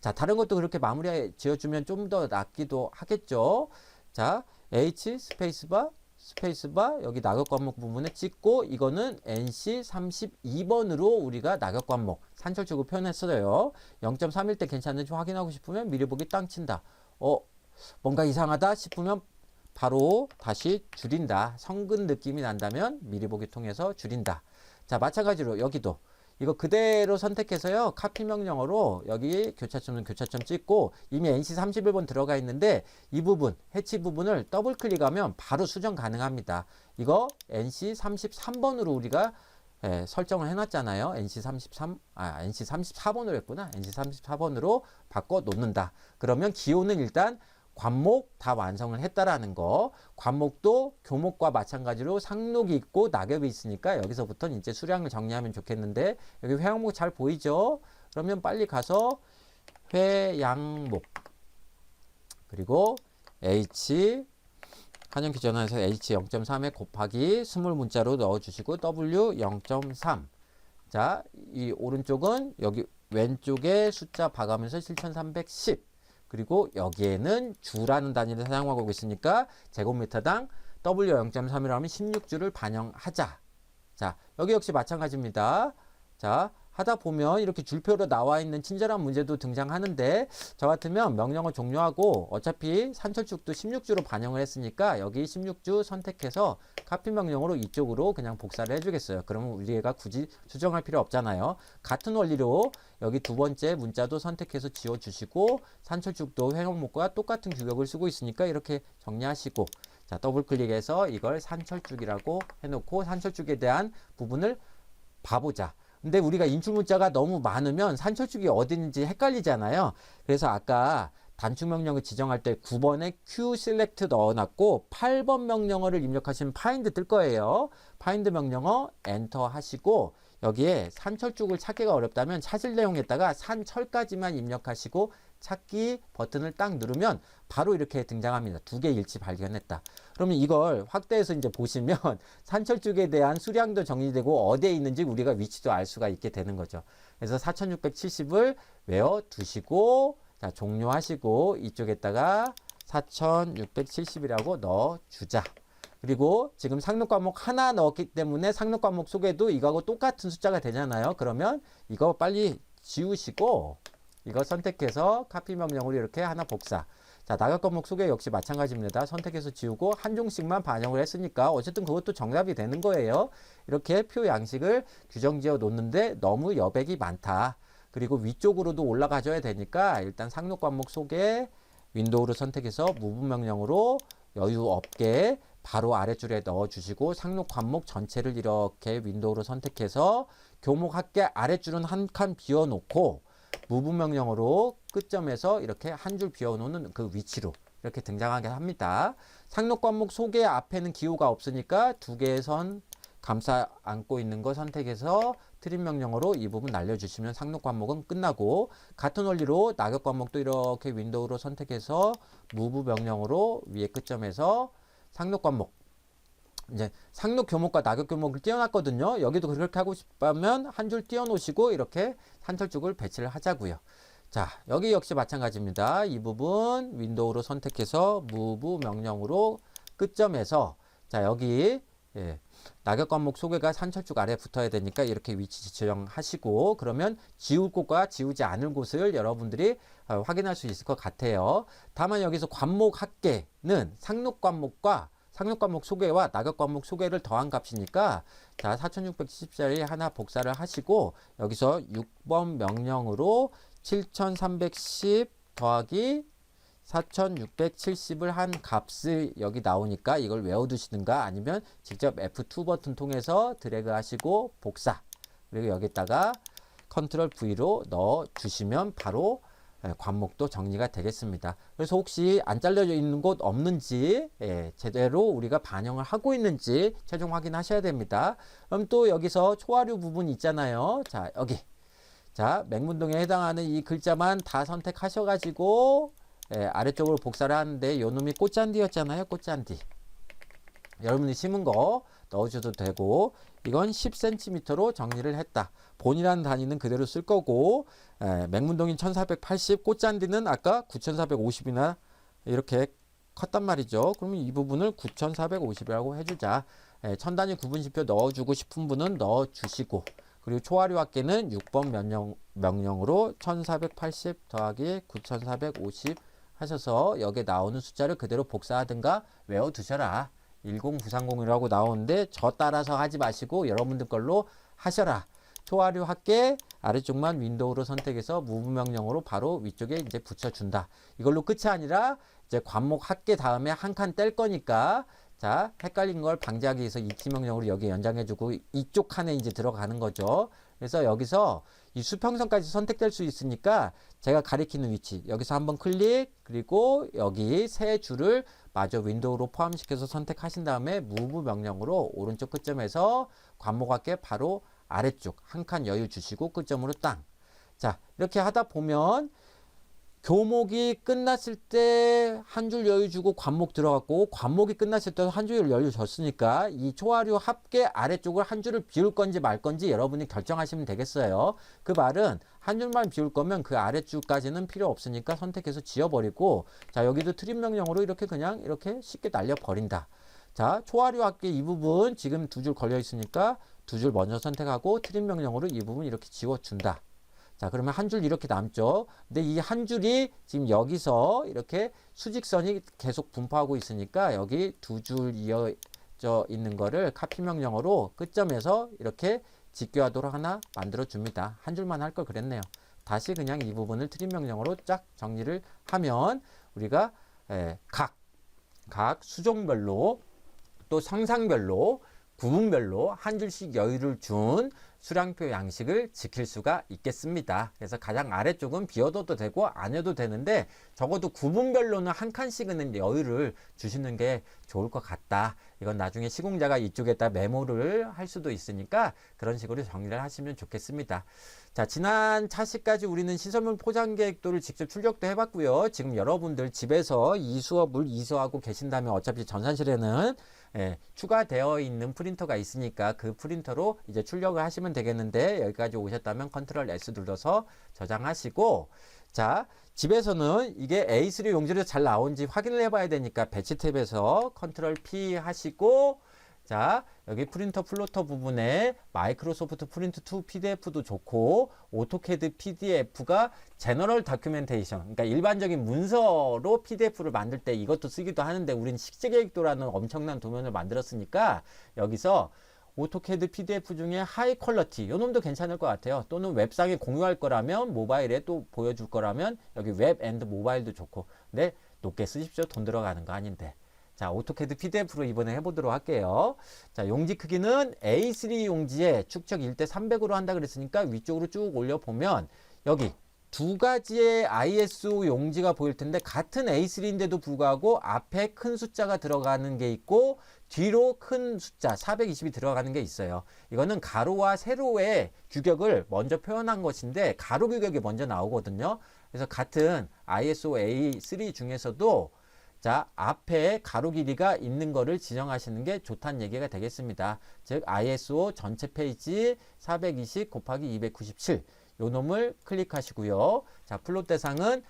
자, 다른 것도 그렇게 마무리 지어주면 좀 더 낫기도 하겠죠. 자, H 스페이스바 스페이스바 여기 낙엽 관목 부분에 찍고 이거는 NC32번으로 우리가 낙엽 관목 산철축을 표현했어요. 0.3일 때 괜찮은지 확인하고 싶으면 미리 보기 땅 친다. 뭔가 이상하다 싶으면 바로 다시 줄인다. 성근 느낌이 난다면 미리 보기 통해서 줄인다. 자, 마찬가지로 여기도 이거 그대로 선택해서요. 카피 명령어로 여기 교차점은 교차점 찍고 이미 NC 31번 들어가 있는데 이 부분, 해치 부분을 더블 클릭하면 바로 수정 가능합니다. 이거 NC 33번으로 우리가 설정을 해놨잖아요. NC 34번으로 했구나. NC 34번으로 바꿔 놓는다. 그러면 기호는 일단 관목 다 완성을 했다라는 거. 관목도 교목과 마찬가지로 상록이 있고 낙엽이 있으니까 여기서부터는 이제 수량을 정리하면 좋겠는데 여기 회양목 잘 보이죠? 그러면 빨리 가서 회양목 그리고 H 한영키 전환해서 H 0.3에 곱하기 스몰 문자로 넣어주시고 W 0.3 자, 이 오른쪽은 여기 왼쪽에 숫자 봐가면서 7310 그리고 여기에는 주라는 단위를 사용하고 있으니까 제곱미터당 W 0.3이라면 16주를 반영하자. 자, 여기 역시 마찬가지입니다. 자, 하다 보면 이렇게 줄표로 나와 있는 친절한 문제도 등장하는데 저 같으면 명령어 종료하고 어차피 산철쭉도 16주로 반영을 했으니까 여기 16주 선택해서 카피 명령어로 이쪽으로 그냥 복사를 해주겠어요. 그러면 우리가 굳이 수정할 필요 없잖아요. 같은 원리로 여기 두 번째 문자도 선택해서 지워주시고 산철쭉도 회원목과 똑같은 규격을 쓰고 있으니까 이렇게 정리하시고 자 더블 클릭해서 이걸 산철쭉이라고 해놓고 산철쭉에 대한 부분을 봐보자. 근데 우리가 인출문자가 너무 많으면 산철쭉이 어디 있는지 헷갈리잖아요. 그래서 아까 단축 명령을 지정할 때 9번에 Q select 넣어놨고 8번 명령어를 입력하시면 find 뜰 거예요. find 명령어 엔터 하시고 여기에 산철쭉을 찾기가 어렵다면 찾을 내용에다가 산철까지만 입력하시고 찾기 버튼을 딱 누르면 바로 이렇게 등장합니다. 두 개 일치 발견했다. 그러면 이걸 확대해서 이제 보시면 산철쭉에 대한 수량도 정리되고 어디에 있는지 우리가 위치도 알 수가 있게 되는 거죠. 그래서 4670을 외워 두시고 자 종료하시고 이쪽에다가 4670이라고 넣어 주자. 그리고 지금 상록 과목 하나 넣었기 때문에 상록 과목 속에도 이거하고 똑같은 숫자가 되잖아요. 그러면 이거 빨리 지우시고 이거 선택해서 카피 명령으로 이렇게 하나 복사. 자, 낙엽 과목 소개 역시 마찬가지입니다. 선택해서 지우고 한 종씩만 반영을 했으니까 어쨌든 그것도 정답이 되는 거예요. 이렇게 표 양식을 규정 지어 놓는데 너무 여백이 많다. 그리고 위쪽으로도 올라가줘야 되니까 일단 상록 과목 소개 윈도우를 선택해서 무분 명령으로 여유 없게 바로 아랫줄에 넣어주시고 상록 과목 전체를 이렇게 윈도우로 선택해서 교목 합계 아랫줄은 한 칸 비워놓고 무분 명령어로 끝점에서 이렇게 한 줄 비워놓는 그 위치로 이렇게 등장하게 합니다. 상록 과목 소개 앞에는 기호가 없으니까 두 개의 선 감싸 안고 있는 거 선택해서 트림 명령어로 이 부분 날려주시면 상록 과목은 끝나고 같은 원리로 낙엽 과목도 이렇게 윈도우로 선택해서 무브 명령어로 위에 끝점에서 상록 과목 이제 상록 교목과 낙엽 교목을 띄워놨거든요. 여기도 그렇게 하고 싶다면 한 줄 띄워놓으시고 이렇게 산철쭉을 배치를 하자고요. 자 여기 역시 마찬가지입니다. 이 부분 윈도우로 선택해서 move 명령으로 끝점에서 자 여기 낙엽 과목 소개가 산철쭉 아래에 붙어야 되니까 이렇게 위치 지정하시고 그러면 지울 곳과 지우지 않을 곳을 여러분들이 확인할 수 있을 것 같아요. 다만 여기서 과목 합계는 상록 과목과 상록 과목 소개와 낙엽 과목 소개를 더한 값이니까 자 4670짜리 하나 복사를 하시고 여기서 6번 명령으로 7310 더하기 4670을 한 값을 여기 나오니까 이걸 외워두시든가 아니면 직접 F2 버튼 통해서 드래그 하시고 복사 그리고 여기다가 컨트롤 V로 넣어 주시면 바로 관목도 정리가 되겠습니다. 그래서 혹시 안 잘려져 있는 곳 없는지 제대로 우리가 반영을 하고 있는지 최종 확인하셔야 됩니다. 그럼 또 여기서 초하류 부분 있잖아요. 자 여기 자 맹문동에 해당하는 이 글자만 다 선택하셔가지고 아래쪽으로 복사를 하는데 요 놈이 꽃잔디였잖아요. 꽃잔디 여러분이 심은 거 넣어줘도 되고 이건 10cm로 정리를 했다. 본이라는 단위는 그대로 쓸 거고 맹문동인 1480 꽃잔디는 아까 9450이나 이렇게 컸단 말이죠. 그러면 이 부분을 9450이라고 해주자. 천단위 구분시표 넣어주고 싶은 분은 넣어주시고 그리고 초하류 합계는 6번 명령으로 1480 더하기 9450 하셔서 여기에 나오는 숫자를 그대로 복사하든가 외워두셔라. 10930이라고 나오는데 저 따라서 하지 마시고 여러분들 걸로 하셔라. 초화류 합계 아래쪽만 윈도우로 선택해서 무브 명령으로 바로 위쪽에 이제 붙여준다. 이걸로 끝이 아니라 이제 관목 합계 다음에 한 칸 뗄 거니까 자, 헷갈린 걸 방지하기 위해서 ET 명령으로 여기 연장해주고 이쪽 칸에 이제 들어가는 거죠. 그래서 여기서 이 수평선까지 선택될 수 있으니까 제가 가리키는 위치 여기서 한번 클릭 그리고 여기 세 줄을 마저 윈도우로 포함시켜서 선택하신 다음에 무브 명령으로 오른쪽 끝점에서 관목 합계 바로 아래쪽 한 칸 여유 주시고 끝점으로 땅. 자, 이렇게 하다 보면 교목이 끝났을 때 한 줄 여유 주고 관목 들어갔고 관목이 끝났을 때 한 줄 여유 줬으니까 이 초화류 합계 아래쪽을 한 줄을 비울 건지 말 건지 여러분이 결정하시면 되겠어요. 그 말은 한 줄만 비울 거면 그 아래줄까지는 필요 없으니까 선택해서 지워버리고 자 여기도 트림 명령으로 이렇게 그냥 이렇게 쉽게 날려버린다. 자 초화류 합계 이 부분 지금 두 줄 걸려 있으니까 두 줄 먼저 선택하고 트림 명령으로 이 부분 이렇게 지워준다. 자, 그러면 한 줄 이렇게 남죠. 근데 이 한 줄이 지금 여기서 이렇게 수직선이 계속 분포하고 있으니까 여기 두 줄 이어져 있는 거를 카피 명령어로 끝점에서 이렇게 직교하도록 하나 만들어 줍니다. 한 줄만 할 걸 그랬네요. 다시 그냥 이 부분을 트림 명령어로 쫙 정리를 하면 우리가 각 수종별로 또 상상별로 구분별로 한 줄씩 여유를 준 수량표 양식을 지킬 수가 있겠습니다. 그래서 가장 아래쪽은 비워둬도 되고 안 해도 되는데 적어도 구분별로는 한 칸씩은 여유를 주시는 게 좋을 것 같다. 이건 나중에 시공자가 이쪽에다 메모를 할 수도 있으니까 그런 식으로 정리를 하시면 좋겠습니다. 자, 지난 차시까지 우리는 시설물 포장 계획도를 직접 출력도 해봤고요. 지금 여러분들 집에서 이 수업을 이수하고 계신다면 어차피 전산실에는 추가되어 있는 프린터가 있으니까 그 프린터로 이제 출력을 하시면 되겠는데 여기까지 오셨다면 컨트롤 S 눌러서 저장하시고 자 집에서는 이게 A3 용지로 잘 나온지 확인을 해봐야 되니까 배치 탭에서 컨트롤 P 하시고 자 여기 프린터 플로터 부분에 마이크로소프트 프린트 2 PDF도 좋고 오토캐드 PDF가 제너럴 다큐멘테이션 그러니까 일반적인 문서로 PDF를 만들 때 이것도 쓰기도 하는데 우린 식재계획도라는 엄청난 도면을 만들었으니까 여기서 오토캐드 PDF 중에 하이 퀄러티 요 놈도 괜찮을 것 같아요. 또는 웹상에 공유할 거라면 모바일에 또 보여줄 거라면 여기 웹 앤드 모바일도 좋고 근데 높게 쓰십시오. 돈 들어가는 거 아닌데 자, 오토캐드 PDF로 이번에 해보도록 할게요. 자, 용지 크기는 A3 용지에 축척 1대 300으로 한다 그랬으니까 위쪽으로 쭉 올려보면 여기 두 가지의 ISO 용지가 보일 텐데 같은 A3인데도 불구하고 앞에 큰 숫자가 들어가는 게 있고 뒤로 큰 숫자 420이 들어가는 게 있어요. 이거는 가로와 세로의 규격을 먼저 표현한 것인데 가로 규격이 먼저 나오거든요. 그래서 같은 ISO A3 중에서도 자, 앞에 가로 길이가 있는 거를 지정하시는 게 좋다는 얘기가 되겠습니다. 즉, ISO 전체 페이지 420 곱하기 297. 요 놈을 클릭하시고요. 자, 플롯 대상은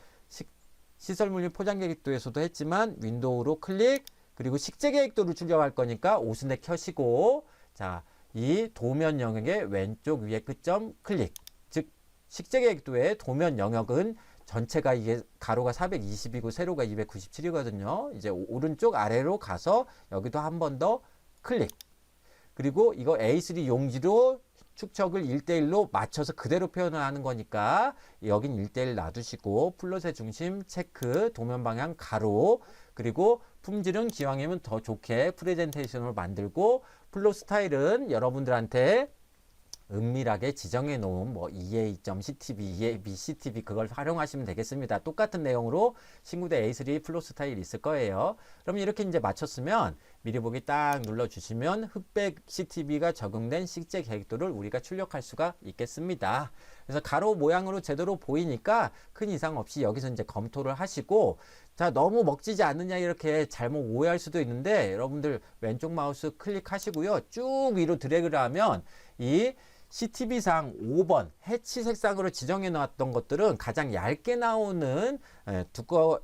시설물류 포장계획도에서도 했지만 윈도우로 클릭, 그리고 식재계획도를 출력할 거니까 오순에 켜시고, 자, 이 도면 영역의 왼쪽 위에 끝점 클릭. 즉, 식재계획도의 도면 영역은 전체가 이게 가로가 420이고 세로가 297이거든요. 이제 오른쪽 아래로 가서 여기도 한 번 더 클릭. 그리고 이거 A3 용지로 축척을 1대1로 맞춰서 그대로 표현을 하는 거니까 여긴 1대1 놔두시고 플롯의 중심 체크, 도면 방향 가로, 그리고 품질은 기왕이면 더 좋게 프레젠테이션을 만들고 플롯 스타일은 여러분들한테 은밀하게 지정해 놓은 뭐 EA.CTV, EA.BCTV 그걸 활용하시면 되겠습니다. 똑같은 내용으로 신구대 A3 플롯 스타일 있을 거예요. 그럼 이렇게 이제 맞췄으면 미리 보기 딱 눌러주시면 흑백 CTV가 적용된 식재 계획도를 우리가 출력할 수가 있겠습니다. 그래서 가로 모양으로 제대로 보이니까 큰 이상 없이 여기서 이제 검토를 하시고 자 너무 먹지지 않느냐 이렇게 잘못 오해할 수도 있는데 여러분들 왼쪽 마우스 클릭하시고요. 쭉 위로 드래그를 하면 이 CTV상 5번 해치 색상으로 지정해 놨던 것들은 가장 얇게 나오는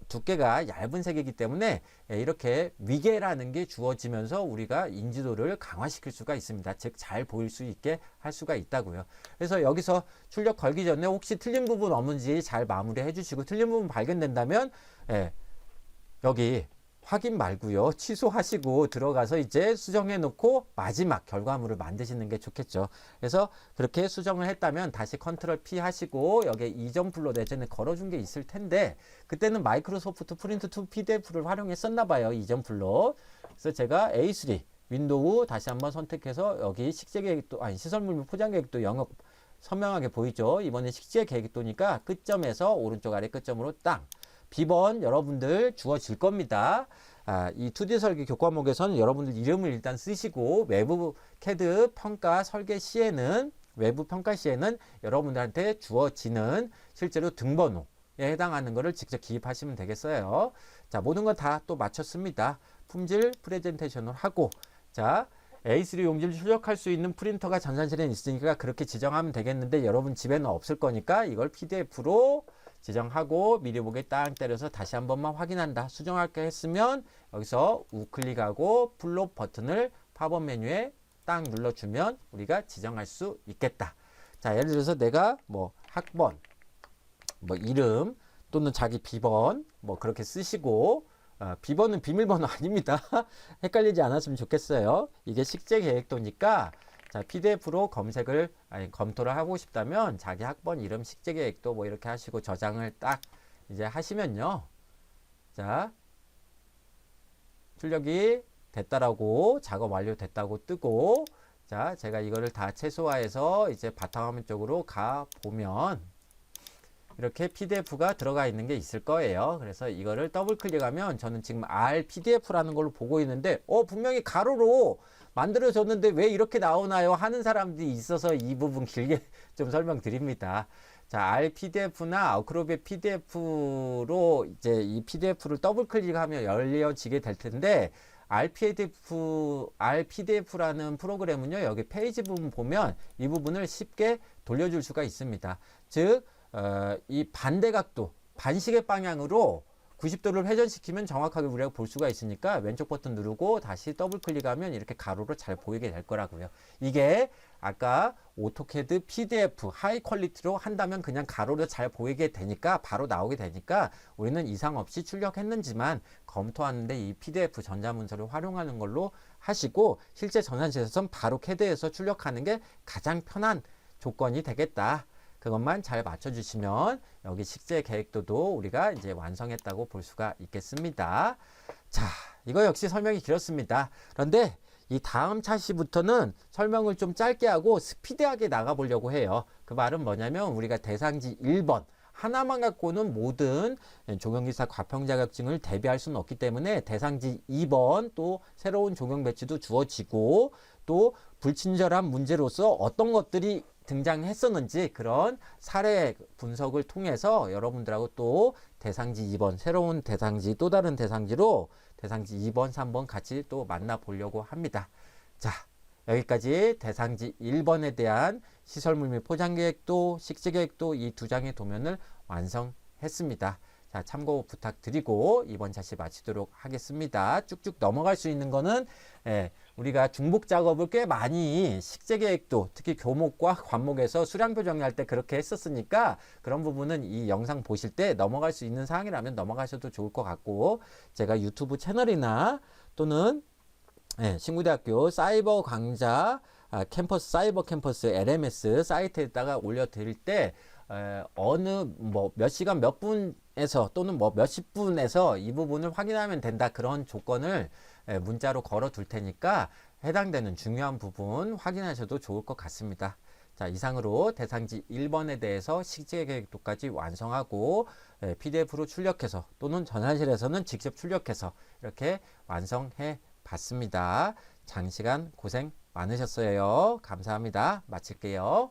두께가 얇은 색이기 때문에 이렇게 위계라는 게 주어지면서 우리가 인지도를 강화시킬 수가 있습니다. 즉 잘 보일 수 있게 할 수가 있다고요. 그래서 여기서 출력 걸기 전에 혹시 틀린 부분 없는지 잘 마무리해 주시고 틀린 부분 발견된다면 여기 확인 말고요. 취소하시고 들어가서 이제 수정해 놓고 마지막 결과물을 만드시는 게 좋겠죠. 그래서 그렇게 수정을 했다면 다시 컨트롤 P 하시고 여기에 이전 풀로 예전에 걸어준 게 있을 텐데 그때는 마이크로소프트 프린트 투 PDF를 활용했었나 봐요. 이전 풀로. 그래서 제가 A3 윈도우 다시 한번 선택해서 여기 식재 계획도 아니 시설물 및 포장 계획도 영역 선명하게 보이죠. 이번에 식재 계획도니까 끝점에서 오른쪽 아래 끝점으로 딱 B번 여러분들 주어질 겁니다. 이 2D 설계 교과목에서는 여러분들 이름을 일단 쓰시고 외부 CAD 평가 설계 시에는 외부 평가 시에는 여러분들한테 주어지는 실제로 등번호에 해당하는 것을 직접 기입하시면 되겠어요. 자, 모든 건 다 또 마쳤습니다. 품질 프레젠테이션을 하고 자, A3 용지를 출력할 수 있는 프린터가 전산실에 있으니까 그렇게 지정하면 되겠는데 여러분 집에는 없을 거니까 이걸 PDF로 지정하고 미리 보기에 딱 때려서 다시 한 번만 확인한다. 수정할게 했으면 여기서 우클릭하고 플롯 버튼을 팝업 메뉴에 딱 눌러주면 우리가 지정할 수 있겠다. 자, 예를 들어서 내가 뭐 학번, 뭐 이름 또는 자기 비번 뭐 그렇게 쓰시고 비번은 비밀번호 아닙니다. 헷갈리지 않았으면 좋겠어요. 이게 식재 계획도니까 자, PDF로 검토를 하고 싶다면 자기 학번 이름 식재 계획도 뭐 이렇게 하시고 저장을 딱 이제 하시면요. 자, 출력이 됐다라고 작업 완료됐다고 뜨고 자, 제가 이거를 다 최소화해서 이제 바탕화면 쪽으로 가 보면 이렇게 PDF가 들어가 있는 게 있을 거예요. 그래서 이거를 더블 클릭하면 저는 지금 RPDF라는 걸로 보고 있는데 분명히 가로로 만들어졌는데 왜 이렇게 나오나요? 하는 사람들이 있어서 이 부분 길게 좀 설명드립니다. 자, RPDF나 아크로벳 PDF로 이제 이 PDF를 더블 클릭하면 열려지게 될 텐데 RPDF라는 프로그램은요. 여기 페이지 부분 보면 이 부분을 쉽게 돌려줄 수가 있습니다. 즉 이 반대각도, 반시계 방향으로 90도를 회전시키면 정확하게 우리가 볼 수가 있으니까 왼쪽 버튼 누르고 다시 더블 클릭하면 이렇게 가로로 잘 보이게 될 거라고요. 이게 아까 오토캐드 PDF 하이 퀄리티로 한다면 그냥 가로로 잘 보이게 되니까 바로 나오게 되니까 우리는 이상 없이 출력했는지만 검토하는데 이 PDF 전자문서를 활용하는 걸로 하시고 실제 전산실에서는 바로 CAD에서 출력하는 게 가장 편한 조건이 되겠다. 그것만 잘 맞춰주시면 여기 식재 계획도도 우리가 이제 완성했다고 볼 수가 있겠습니다. 자, 이거 역시 설명이 길었습니다. 그런데 이 다음 차시부터는 설명을 좀 짧게 하고 스피드하게 나가보려고 해요. 그 말은 뭐냐면 우리가 대상지 1번 하나만 갖고는 모든 조경기사 과평 자격증을 대비할 수는 없기 때문에 대상지 2번 또 새로운 조경 배치도 주어지고 또 불친절한 문제로서 어떤 것들이 등장했었는지 그런 사례 분석을 통해서 여러분들하고 또 대상지 2번 새로운 대상지 또 다른 대상지로 대상지 2번 3번 같이 또 만나보려고 합니다. 자, 여기까지 대상지 1번에 대한 시설물 및 포장계획도 식재계획도 이 두 장의 도면을 완성했습니다. 자, 참고 부탁드리고 이번 차시 마치도록 하겠습니다. 쭉쭉 넘어갈 수 있는 거는 우리가 중복 작업을 꽤 많이 식재계획도 특히 교목과 관목에서 수량표 정리할 때 그렇게 했었으니까 그런 부분은 이 영상 보실 때 넘어갈 수 있는 사항이라면 넘어가셔도 좋을 것 같고 제가 유튜브 채널이나 또는 신구대학교 사이버 강좌 캠퍼스 사이버 캠퍼스 LMS 사이트에다가 올려드릴 때 어느 뭐 몇 시간 몇 분에서 또는 뭐 몇십 분에서 이 부분을 확인하면 된다 그런 조건을 문자로 걸어 둘 테니까 해당되는 중요한 부분 확인하셔도 좋을 것 같습니다. 자, 이상으로 대상지 1번에 대해서 식재계획도까지 완성하고 PDF로 출력해서 또는 전산실에서는 직접 출력해서 이렇게 완성해 봤습니다. 장시간 고생 많으셨어요. 감사합니다. 마칠게요.